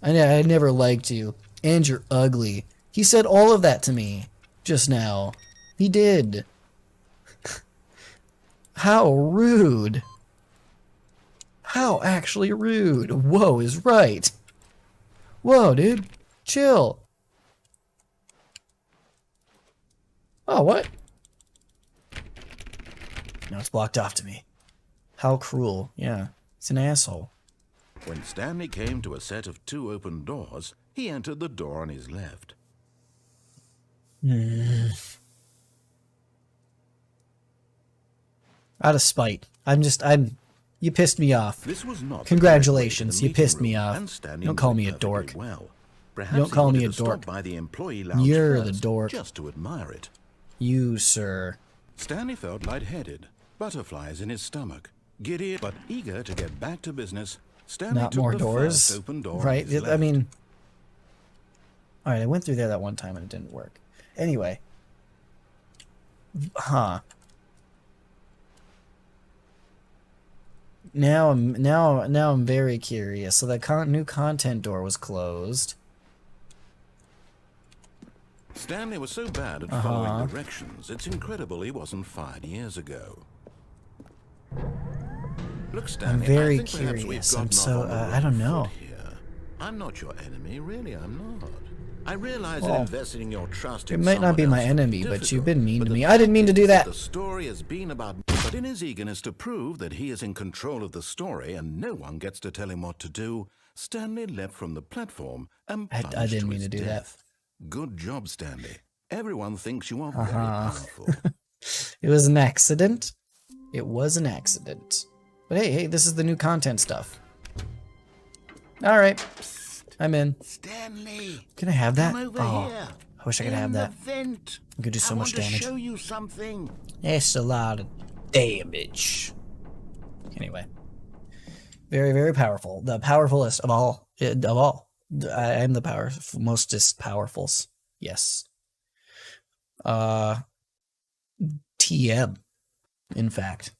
I never liked you, and you're ugly." He said all of that to me just now. He did. How rude. How actually rude. Whoa is right. Whoa, dude. Chill. Oh, what? Now it's blocked off to me. How cruel. Yeah, he's an asshole. When Stanley came to a set of 2 open doors, he entered the door on his left. Out of spite. You pissed me off. This was not. Congratulations, the you pissed meeting me room, off. and Stanley Don't call knew me a perfectly dork. Well. Don't Perhaps call he me a wanted to dork. Stop by the employee lounge You're the first, dork. just to admire it. You, sir. Stanley felt lightheaded, butterflies in his stomach, giddy but eager to get back to business. Stanley Not took more the doors. first open door on Right? his I left. mean... Alright, I went through there that one time and it didn't work. Anyway. Huh. Now I'm very curious. So that new content door was closed. Stanley was so bad at following directions, it's incredible he wasn't fired years ago. Look, Stanley, I'm very I think perhaps we've curious. gotten I'm so, off on the I wrong don't know. foot here. I'm not your enemy, really, I'm not. I realize Well, that investing your trust it in might not be someone my else can be enemy, but you've been difficult, mean but to the me. I didn't mean to do fact that. is The story has been about... But in his eagerness to prove that he is in control of the story and no one gets to tell him what to do, Stanley leapt from the platform and I plunged didn't to mean his to do that. death. Good job, Stanley. Everyone thinks you are very powerful. It was an accident. It was an accident. But hey, this is the new content stuff. Alright. I'm in. Stanley, Can I have that? come over Oh. here. I wish I could have that. Vent. I could do so much damage. I want to show you something. That's a lot of damage. Anyway. Very, very powerful. The powerfulest of all. I am the mostest powerfuls. Yes. TM. In fact.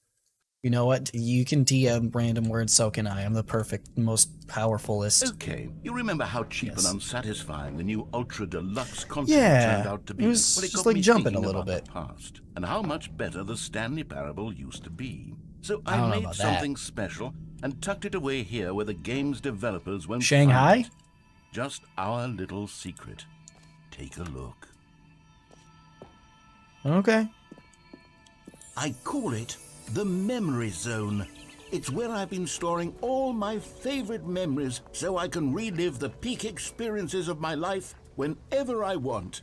You know what? You can TM random words, so can I. I'm the perfect, most powerfulest. Okay, you remember how cheap Yes. and unsatisfying the new Ultra Deluxe content Yeah, turned out to be? it was Well, just got like me jumping a thinking little about bit. the past, and how much better the Stanley Parable used to be. So I don't I know made about something special and tucked it away here where the game's developers won't Shanghai? find it. Just our little secret. Take a look. Okay. I call it the Memory Zone. It's where I've been storing all my favorite memories so I can relive the peak experiences of my life whenever I want.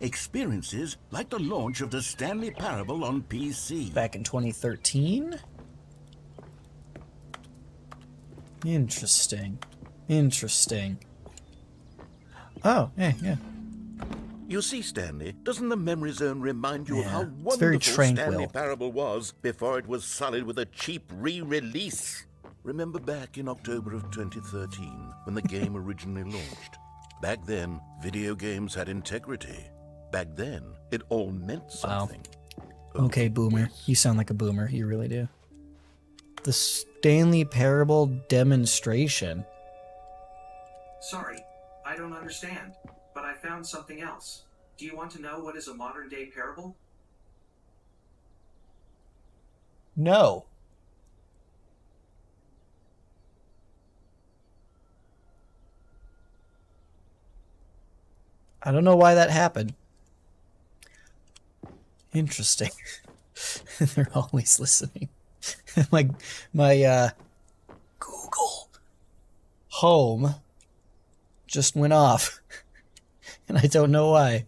Experiences like the launch of the Stanley Parable on PC. Back in 2013? Interesting. Interesting. Oh, yeah. You see, Stanley, doesn't the Memory Zone remind you of how Yeah, it's wonderful very tranquil. Stanley Parable was before it was solid with a cheap re-release? Remember back in October of 2013 when the game originally launched? Back then, video games had integrity. Back then, it all meant something. Okay, boomer. You sound like a boomer. You really do. The Stanley Parable demonstration. Sorry, I don't understand, but I found something else. Do you want to know what is a modern-day parable? No. I don't know why that happened. Interesting. They're always listening. my Google Home just went off. And I don't know why.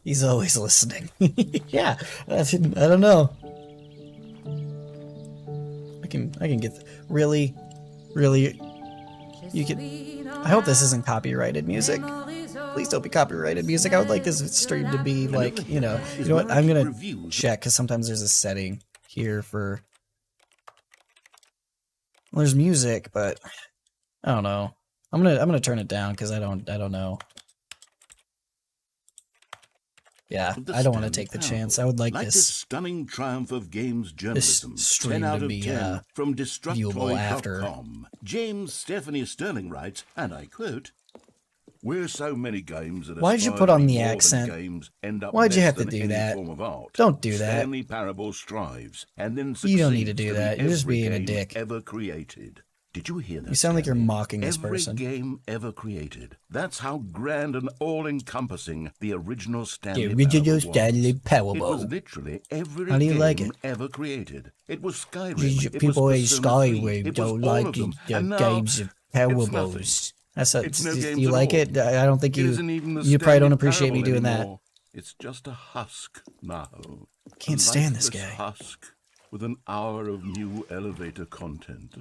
He's always listening. Yeah, I don't know. I can get really. You can. I hope this isn't copyrighted music. Please don't be copyrighted music. I would like this stream to be like, you know what? I'm gonna check because sometimes there's a setting here for. Well, there's music, but I don't know. I'm gonna turn it down because I don't know. Yeah, I don't want to take the chance. I would like this stunning triumph of games journalism. stream 10 out to of be, 10 from viewable after. Destructoid.com. James Stephanie Sterling writes, and I quote, "Where so many games that Why'd you aspire put to on be the more than accent? games end up Why'd you less have to than do any that? form of art. Don't do that. Stanley Parable strives and then You don't need to succeeds do be that. You're just every being a game dick. ever created." Did you hear that? You sound like you're Stanley? mocking this Every person. game ever created. That's how grand and all-encompassing the original Stanley The original Parable was. Stanley Parable. It was literally every How do you game like it? ever created. It was Skyrim. These It was people in Persona 3. Skyrim It was don't all like of them. the And now games of it's parables. nothing. It's no games You at like all. it? I don't think It you. isn't even the You probably Stanley don't appreciate me Parable doing that. anymore. It's just a husk now. Can't A stand this lifeless guy. Husk with an hour of new elevator content.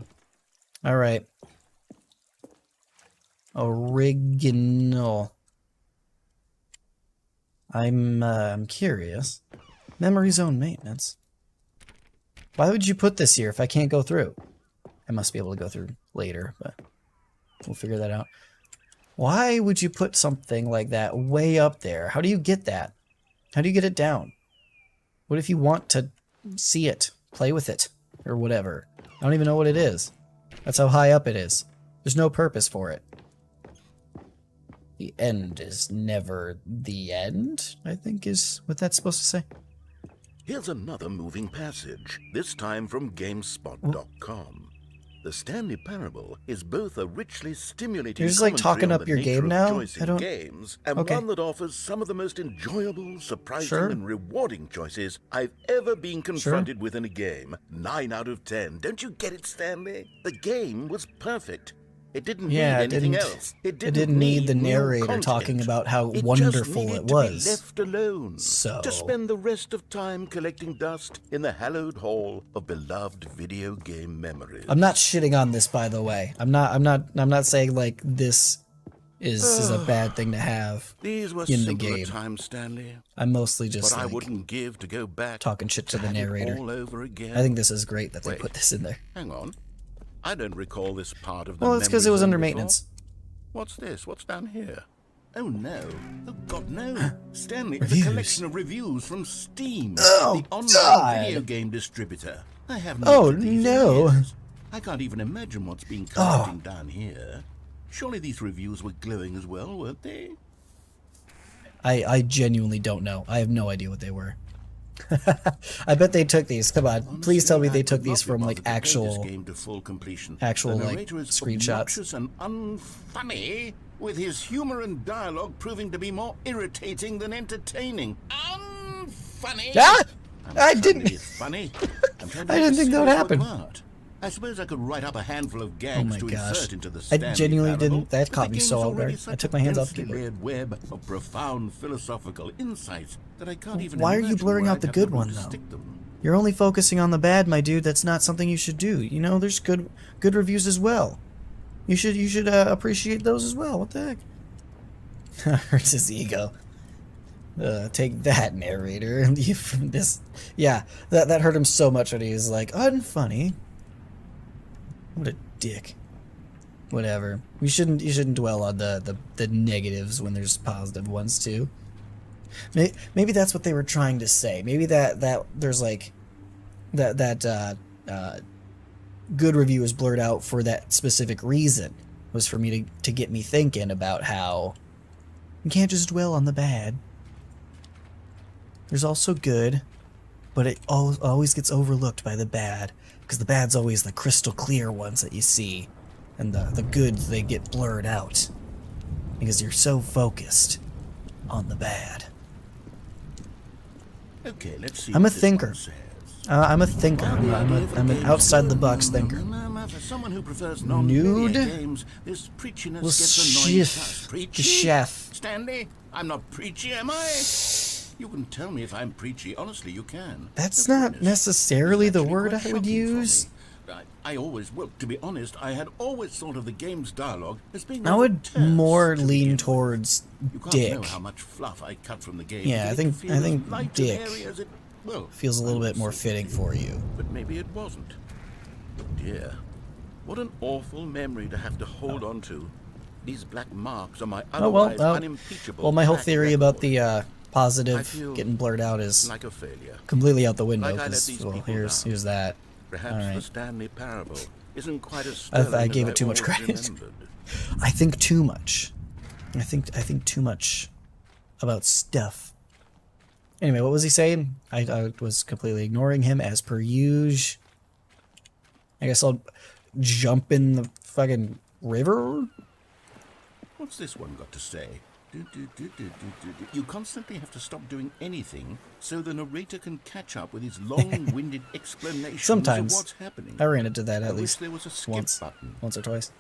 All right. Original. I'm curious. Memory zone maintenance. Why would you put this here if I can't go through? I must be able to go through later, but we'll figure that out. Why would you put something like that way up there? How do you get that? How do you get it down? What if you want to see it, play with it, or whatever? I don't even know what it is. That's how high up it is. There's no purpose for it. The end is never the end, I think is what that's supposed to say. Here's another moving passage, this time from GameSpot.com. The Stanley Parable is both a richly stimulating You're just, like, commentary talking on up the your nature game of now? choice I in don't- games, and Okay. one that offers some of the most enjoyable, surprising, Sure. and rewarding choices I've ever been confronted with in a game. 9 out of 10. Don't you get it, Stanley? The game was perfect. It didn't Yeah, need it anything didn't- else. it didn't need the new narrator content. talking about how It just wonderful needed it to was. be left alone. So- To spend the rest of time collecting dust in the hallowed hall of beloved video game memories. I'm not shitting on this, by the way. I'm not saying like this is a bad thing to have These were in the simpler game. times, Stanley. I'm mostly just But I like wouldn't give to go back talking shit to the have it narrator. all over again. I think this is great that they Wait. put this in there. Hang on. I don't recall this part of the Well, it's because it memory was zone under before. maintenance. What's this? What's down here? Oh no. Oh God, no. Stanley, it's Reviews. a collection of reviews from Steam, Oh, the online God. video game distributor. I haven't Oh, looked at these in no. years. I can't even imagine what's being collecting down here. Surely these reviews were glowing as well, weren't they? I genuinely don't know. I have no idea what they were. I bet they took these. Come on, please Honestly, tell me I they would took not these be from like bothered to play actual. this game to full completion. actual, The like, narrator is screenshots. obnoxious and unfunny, with his humor and dialogue proving to be more irritating than entertaining. Unfunny. Ah! I'm I certain didn't. it is funny. I'm trying to I make didn't a think that would serious work happen. of art. I suppose I could write up a handful of gags Oh my to gosh. insert into the I Stanley genuinely Parable, didn't. That but caught the me game's so off already guard. I such took a my hands off the densely keyboard. layered web of profound philosophical insights that I can't even Why are you imagine blurring where out I'd the have good room one, to though? stick them. You're only focusing on the bad, my dude. That's not something you should do. You know, there's good reviews as well. You should appreciate those as well. What the heck? Hurts his ego. Take that, narrator. This, yeah, that hurt him so much that he was like, unfunny. What a dick. Whatever. You shouldn't dwell on the negatives when there's positive ones too. Maybe that's what they were trying to say. Maybe that there's like that good review is blurred out for that specific reason. Was for me to get me thinking about how you can't just dwell on the bad. There's also good, but it always gets overlooked by the bad, because the bad's always the crystal clear ones that you see, and the goods, they get blurred out, because you're so focused on the bad. Okay, let's see. I'm what a this thinker. one says. I'm a thinker. I'm an outside-the-box thinker. For someone who prefers Nude? non-linear games, this preachiness Well, gets annoying. chef. Preachy? Chef. Stanley, I'm not preachy, am I? You can tell me if I'm preachy. Honestly, you can. That's Oh, not goodness. necessarily It's the actually word quite I would shocking for use. me. I always, well, to be honest, I had always thought of the game's dialogue as being I would rather terse more to begin lean with. towards You can't dick. know how much fluff I cut from the game. Yeah, to I make think- it feel I as think light and dick airy as it, well, Feels a little I bit more would say fitting for you. but maybe it wasn't. But dear, what an awful memory to have to hold on to. These black marks on my Oh well, otherwise unimpeachable well, my whole track theory record. about the I positive feel getting blurred out is like a failure. completely out the window. Like I let 'Cause, these well, people here's down. that. Perhaps All the right. Stanley Parable isn't quite as I sterling gave as it too much always credit. remembered. I think too much. I think too much about stuff. Anyway, what was he saying? I was completely ignoring him as per usual. I guess I'll jump in the fucking river. What's this one got to say? You constantly have to stop doing anything so the narrator can catch up with his long-winded explanations Sometimes. of what's happening. I ran into that I at wish least there was a skip once button. or twice.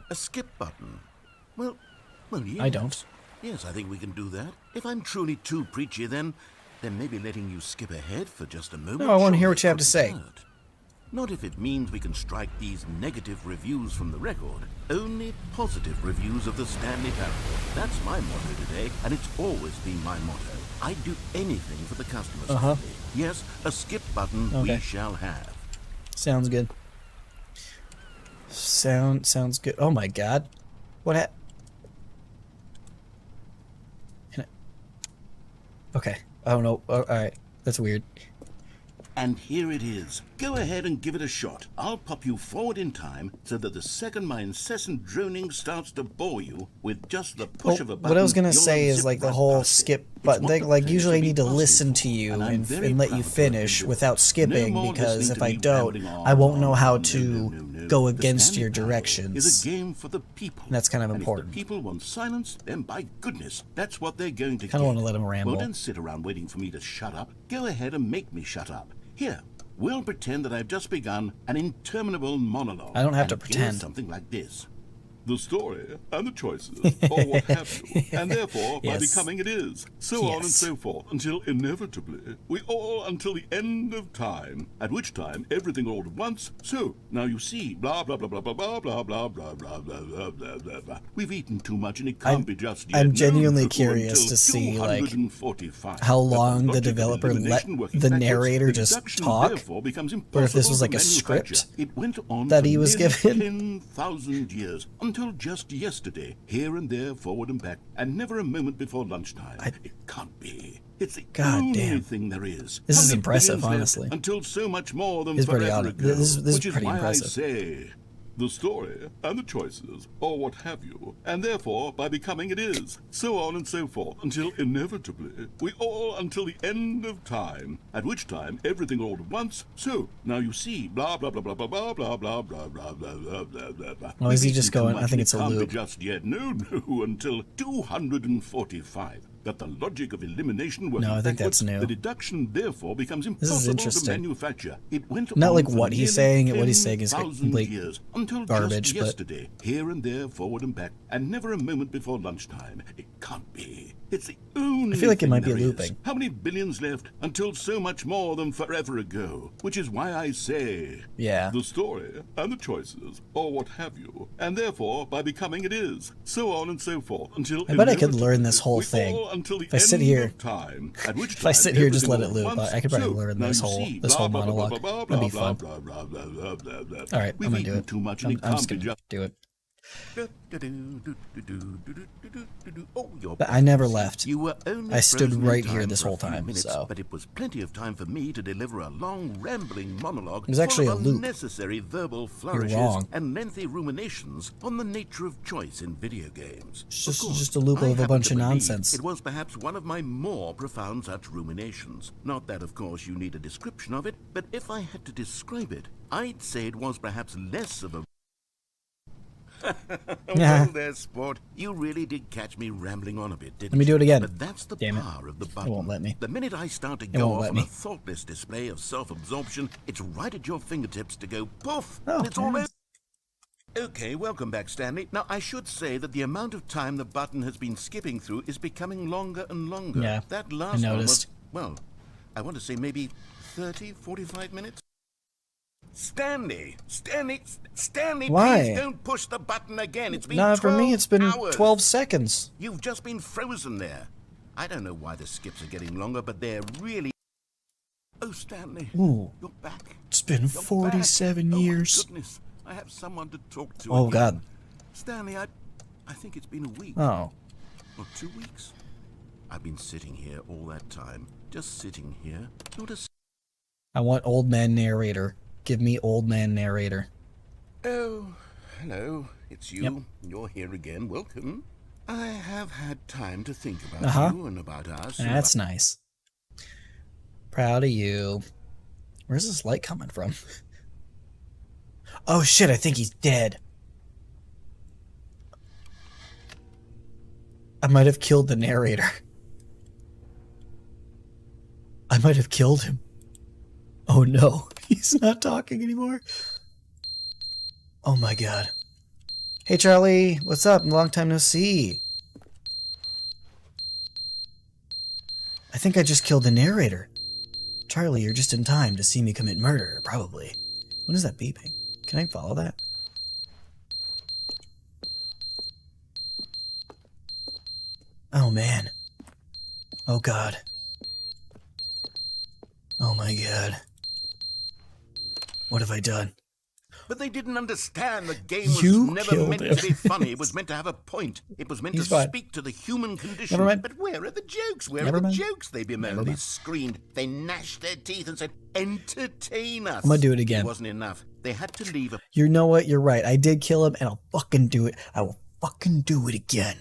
A skip button? Well, yes. I don't. Yes, I think we can do that. If I'm truly too preachy, then maybe letting you skip ahead for just a moment. No, I wanna hear surely what you have to couldn't say. hurt. Not if it means we can strike these negative reviews from the record. Only positive reviews of the Stanley Parable. That's my motto today, and it's always been my motto. I'd do anything for the customers. Uh-huh. Stanley. Yes, a skip button Okay. we shall have. Sounds good. Sounds good. Oh my god. What Can I... Okay. Oh no. Oh, alright. That's weird. And here it is. Go ahead and give it a shot. I'll pop you forward in time so that the second my incessant droning starts to bore you with just the push of a button. What I was gonna you'll say is unzip like the right whole past it. skip It's button what thing. the Like players usually I have need to been listen asking to for, you and I'm and very let you proud to have been finish doing. without No skipping, more because listening if to I me don't, rambling on I won't and know on. how No, to no. go The against Stanley your Parable directions. is a game for the people. And that's kind of And important. if the people want silence, then by goodness, that's what they're going to get. Kinda wanna let 'em ramble. Well, don't sit around waiting for me to shut up. Go ahead and make me shut up. Here, we'll pretend that I've just begun an interminable monologue. I don't have to and it goes pretend. something like this. the story and the choices, or what have you, and therefore by becoming it is, so on and so forth, until inevitably we all until the end of time, at which time everything all at once. So now you see, blah blah blah blah blah blah blah blah blah blah blah blah blah blah blah. We've eaten too much and it can't be just yet. I'm genuinely curious to see like how long the developer let the narrator just talk, or if this was like a script that he was given. 10,000 years, until just yesterday, here and there, forward and back, and never a moment before lunchtime. It can't be. It's the only thing there is. This is impressive, honestly. Until so much more than It's pretty forever ago, this which is is pretty why impressive. I say, the story and the choices, or what have you, and therefore by becoming it is, so on and so forth, until inevitably we all until the end of time, at which time everything all at once. So now you see, blah blah blah blah blah blah blah blah blah blah blah blah blah blah blah. Oh, is he just going? I think it's a loop. Just yet, no, until 245. That the logic of elimination working No, I think that's new. The deduction therefore becomes This is impossible to interesting. manufacture. It went Not on like for what he's nearly saying, what he's saying is 10,000 complete years, until garbage, just but yesterday, here and there, forward and back, and never a moment before lunchtime. It can't be. It's the only I feel like it thing might be there is. looping. How many billions left until so much more than forever ago? Which is why I say, yeah, the story and the choices, or what have you, and therefore by becoming it is, so on and so forth, until I bet I could learn this whole thing if I sit here. Time, at which If I sit here and just let it everything loop, all at I could probably once. learn So, this now whole you this see, whole blah, blah, blah, monologue. blah, That'd be blah, fun. blah, blah, blah, blah, blah, blah. All right, We've I'm gonna do eaten it. too much I'm and it just can't be gonna do it. oh, But I never left. You were only I stood frozen in right here time this for a whole few time, minutes, so. but it was plenty of time for me to deliver a long, rambling monologue It was actually full a of loop. unnecessary verbal flourishes wrong. and lengthy ruminations on the nature of choice in video games. It's Of just, course, just a loop I of a happen bunch to of believe nonsense. It was perhaps one of my more profound such ruminations. Not that, of course, you need a description of it, but if I had to describe it, I'd say it was perhaps less of a Yeah. well there, sport. You really did catch me rambling on a bit, didn't Let me do it again. But that's the Damn it. power of the It button. won't let me. The minute I start to It go won't off let on me. a thoughtless display of self-absorption, it's right at your fingertips to go poof, Oh, and it's all nice. over. Okay, welcome back, Stanley. Now, I should say that the amount of time the button has been skipping through is becoming longer and longer. Yeah, that I last one was, noticed. well, I want to say maybe 30, 45 minutes. Stanley, Why? please don't push the button again. It's been Nah, 12 for me it's been hours. 12 seconds. You've just been frozen there. I don't know why the skips are getting longer, but they're really... Oh, Stanley, Ooh, you're back. it's been You're 47 back. years. Oh, my goodness. I have someone to talk to Oh, again. God. Stanley, I think it's been a week. Oh, Or 2 weeks. I've been sitting here all that time. Just sitting here. Not a... I want old man narrator. Give me old man narrator. Oh, hello. It's you. Yep. You're here again. Welcome. I have had time to think about you and about us. That's nice. Proud of you. Where's this light coming from? Oh shit, I think he's dead. I might have killed the narrator. I might have killed him. Oh no, he's not talking anymore. Oh my god. Hey Charlie, what's up? Long time no see. I think I just killed the narrator. Charlie, you're just in time to see me commit murder, probably. What is that beeping? Can I follow that? Oh man. Oh god. Oh my god. What have I done? But they didn't understand the game was You never killed meant him. to be funny. It was meant to have a point. It was meant He's to fine. speak to the human condition. Never mind. But where are the jokes? Where Never are the mind. jokes? They bemoaned. Never They mind. screamed. They gnashed their teeth and said, "Entertain us." I'm gonna do it again. It wasn't enough. They had to leave a... You know what? You're right. I did kill him, and I'll fucking do it. I will fucking do it again.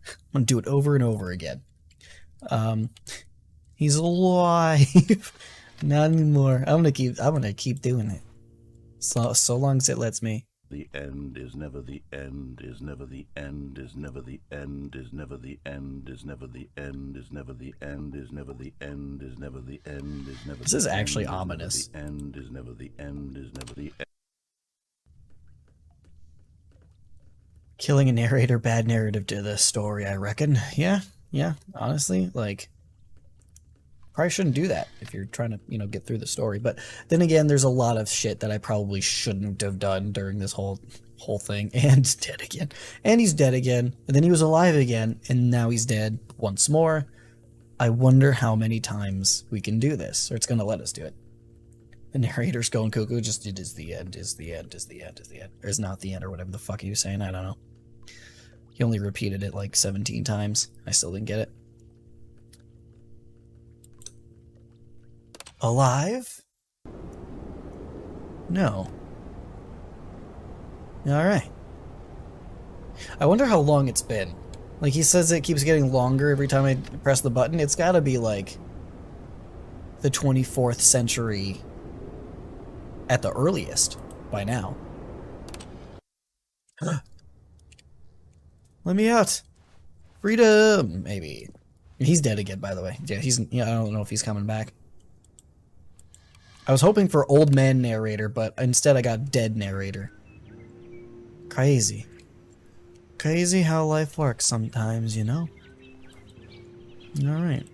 I'm gonna do it over and over again. He's alive. Not anymore. I'm gonna keep doing it. So long as it lets me. The end is never the end, is never the end, is never the end, is never the end, is never the end, is never the end, is never the end, is never the end, is never the end. This is actually ominous. The end is never the end, is never the end. Killing a narrator, bad narrative to the story, I reckon. Yeah, honestly, like, probably shouldn't do that if you're trying to, get through the story. But then again, there's a lot of shit that I probably shouldn't have done during this whole thing. And dead again. And he's dead again. And then he was alive again, and now he's dead once more. I wonder how many times we can do this, or it's gonna let us do it. The narrator's going cuckoo, just it is the end, is the end, is the end, is the end. Or is not the end, or whatever the fuck he was saying, I don't know. He only repeated it like 17 times. I still didn't get it. Alive? No. Alright. I wonder how long it's been. Like, he says it keeps getting longer every time I press the button. It's gotta be like the 24th century at the earliest by now. Let me out. Freedom, maybe. He's dead again, by the way. Yeah, I don't know if he's coming back. I was hoping for old man narrator, but instead I got dead narrator. Crazy. Crazy how life works sometimes, you know? Alright.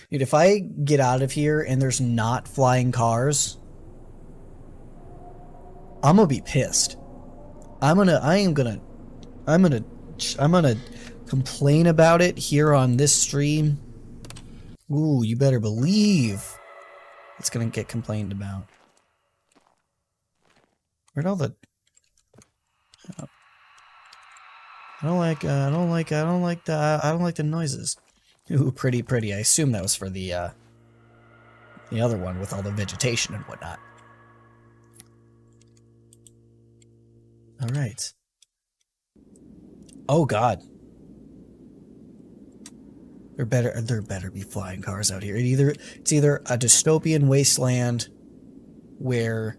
Dude, if I get out of here and there's not flying cars, I'm gonna be pissed. I'm gonna complain about it here on this stream. Ooh, you better believe it's gonna get complained about. Where'd all the... I don't like the noises. Ooh, pretty. I assume that was for the other one with all the vegetation and whatnot. All right. Oh God. There better be flying cars out here. It's either a dystopian wasteland where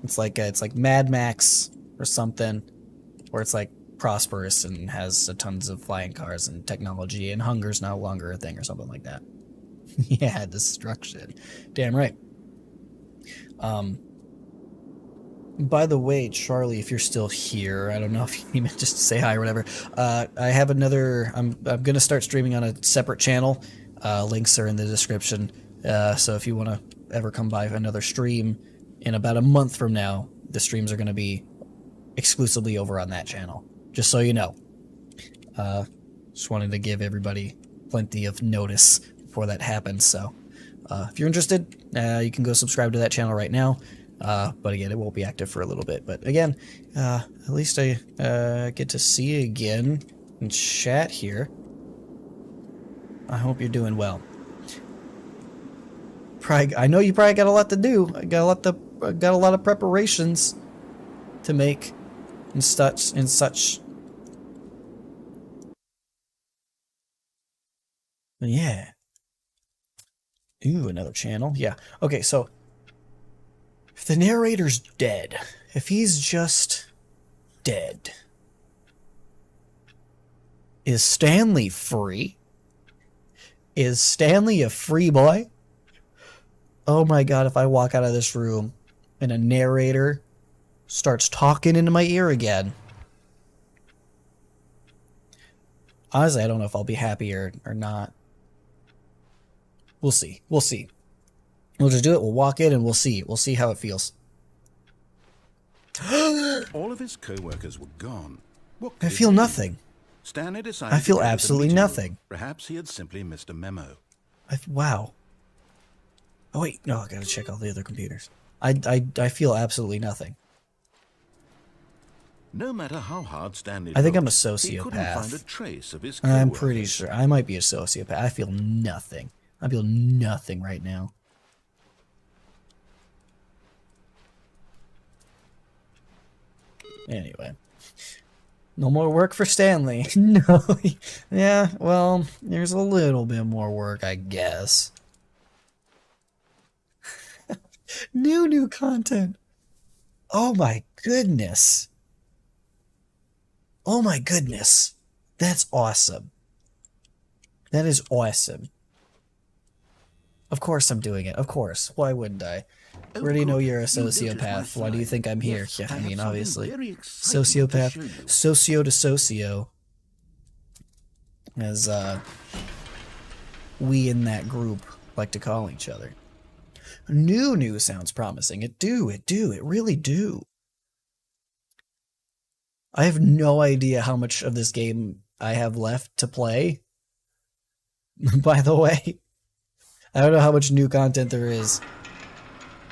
it's like Mad Max or something, or it's like prosperous and has tons of flying cars and technology and hunger's no longer a thing or something like that. Yeah, destruction. Damn right. By the way, Charlie, if you're still here, I don't know if you meant just to say hi or whatever. I have another. I'm gonna start streaming on a separate channel. Links are in the description. So if you want to ever come by another stream in about a month from now, the streams are gonna be exclusively over on that channel. Just so you know. Just wanted to give everybody plenty of notice before that happens. So if you're interested, you can go subscribe to that channel right now. But again, it won't be active for a little bit. But again, at least I get to see you again and chat here. I hope you're doing well. I know you probably got a lot to do. I got a lot of preparations to make and such. But yeah. Ooh, another channel. Yeah. Okay, so if the narrator's dead, if he's just dead, is Stanley free? Is Stanley a free boy? Oh my God, if I walk out of this room and a narrator starts talking into my ear again. Honestly, I don't know if I'll be happy or not. We'll see. We'll see. We'll just do it. We'll walk in and we'll see. We'll see how it feels. All of his co-workers were gone. What I could feel it be? nothing. Stanley decided I feel to go to the absolutely meeting. nothing. Perhaps he had simply missed a memo. Wow. Oh wait, no, I gotta check all the other computers. I feel absolutely nothing. No matter how hard Stanley I think I'm a looked, he couldn't find a sociopath. trace of his I'm co-workers. pretty sure. I might be a sociopath. I feel nothing. I feel nothing right now. Anyway. No more work for Stanley. No. Yeah, well, there's a little bit more work, I guess. New content. Oh my goodness. Oh my goodness. That's awesome. That is awesome. Of course I'm doing it. Of course. Why wouldn't I? Oh, Where do you know good. you're a You noticed my sociopath? Why do you slide? think I'm here? Yes, Yeah, I I have mean, something obviously. very exciting to Sociopath. show you. Socio to socio. As, we in that group like to call each other. New sounds promising. It really do. I have no idea how much of this game I have left to play. By the way, I don't know how much new content there is.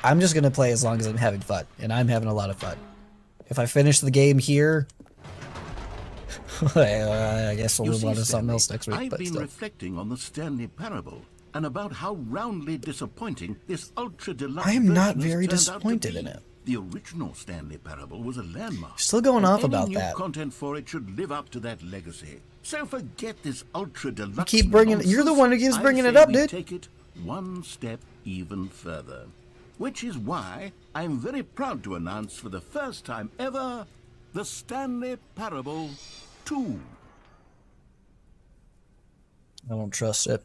I'm just gonna play as long as I'm having fun, and I'm having a lot of fun. If I finish the game here, I guess we'll move on to something else next week. I've But been still. reflecting on the Stanley Parable and about how roundly disappointing this ultra deluxe I am not version has very turned out to disappointed be. in it. The original Stanley Parable was a landmark. Still going and off any about new that. content for it should live up to that legacy. So forget this ultra deluxe. Keep bringing. You're the one who keeps I bringing say it up, we dude. Take it one step even further, which is why I'm very proud to announce for the first time ever the Stanley Parable 2. I don't trust it.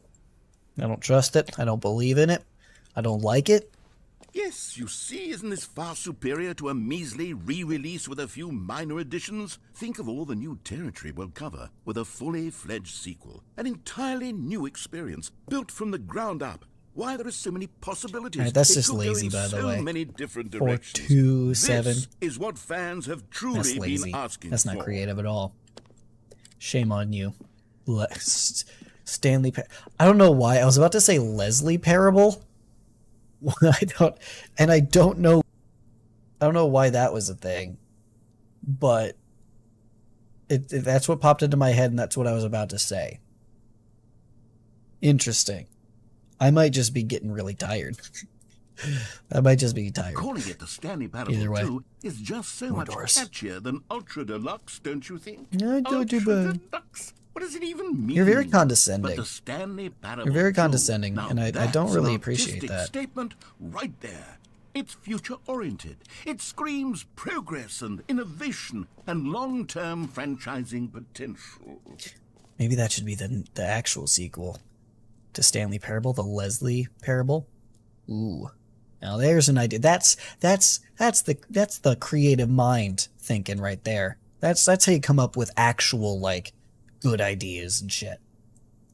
I don't trust it. I don't believe in it. I don't like it. Yes, you see, isn't this far superior to a measly re-release with a few minor additions? Think of all the new territory we'll cover with a fully fledged sequel. An entirely new experience, built from the ground up. Why, there are so many possibilities. Alright, that's It just could go lazy, in by the so way. many different 427. directions. This is what fans have truly That's lazy. been asking That's not for. creative at all. Shame on you. Stanley I don't know why. I was about to say Leslie Parable. I don't know why that was a thing. But that's what popped into my head, and that's what I was about to say. Interesting. I might just be getting really tired. I might just be tired. Calling it the Stanley Parable Either way. 2 is just so More much doors. catchier than Ultra Deluxe, don't you think? No, don't do Ultra bad. Deluxe? What does it even mean? You're very But condescending. the Stanley Parable You're very 2, condescending, now and I that's don't really an appreciate artistic that. Statement right there. It's future-oriented. It screams progress and innovation and long-term franchising potential. Maybe that should be the actual sequel to Stanley Parable, the Leslie Parable. Ooh, now there's an idea. That's the creative mind thinking right there. That's how you come up with actual like good ideas and shit.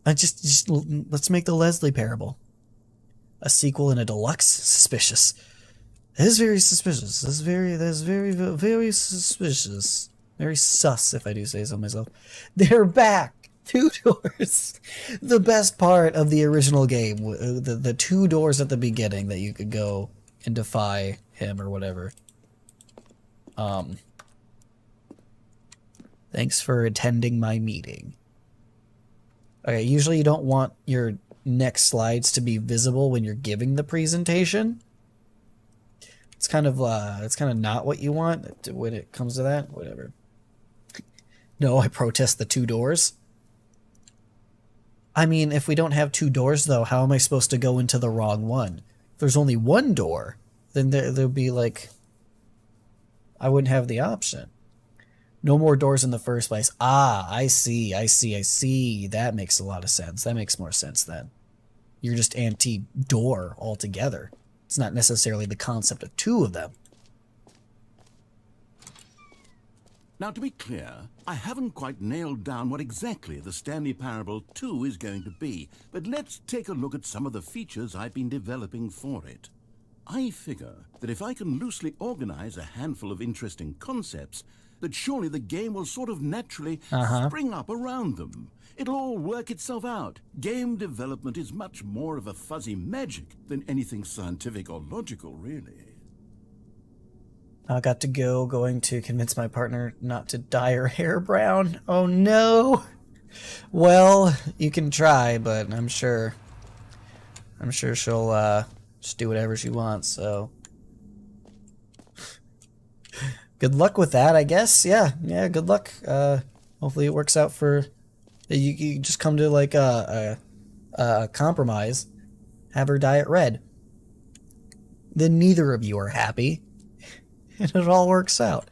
Let's make the Leslie Parable a sequel and a deluxe. Suspicious. That is very suspicious. That's very suspicious. Very sus, if I do say so myself. They're back. 2 doors. The best part of the original game, the 2 doors at the beginning that you could go and defy him or whatever. Thanks for attending my meeting. Okay, usually you don't want your next slides to be visible when you're giving the presentation. It's kind of not what you want when it comes to that. Whatever. No, I protest the 2 doors. I mean, if we don't have 2 doors, though, how am I supposed to go into the wrong one? If there's only 1 door, then there'll be, like... I wouldn't have the option. No more doors in the first place. Ah, I see. That makes a lot of sense. That makes more sense, then. You're just anti-door altogether. It's not necessarily the concept of 2 of them. Now, to be clear, I haven't quite nailed down what exactly the Stanley Parable 2 is going to be, but let's take a look at some of the features I've been developing for it. I figure that if I can loosely organize a handful of interesting concepts, that surely the game will sort of naturally spring up around them. It'll all work itself out. Game development is much more of a fuzzy magic than anything scientific or logical, really. I got to going to convince my partner not to dye her hair brown. Oh no! Well, you can try, but I'm sure she'll just do whatever she wants, so... Good luck with that, I guess. Yeah, good luck. Hopefully it works out for... You just come to, like, a compromise. Have her dye it red. Then neither of you are happy. And it all works out.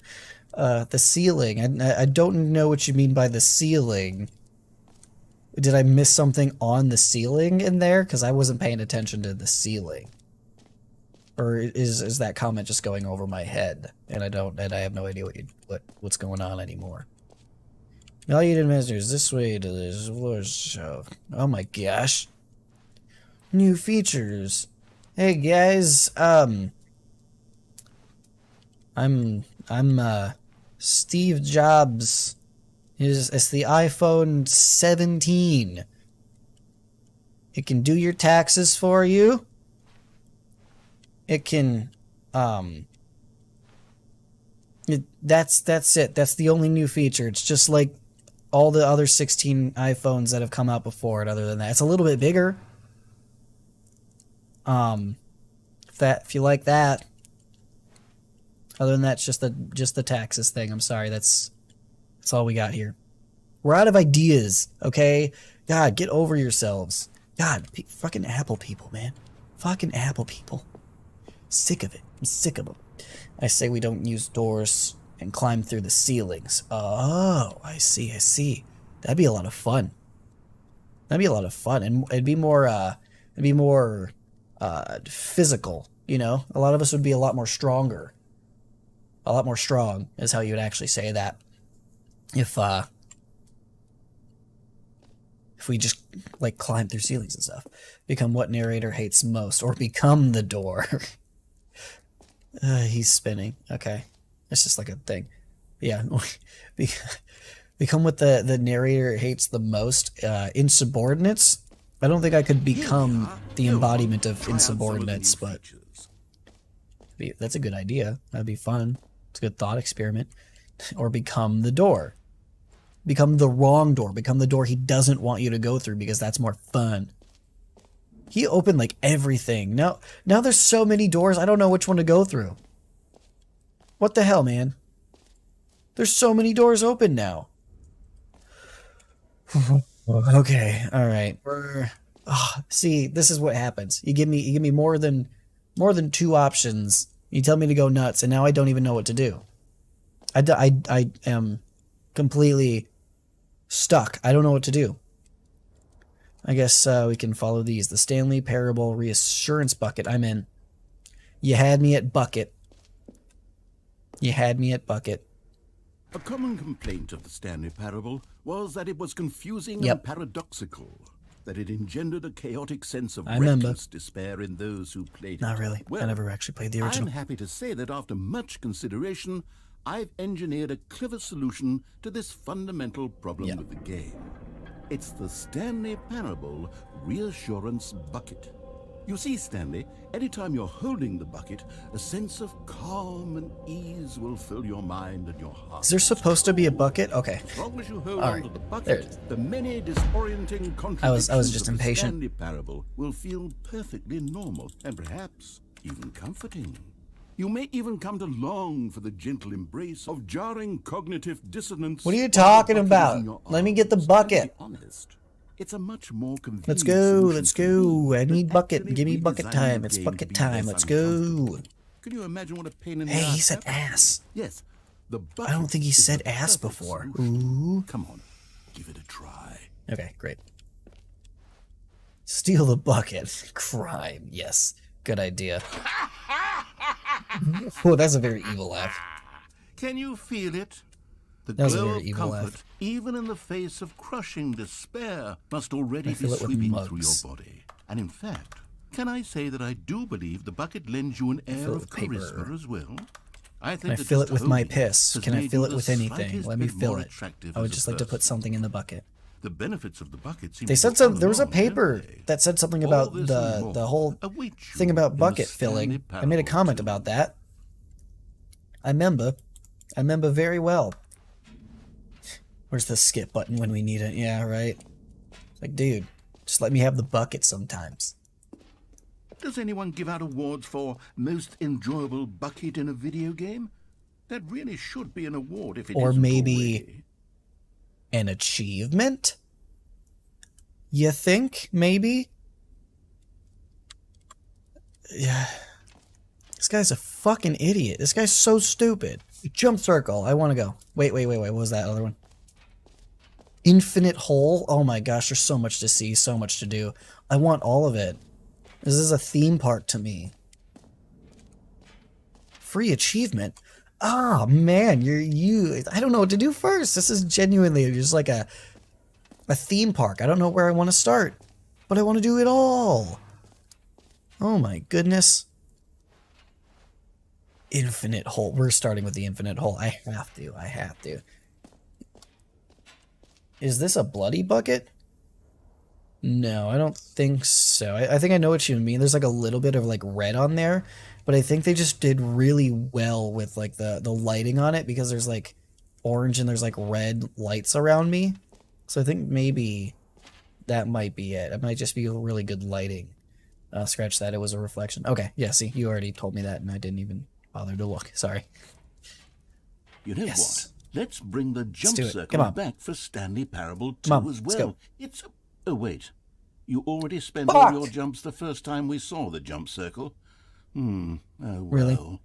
The ceiling. I don't know what you mean by the ceiling. did I miss something on the ceiling in there? Because I wasn't paying attention to the ceiling. Or is that comment just going over my head, and I have no idea what's going on anymore? All you did master is this way to this floor show. Oh my gosh. New features. Hey guys, I'm Steve Jobs. It's the iPhone 17. It can do your taxes for you. It can, that's it. That's the only new feature. It's just like all the other 16 iPhones that have come out before it. Other than that, it's a little bit bigger. If you like that. Other than that, it's just the taxes thing. I'm sorry. That's all we got here. We're out of ideas. Okay, God, get over yourselves. God, fucking Apple people, man. Fucking Apple people. Sick of it. I'm sick of them. I say we don't use doors and climb through the ceilings. Oh, I see. That'd be a lot of fun. And it'd be more physical, you know? A lot of us would be a lot more stronger. A lot more strong is how you would actually say that. If we just, like, climb through ceilings and stuff. Become what narrator hates most. Or become the door. He's spinning. Okay. It's just like a thing. Yeah. Become what the narrator hates the most. Insubordinates. I don't think I could become the embodiment of insubordinates, but that's a good idea. That'd be fun. It's a good thought experiment. Or become the door. Become the wrong door. Become the door he doesn't want you to go through because that's more fun. He opened like everything. Now there's so many doors, I don't know which one to go through. What the hell, man? There's so many doors open now. Okay, all right. See, this is what happens. You give me more than 2 options. You tell me to go nuts, and now I don't even know what to do. I am completely stuck. I don't know what to do. I guess we can follow these. The Stanley Parable Reassurance Bucket. I'm in. You had me at bucket. A common complaint of the Stanley Parable was that it was confusing and paradoxical, that it engendered a chaotic sense of reckless despair in those who played it. Not really. Well, I never actually played the original. I'm happy to say that after much consideration, I've engineered a clever solution to this fundamental problem with the game. It's the Stanley Parable Reassurance Bucket. You see, Stanley, anytime you're holding the bucket, a sense of calm and ease will fill your mind and your heart. Is there supposed to be a bucket? Okay. As long as you hold on to the bucket, the many disorienting I was contradictions just of the impatient. Stanley Parable will feel perfectly normal and perhaps even comforting. You may even come to long for the gentle embrace of jarring cognitive dissonance. What are you talking about? Let me get the bucket. Honest. It's a much more convenient Let's go. I need bucket. Give me bucket time. It's bucket time. Let's go. Can you imagine what a pain in the Hey, ass he said that was? ass. Yes. The I don't think he bucket said is the ass perfect before. solution. Ooh. Come on, give it a try. Okay, great. Steal the bucket. Crime. Yes. Good idea. Oh, that's a very evil laugh. Can you feel it? The That was a glow very of evil comfort, laugh. even in the face of crushing despair, must already I be feel it with sweeping through mugs. your body. And in fact, can I say that I do believe the bucket lends you an air fill it of with paper. charisma as well? I Can think I that fill just it with my holding piss? has Can I made fill you it the with anything? slightest Let me bit fill more it. attractive I would as just a like to put person. something in the bucket. The benefits of the bucket seem They to said go some. on There was a and on, don't paper they? that said something All about this and more the whole await you thing about in the bucket Stanley filling. I made a Parable comment too. about that. I remember very well. Where's the skip button when we need it? Yeah, right. Like, dude, just let me have the bucket sometimes. Does anyone give out awards for most enjoyable bucket in a video game? That really should be an award if it Or isn't maybe already. an achievement? You think? Maybe? Yeah. This guy's a fucking idiot. This guy's so stupid. Jump circle. I want to go. Wait. What was that other one? Infinite hole. Oh my gosh, there's so much to see, so much to do. I want all of it. This is a theme park to me. Free achievement. Ah, man, I don't know what to do first. This is genuinely just like a theme park. I don't know where I want to start, but I want to do it all. Oh my goodness. Infinite hole. We're starting with the infinite hole. I have to. Is this a bloody bucket? No, I don't think so. I think I know what you mean. There's like a little bit of like red on there, but I think they just did really well with like the lighting on it, because there's like orange and there's like red lights around me. So I think maybe that might be it. It might just be really good lighting. Scratch that. It was a reflection. Okay. Yeah, see, you already told me that and I didn't even bother to look. Sorry. You know what? Let's bring the jump Come circle on. back for Stanley Parable 2 Come on, as let's well. go. It's... Oh, wait. You already spent all your jumps the first time we saw the jump circle. Oh, well. Really?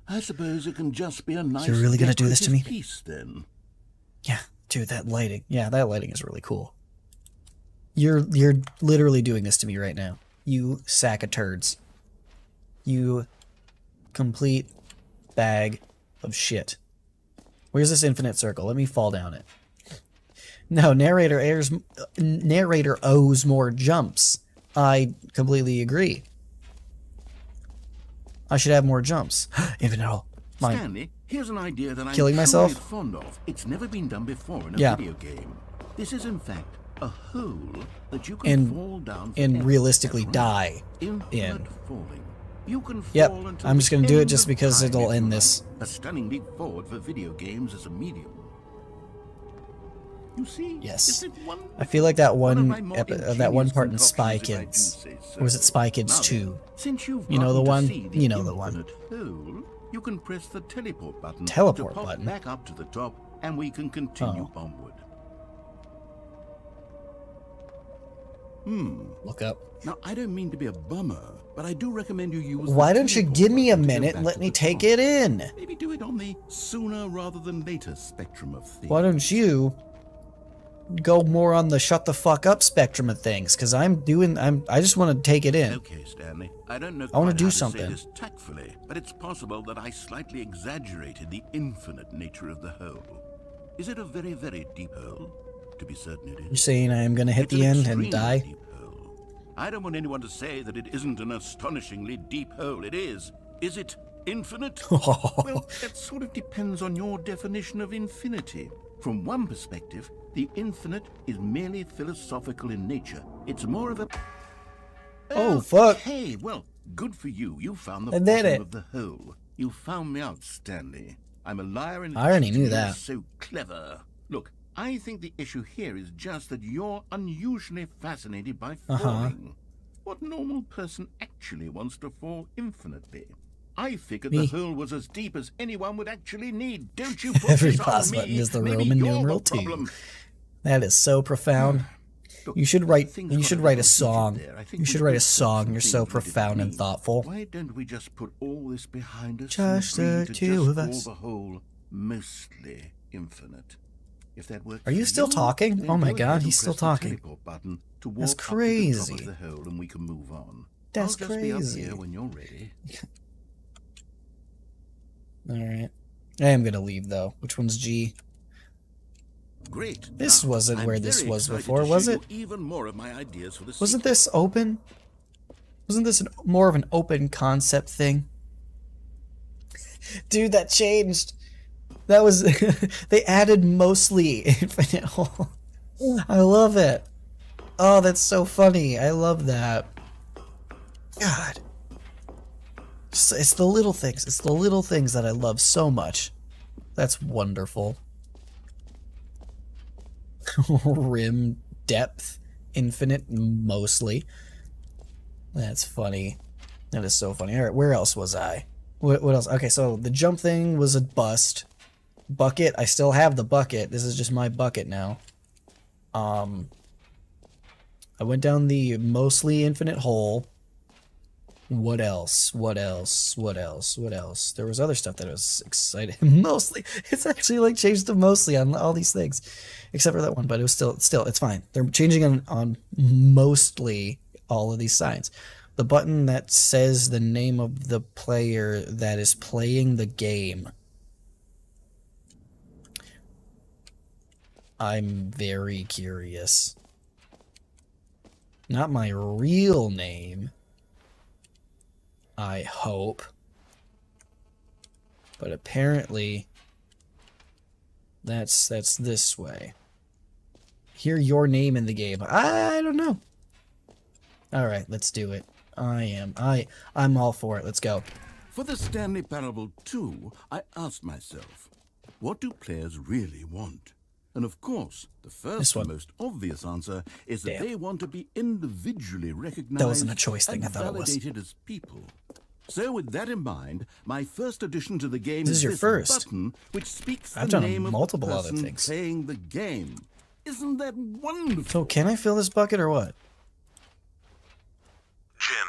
I suppose it can just be a nice... You're really gonna do this to me? Piece, then. Yeah, dude, that lighting. Yeah, that lighting is really cool. You're literally doing this to me right now. You sack of turds. You complete bag of shit. Where's this infinite circle? Let me fall down it. No, narrator owes more jumps. I completely agree. I should have more jumps. Infinite hole. Mine. Stanley, here's an idea that Killing I'm myself? truly fond of. It's never been done before in a Yeah. video game. This is, in fact, a hole that you can fall down and forever. realistically That's right. die Infinite in. falling. You can Yep, fall until I'm just the gonna do it end just of because time it'll if end you this. like. A stunning leap forward for video games as a medium. You see? Yes. Isn't it wonderful? I feel like that of one my more that one part in ingenious Spy concoctions, if I do Kids. say so. Or was it Spy Kids Now 2? then, since you've You know the gotten to one? see You know the one. infinite hole, you can press the teleport button Teleport to pop button? back up to the top, and we can continue Oh. onward. Look up. Now, I don't mean to be a bummer, but I do recommend you use. Why the don't you teleport give me a button to go minute and back let to me the take top. it in? Maybe do it on the sooner rather than later spectrum of things. Why don't you go more on the shut the fuck up spectrum of things? Because I just want to take it in. Okay, Stanley. I don't know I wanna quite do how to something. say this tactfully, but it's possible that I slightly exaggerated the infinite nature of the hole. Is it a very, very deep hole? To be certain it is. You're saying I am going to hit It's the an end extremely and die? deep hole. I don't want anyone to say that it isn't an astonishingly deep hole. It is. Is it infinite? Well, that sort of depends on your definition of infinity. From one perspective, the infinite is merely philosophical in nature. It's more of a... Oh, fuck. Hey, well, good for you. You found the I did bottom it. of the hole. You found me out, Stanley. I'm a liar and I already knew you're that. so clever. Look, I think the issue here is just that you're unusually fascinated by falling. What normal person actually wants to fall infinitely? I figured Me. the hole was as deep as anyone would actually need. Don't you put Every this on pause me. button is the Maybe Roman you're the numeral 2. problem. That is so profound. Look, You should write things you got should a write a little song. heated there. I think You we should write a both said song. some You're things so we didn't profound and mean. thoughtful. Why don't we just put all this behind us Just and the agree to two just of call us. the whole mostly infinite? If that works Are you for still talking? then Oh my go God, ahead and he's still press the talking. teleport button to That's walk up to the top crazy. of the hole and we can move on. That's I'll just be up crazy. here when you're ready. Alright. I am gonna leave though. Which one's G? Great. This Now, wasn't I'm where this very was excited before, to was show it? you even more of my ideas for the Wasn't sequel. this open? Wasn't this more of an open concept thing? Dude, that changed. That was... they added mostly infinite hole. I love it. Oh, that's so funny. I love that. God. It's the little things. It's the little things that I love so much. That's wonderful. Rim depth. Infinite mostly. That's funny. That is so funny. Alright, where else was I? What else? Okay, so the jump thing was a bust. Bucket, I still have the bucket. This is just my bucket now. I went down the mostly infinite hole. What else? What else? What else? What else? There was other stuff that I was excited. Mostly, it's actually like changed to mostly on all these things, except for that one. But it was still, it's fine. They're changing on mostly all of these signs. The button that says the name of the player that is playing the game. I'm very curious. Not my real name. I hope. But apparently that's this way. Hear your name in the game. I don't know. Alright, let's do it. I'm all for it. Let's go. For the Stanley Parable 2, I asked myself, what do players really want? And of course, the first and most obvious answer is that they want to be individually recognized that wasn't a choice thing. and I thought it was. validated as people. So with that in mind, my first addition to the game This is your first. button, which speaks I've the done name multiple of the other person things. playing the game. Isn't that wonderful? So can I fill this bucket or what? Jim.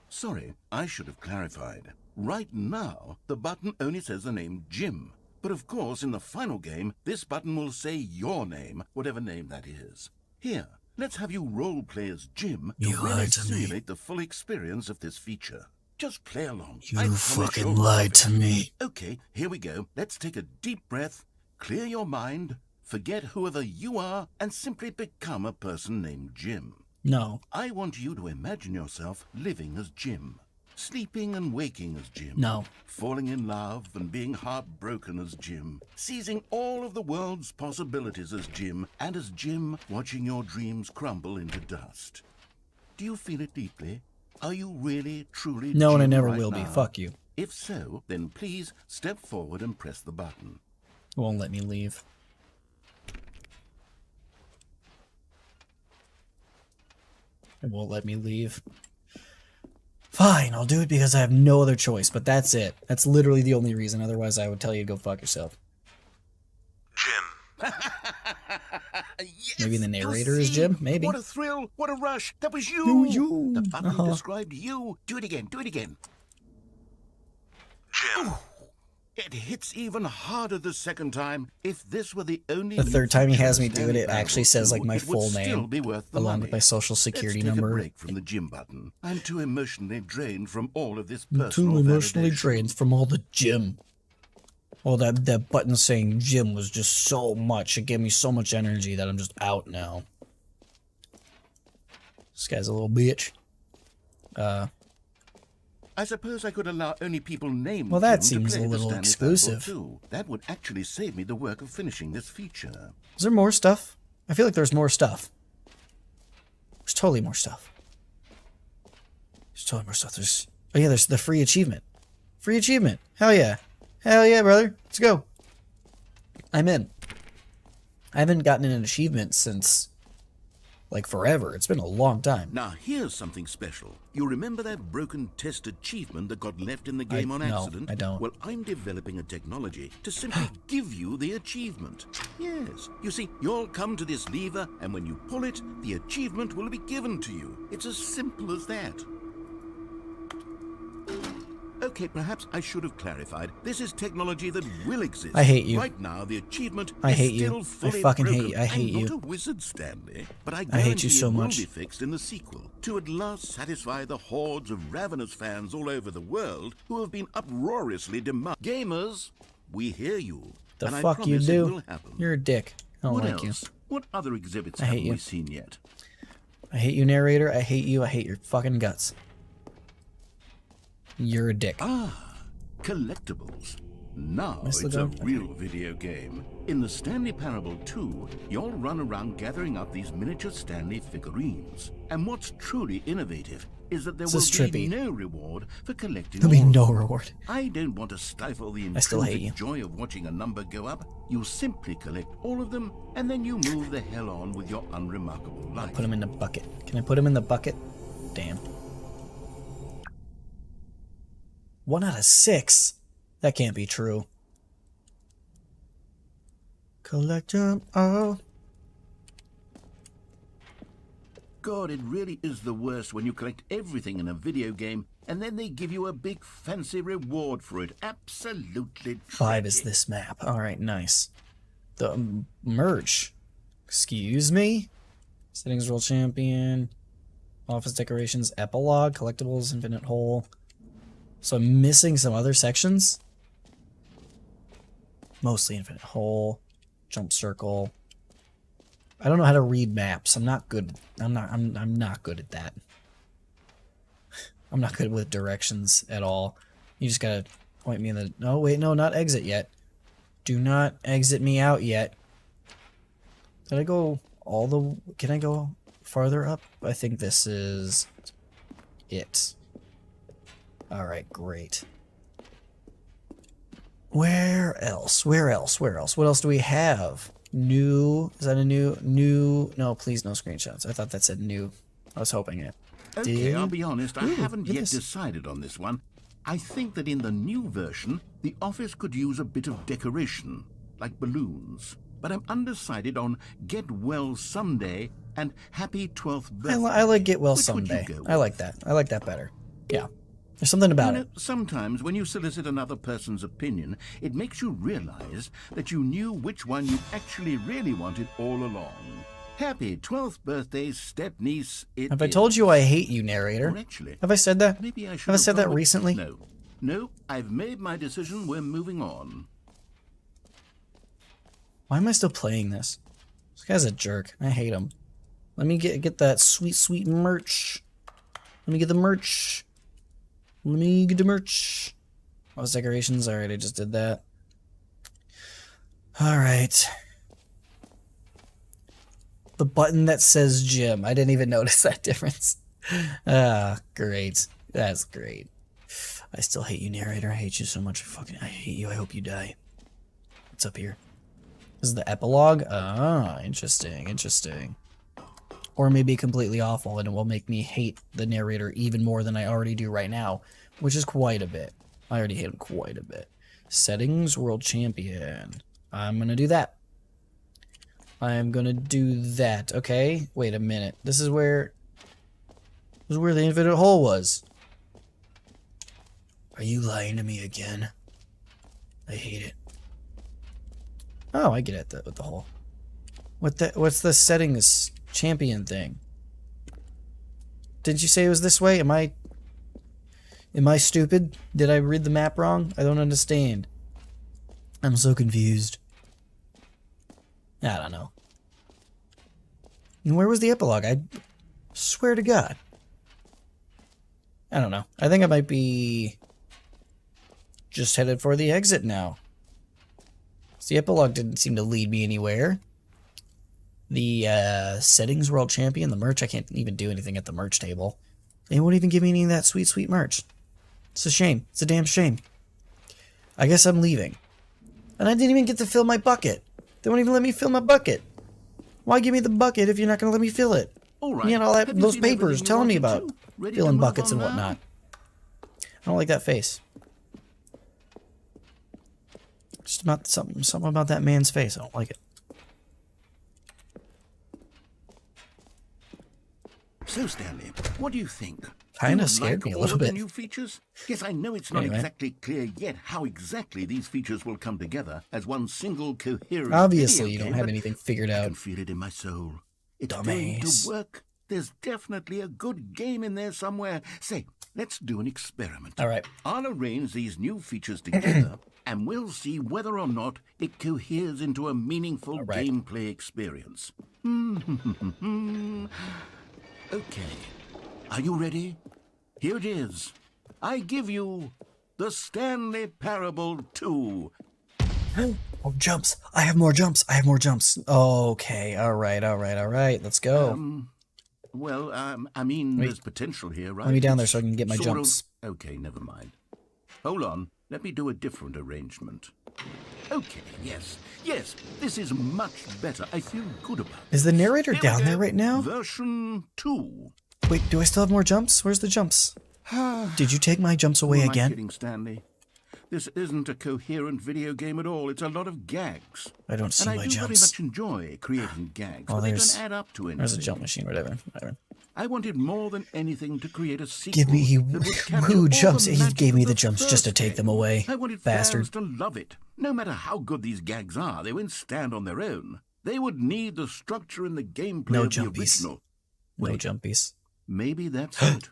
Sorry, I should have clarified. Right now, the button only says the name Jim. But of course, in the final game, this button will say your name, whatever name that is. Here, let's have you role-play as Jim to You really lied to me. simulate the full experience of this feature. Just play along. You fucking lied to me. Okay, here we go. Let's take a deep breath, clear your mind, forget whoever you are, and simply become a person named Jim. No. I want you to imagine yourself living as Jim. Sleeping and waking as Jim. No. Falling in love and being heartbroken as Jim. Seizing all of the world's possibilities as Jim. And as Jim, watching your dreams crumble into dust. Do you feel it deeply? Are you really, truly No, and I Jim never right will be. now? Fuck you. If so, then please step forward and press the button. It won't let me leave. It won't let me leave. Fine, I'll do it because I have no other choice, but that's it. That's literally the only reason. Otherwise, I would tell you to go fuck yourself. Jim. Yes, Maybe the you narrator is see? Jim? Maybe. What a thrill! What a rush! That was you! No, you. The button Uh-huh. described you. Do it again. Do it again. Jim. It hits even harder the second time. If this were the only The third time he has me feature do it, of it Stanley actually Parable says 2, like my it would full still name be worth the along money. with my social security Let's take number. a break from the Jim button. I'm too emotionally drained from all of this I'm personal too emotionally validation. drained from all the Jim. Well, that button saying Jim was just so much. It gave me so much energy that I'm just out now. This guy's a little bitch. I suppose I could allow only people named Well, that Jim to seems a play the little Stanley exclusive. Parable 2. That would actually save me the work of finishing this feature. Is there more stuff? I feel like there's more stuff. There's totally more stuff. There's totally more stuff. Oh yeah, there's the free achievement. Free achievement. Hell yeah. Hell yeah, brother. Let's go. I'm in. I haven't gotten an achievement since, like, forever. It's been a long time. Now, here's something special. You remember that broken test achievement that got left in the game on no, accident? I don't. Well, I'm developing a technology to simply give you the achievement. Yes. You see, you'll come to this lever, and when you pull it, the achievement will be given to you. It's as simple as that. Okay, perhaps I should have clarified. This is technology that will exist. I hate you. Right now, the achievement I is hate you. still I fully fucking hate broken. you. I hate I'm you. not a wizard, Stanley, but I I guarantee hate you so it much. will be fixed in the sequel to at last satisfy the hordes of ravenous fans all over the world who have been uproariously demanding. Gamers, we hear you. The and I fuck you promise it do? will happen. You're a dick. I don't What like else? What other exhibits I hate haven't you. we seen yet? you. I hate you, narrator. I hate you. I hate your fucking guts. You're a dick. Collectibles. Now Miss it's a Lagarde? real video game. In the Stanley Parable 2, you'll run around gathering up these miniature Stanley figurines. And what's truly innovative is that there This is will be trippy. no reward for collecting There'll be all of no them. reward. I don't want to stifle the I still hate intrinsic joy of watching a number go up. You simply collect all of them, and then you move the hell on with your unremarkable life. Put him in the bucket. Can I put him in the bucket? Damn. 1 out of 6? That can't be true. Collect them all. God, it really is the worst when you collect everything in a video game and then they give you a big fancy reward for it. Absolutely 5 is tragic. this map. Alright, nice. The merch. Excuse me? Settings World Champion. Office decorations. Epilogue. Collectibles. Infinite Hole. So I'm missing some other sections. Mostly Infinite Hole. Jump Circle. I don't know how to read maps. I'm not good. I'm not good at that. I'm not good with directions at all. You just gotta point me in the... Oh, wait, no, not exit yet. Do not exit me out yet. Did I go all the... Can I go farther up? I think this is it. Alright, great. Where else? Where else? Where else? What else do we have? New... Is that a new... No, please, no screenshots. I thought that said new. I was hoping it. Okay, I'll be honest, I Ooh, haven't look at yet this. decided on this one. I think that in the new version, the office could use a bit of decoration, like balloons. But I'm undecided on Get Well Someday and Happy 12th Birthday. I like Get Well Which would you Someday. go I like that. I like that better. Yeah. There's something about it. Sometimes when you solicit another person's opinion, it makes you realize that you knew which one you actually really wanted all along. Happy 12th birthday, step-niece. Have I told you I hate you, narrator? Or actually, Have I said that? maybe I should Have I said that gone with- recently? No. No, I've made my decision. We're moving on. Why am I still playing this? This guy's a jerk. I hate him. Let me get that sweet, sweet merch. Let me get the merch. Let me get the merch. Those decorations. Alright, I just did that. Alright. The button that says gym. I didn't even notice that difference. Ah, great. That's great. I still hate you, narrator. I hate you so much. I hate you. I hope you die. What's up here? This is the epilogue? Ah, interesting, interesting. Or maybe completely awful, and it will make me hate the narrator even more than I already do right now, which is quite a bit. I already hate him quite a bit. Settings, World Champion. I'm gonna do that. I'm gonna do that. Okay, wait a minute. This is where the infinite hole was. Are you lying to me again? I hate it. Oh, I get it with the hole. What's the settings champion thing? Didn't you say it was this way? Am I stupid? Did I read the map wrong? I don't understand. I'm so confused. I don't know. And where was the epilogue? I swear to God. I don't know. I think I might be just headed for the exit now. The epilogue didn't seem to lead me anywhere. The settings world champion, the merch, I can't even do anything at the merch table. They won't even give me any of that sweet, sweet merch. It's a shame. It's a damn shame. I guess I'm leaving. And I didn't even get to fill my bucket. They won't even let me fill my bucket. Why give me the bucket if you're not going to let me fill it? All right. You know, all that, Have you those seen papers everything you telling me wanted about to? Ready to filling move buckets on and now? whatnot. I don't like that face. Just about something about that man's face. I don't like it. So, Stanley, what do you think? Kinda Do you scared like me a all little of the bit. new features? Yes, I know it's not Anyway. exactly clear yet how exactly these features will come together as one single coherent Obviously, video you don't game, have but anything figured I out. can feel it in my soul. It's going Dumbass. to work. There's definitely a good game in there somewhere. Say, let's do an experiment. All right. I'll arrange these new features together, and we'll see whether or not it coheres into a meaningful All right. gameplay experience. Okay. Are you ready? Here it is. I give you the Stanley Parable 2. Oh, jumps. I have more jumps. I have more jumps. Okay. All right. Let's go. Well, I mean, Wait. there's potential here, right? Let me down there It's so I can get my sort of- jumps. Okay, never mind. Hold on. Let me do a different arrangement. Okay, yes, this is much better. I feel good about it. Is the narrator Here we down go. there right now? Version 2. Wait, do I still have more jumps? Where's the jumps? Did you take my jumps away Who am I again? kidding, Stanley? This isn't a coherent video game at all. It's a lot of gags. I don't see And my I do very jumps. much enjoy creating gags, Oh, but they there's- don't add up to anything. There's a jump machine, whatever. I wanted more than anything to create a sequel. Give me that would capture who all jumps. the He magic gave me of the jumps just to first take them game. away. I wanted Bastard. fans to love it. No matter how good these gags are, they won't stand on their own. They would need the structure and the gameplay No of the jumpies. original. No Wait, jumpies. maybe that's it.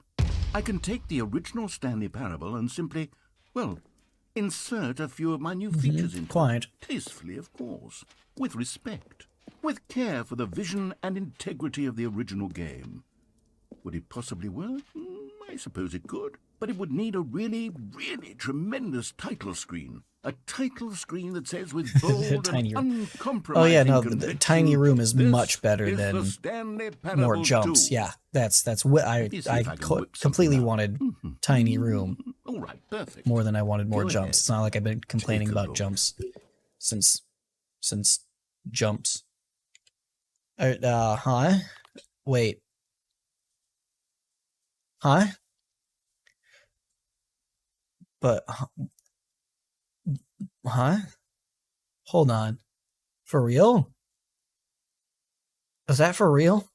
I can take the original Stanley Parable and simply, well, insert a few of my new features into Quite. it. Tastefully, of course. With respect. With care for the vision and integrity of the original game. Would it possibly work? I suppose it could. But it would need a really, really tremendous title screen. A title screen that says with bold Tiny and room. uncompromising Oh yeah, no, the conviction, tiny room is "This much better is than the Stanley Parable more jumps. 2." Yeah, that's what I Let me see if I can whip completely something up. wanted tiny room All right, perfect. more than I wanted more Go jumps. ahead. It's not like I've been complaining Take a about look. jumps since jumps. Huh? Wait. Huh? But huh? Hold on. For real? Is that for real?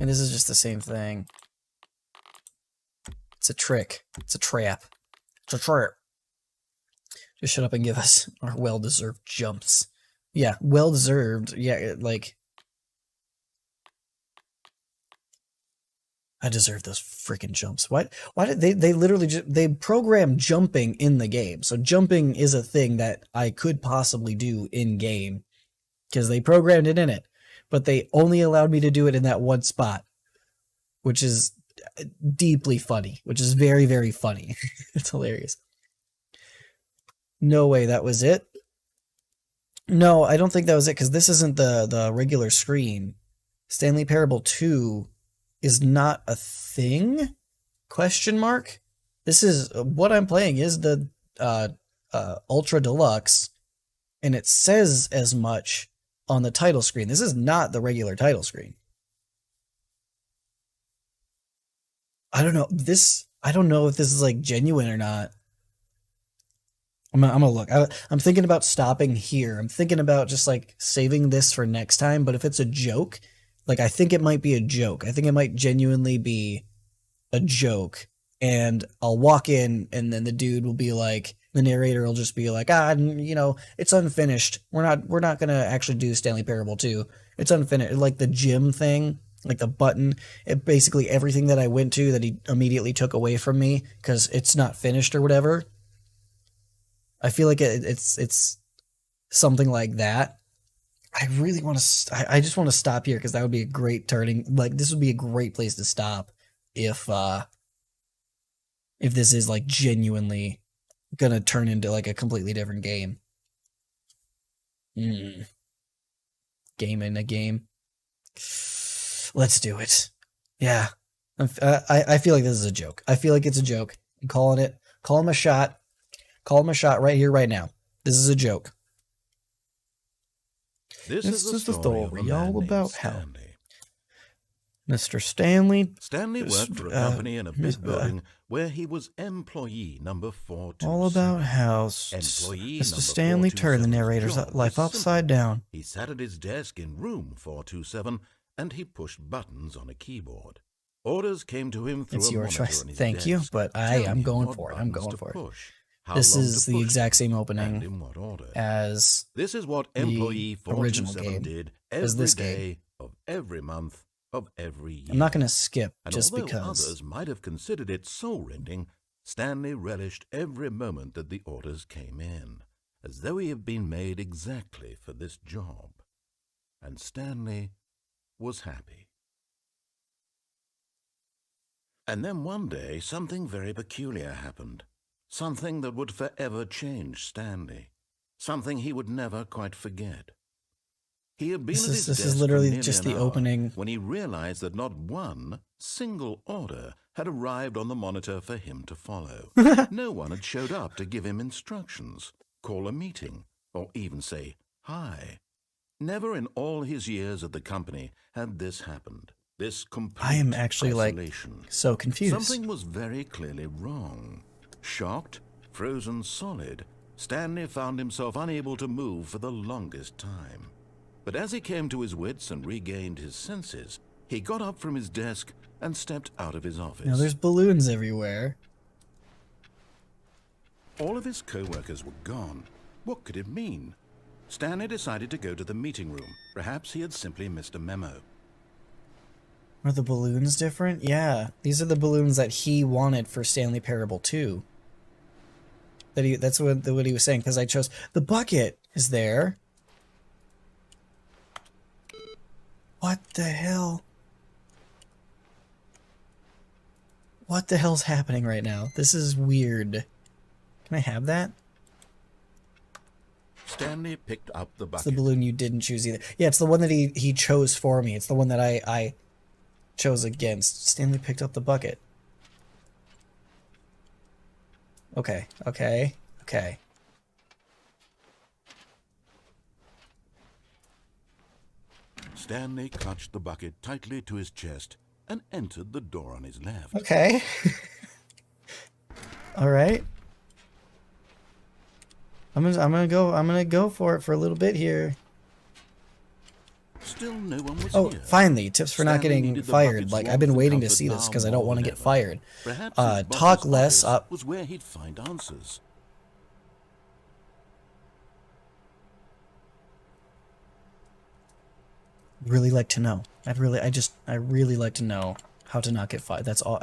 And this is just the same thing. It's a trick. It's a trap. It's a trap. Just shut up and give us our well-deserved jumps. Yeah, well-deserved. Yeah, like... I deserve those freaking jumps. Why did they literally they program jumping in the game. So jumping is a thing that I could possibly do in game because they programmed it in it, but they only allowed me to do it in that one spot, which is deeply funny, which is very, very funny. It's hilarious. No way that was it. No, I don't think that was it because this isn't the regular screen. Stanley Parable 2 is not a thing? Question mark? This is what I'm playing is the Ultra Deluxe, and it says as much on the title screen. This is not the regular title screen. I don't know. I don't know if this is like genuine or not. I'm gonna look. I'm thinking about stopping here. I'm thinking about just like saving this for next time, but if it's a joke, like, I think it might be a joke. I think it might genuinely be a joke. And I'll walk in, and then the dude will be like, the narrator will just be like, you know, it's unfinished. We're not gonna actually do Stanley Parable 2. It's unfinished. Like the gym thing, like the button, it basically everything that I went to that he immediately took away from me because it's not finished or whatever. I feel like it's something like that. I really want to. I just want to stop here because that would be a great turning. Like this would be a great place to stop if this is like genuinely gonna turn into like a completely different game. Game in a game. Let's do it. Yeah, I feel like this is a joke. I feel like it's a joke. I'm calling it. Call him a shot. Call him a shot right here, right now. This is a joke. This is the the story of a man all named about how Stanley. Mr. Stanley. Stanley worked for a company in a big building where he was employee number 427. All about how Employee Mr. number Stanley turned the 427's narrator's job life was upside simple. down. He sat at his desk in room 427 and he pushed buttons on a keyboard. Orders came to him through It's a your monitor choice. on his Thank desk. you, but Tell I'm him going what for it. I'm buttons going to for it. push, how This long is to the push exact same and opening in what order. as This is what the employee original 427 game, did as every this day game. of every month of every year. I'm not going to skip And just although because. others might have considered it soul-rending, Stanley relished every moment that the orders came in, as though he had been made exactly for this job. And Stanley was happy. And then one day, something very peculiar happened. Something that would forever change Stanley. Something he would never quite forget. He had been at his This desk is for literally nearly just an the hour opening. when he realized that not one single order had arrived on the monitor for him to follow. No one had showed up to give him instructions, call a meeting, or even say hi. Never in all his years at the company had this happened. This complete I am actually isolation. like so confused. Something was very clearly wrong. Shocked, frozen solid, Stanley found himself unable to move for the longest time. But as he came to his wits and regained his senses, he got up from his desk and stepped out of his office. Now there's balloons everywhere. All of his co-workers were gone. What could it mean? Stanley decided to go to the meeting room. Perhaps he had simply missed a memo. Are the balloons different? Yeah, these are the balloons that he wanted for Stanley Parable 2. That's what he was saying, because I chose... The bucket is there. What the hell? What the hell's happening right now? This is weird. Can I have that? Stanley picked up the bucket. It's the balloon you didn't choose either. Yeah, it's the one that he chose for me. It's the one that I chose against. Stanley picked up the bucket. Okay. Stanley clutched the bucket tightly to his chest and entered the door on his left. Okay. All right. I'm gonna go for it for a little bit here. Still no one was Oh, here. finally, tips for not Stanley getting needed the fired. bucket's Like, I've warmth been and waiting to comfort see this now because I don't more want to than get ever. fired. Perhaps his Talk boss's less. office was where he'd find answers. Really like to know. I really like to know how to not get fired. That's all.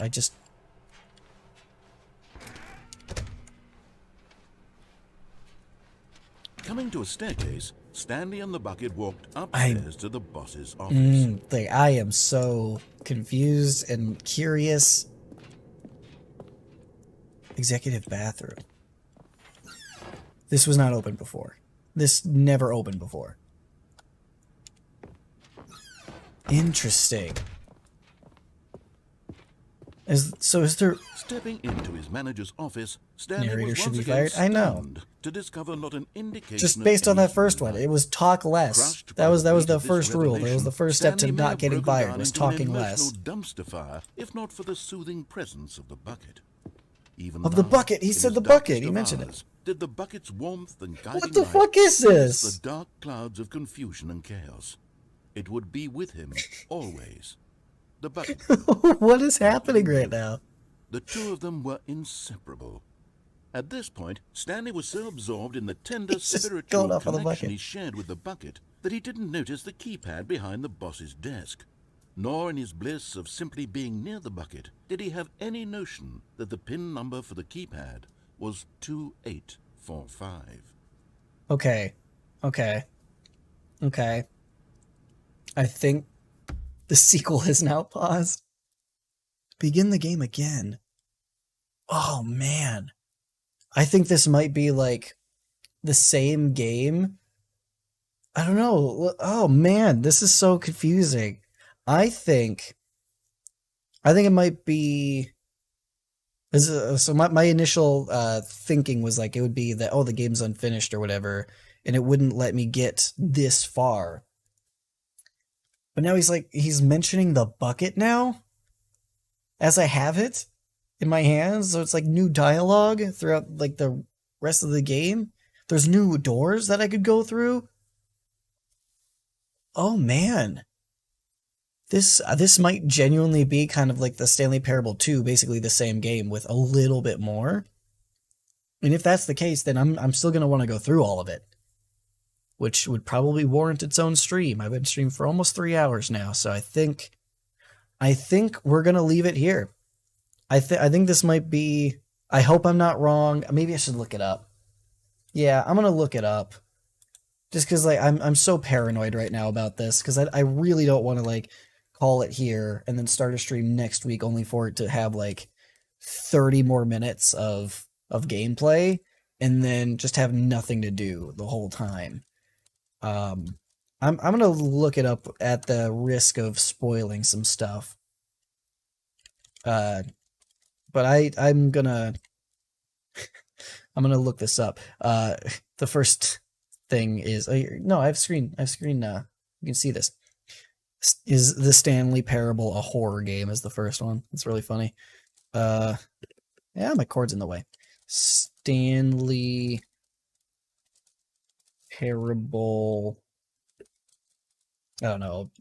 Coming to a staircase, Stanley and the bucket walked upstairs to the boss's office. Like, I am so confused and curious. Executive bathroom. This was not open before. This never opened before. Interesting. Is there... Stepping into his manager's office, Stanley Narrator was should once be again fired? I know. stunned to discover not an indication Just of based on any that first one, it was talk less. Crushed That was by the weight of this first rule. That was revelation, the first step to Stanley may not have getting broken fired, down was into an talking emotional less. dumpster fire, if not for the soothing presence of the bucket. Even Of the now, bucket, he in said his the bucket, darkest he of mentioned it. hours, Did the bucket's warmth and guiding What the light fuck is pierce this? the dark clouds of confusion and chaos? It would be with him always. The bucket. What is happening right now? The two of them were inseparable. At this point, Stanley was so absorbed in the tender He's just spiritual going off on the connection bucket. he shared with the bucket that he didn't notice the keypad behind the boss's desk. Nor in his bliss of simply being near the bucket did he have any notion that the PIN number for the keypad was 2845. Okay. I think the sequel is now paused. Begin the game again. Oh, man. I think this might be, like, the same game. I don't know. Oh, man. This is so confusing. I think it might be... So my initial thinking was, like, it would be that, oh, the game's unfinished or whatever, and it wouldn't let me get this far. But now he's mentioning the bucket now? As I have it in my hands, so it's like new dialogue throughout like the rest of the game. There's new doors that I could go through. Oh man. This might genuinely be kind of like the Stanley Parable 2, basically the same game with a little bit more. And if that's the case, then I'm still going to want to go through all of it, which would probably warrant its own stream. I've been streaming for almost 3 hours now, so I think we're going to leave it here. I think this might be... I hope I'm not wrong. Maybe I should look it up. Yeah, I'm going to look it up. Just because like, I'm so paranoid right now about this, because I really don't want to like call it here and then start a stream next week only for it to have like 30 more minutes of gameplay and then just have nothing to do the whole time. I'm gonna look it up at the risk of spoiling some stuff. But I'm gonna look this up. The first thing is no, I have screen. You can see this. Is the Stanley Parable a horror game? Is the first one. It's really funny. Yeah, my cord's in the way. Stanley Parable I don't know,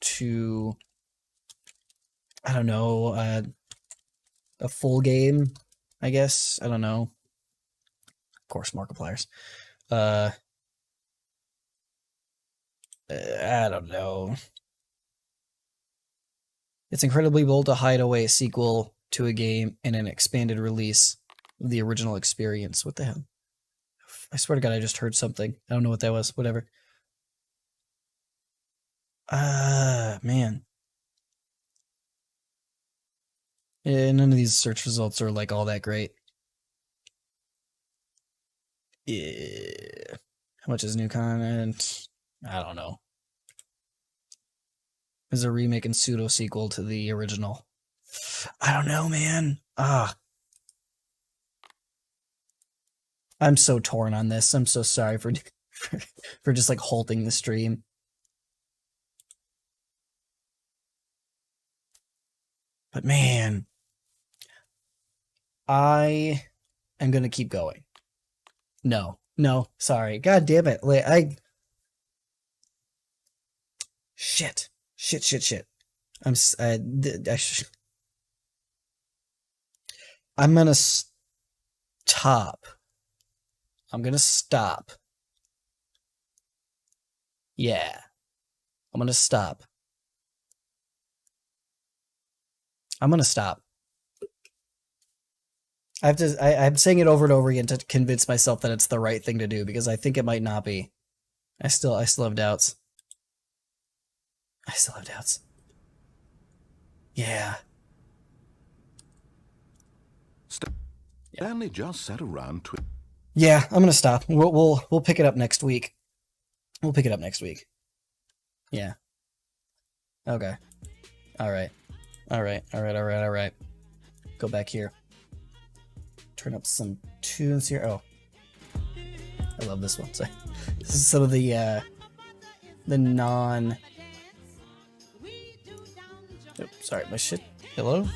to, I don't know, a full game, I guess. I don't know. Of course, Markiplier's. I don't know. It's incredibly bold to hide away a sequel to a game in an expanded release of the original experience. What the hell? I swear to God, I just heard something. I don't know what that was. Whatever. Man. Yeah, none of these search results are like all that great. Yeah. How much is new content? I don't know. Is a remake and pseudo sequel to the original? I don't know, man. I'm so torn on this. I'm so sorry for for just like halting the stream. But man, I am gonna keep going. No, sorry. God damn it. Shit. I'm gonna stop. I'm gonna stop. Yeah. I'm gonna stop. I'm saying it over and over again to convince myself that it's the right thing to do, because I think it might not be. I still have doubts. Yeah. Stanley just sat around Yeah, I'm gonna stop. We'll pick it up next week. Yeah. Okay. All right. Go back here. Turn up some tunes here. Oh, I love this one. So, this is some of the non. Oh, sorry, my shit. Hello.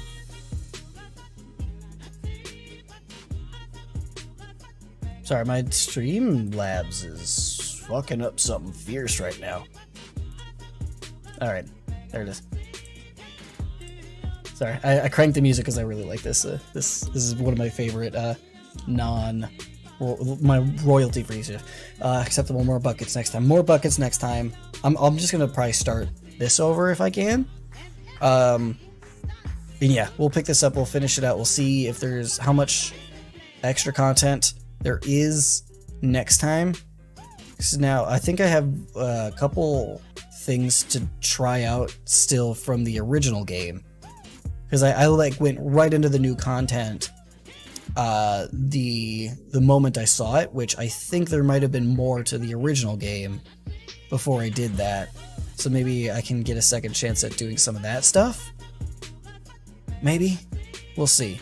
Sorry, my Streamlabs is fucking up something fierce right now. All right, there it is. Sorry, I cranked the music because I really like this. This is one of my favorite my royalty-free stuff. Acceptable. More buckets next time. I'm just gonna probably start this over if I can. And yeah, we'll pick this up. We'll finish it out. We'll see if there's how much extra content there is next time. So now I think I have a couple things to try out still from the original game, because I like went right into the new content the moment I saw it, which I think there might have been more to the original game before I did that. So maybe I can get a second chance at doing some of that stuff. Maybe. We'll see.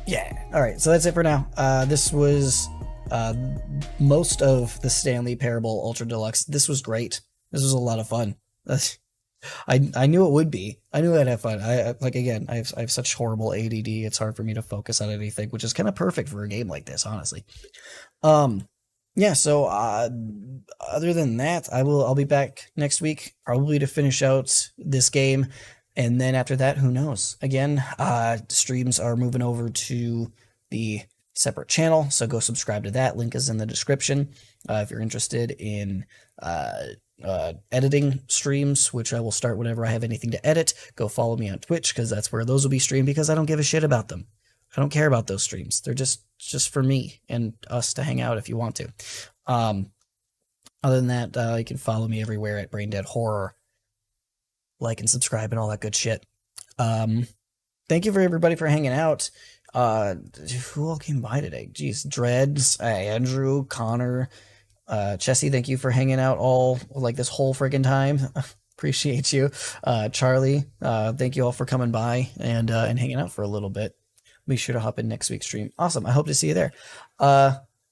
Yeah. Alright, so that's it for now. This was most of the Stanley Parable Ultra Deluxe. This was great. This was a lot of fun. I knew it would be. I knew I'd have fun. I have such horrible ADD. It's hard for me to focus on anything, which is kind of perfect for a game like this, honestly. Yeah, so other than that, I'll be back next week, probably to finish out this game. And then after that, who knows? Again, streams are moving over to the separate channel, so go subscribe to that. Link is in the description. If you're interested in editing streams, which I will start whenever I have anything to edit, go follow me on Twitch, because that's where those will be streamed, because I don't give a shit about them. I don't care about those streams. They're just for me and us to hang out if you want to. Other than that, you can follow me everywhere at Braindead Horror. Like and subscribe and all that good shit. Thank you for everybody for hanging out. Who all came by today? Jeez, Dreads, Andrew, Connor, Chessie, thank you for hanging out all like this whole friggin' time. Appreciate you. Charlie, thank you all for coming by and hanging out for a little bit. Be sure to hop in next week's stream. Awesome. I hope to see you there.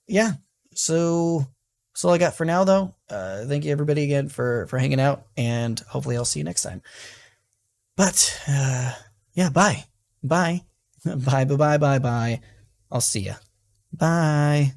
Yeah. So that's all I got for now, though. Thank you everybody again for hanging out, and hopefully I'll see you next time. But yeah, bye. Bye. Bye. I'll see ya. Bye.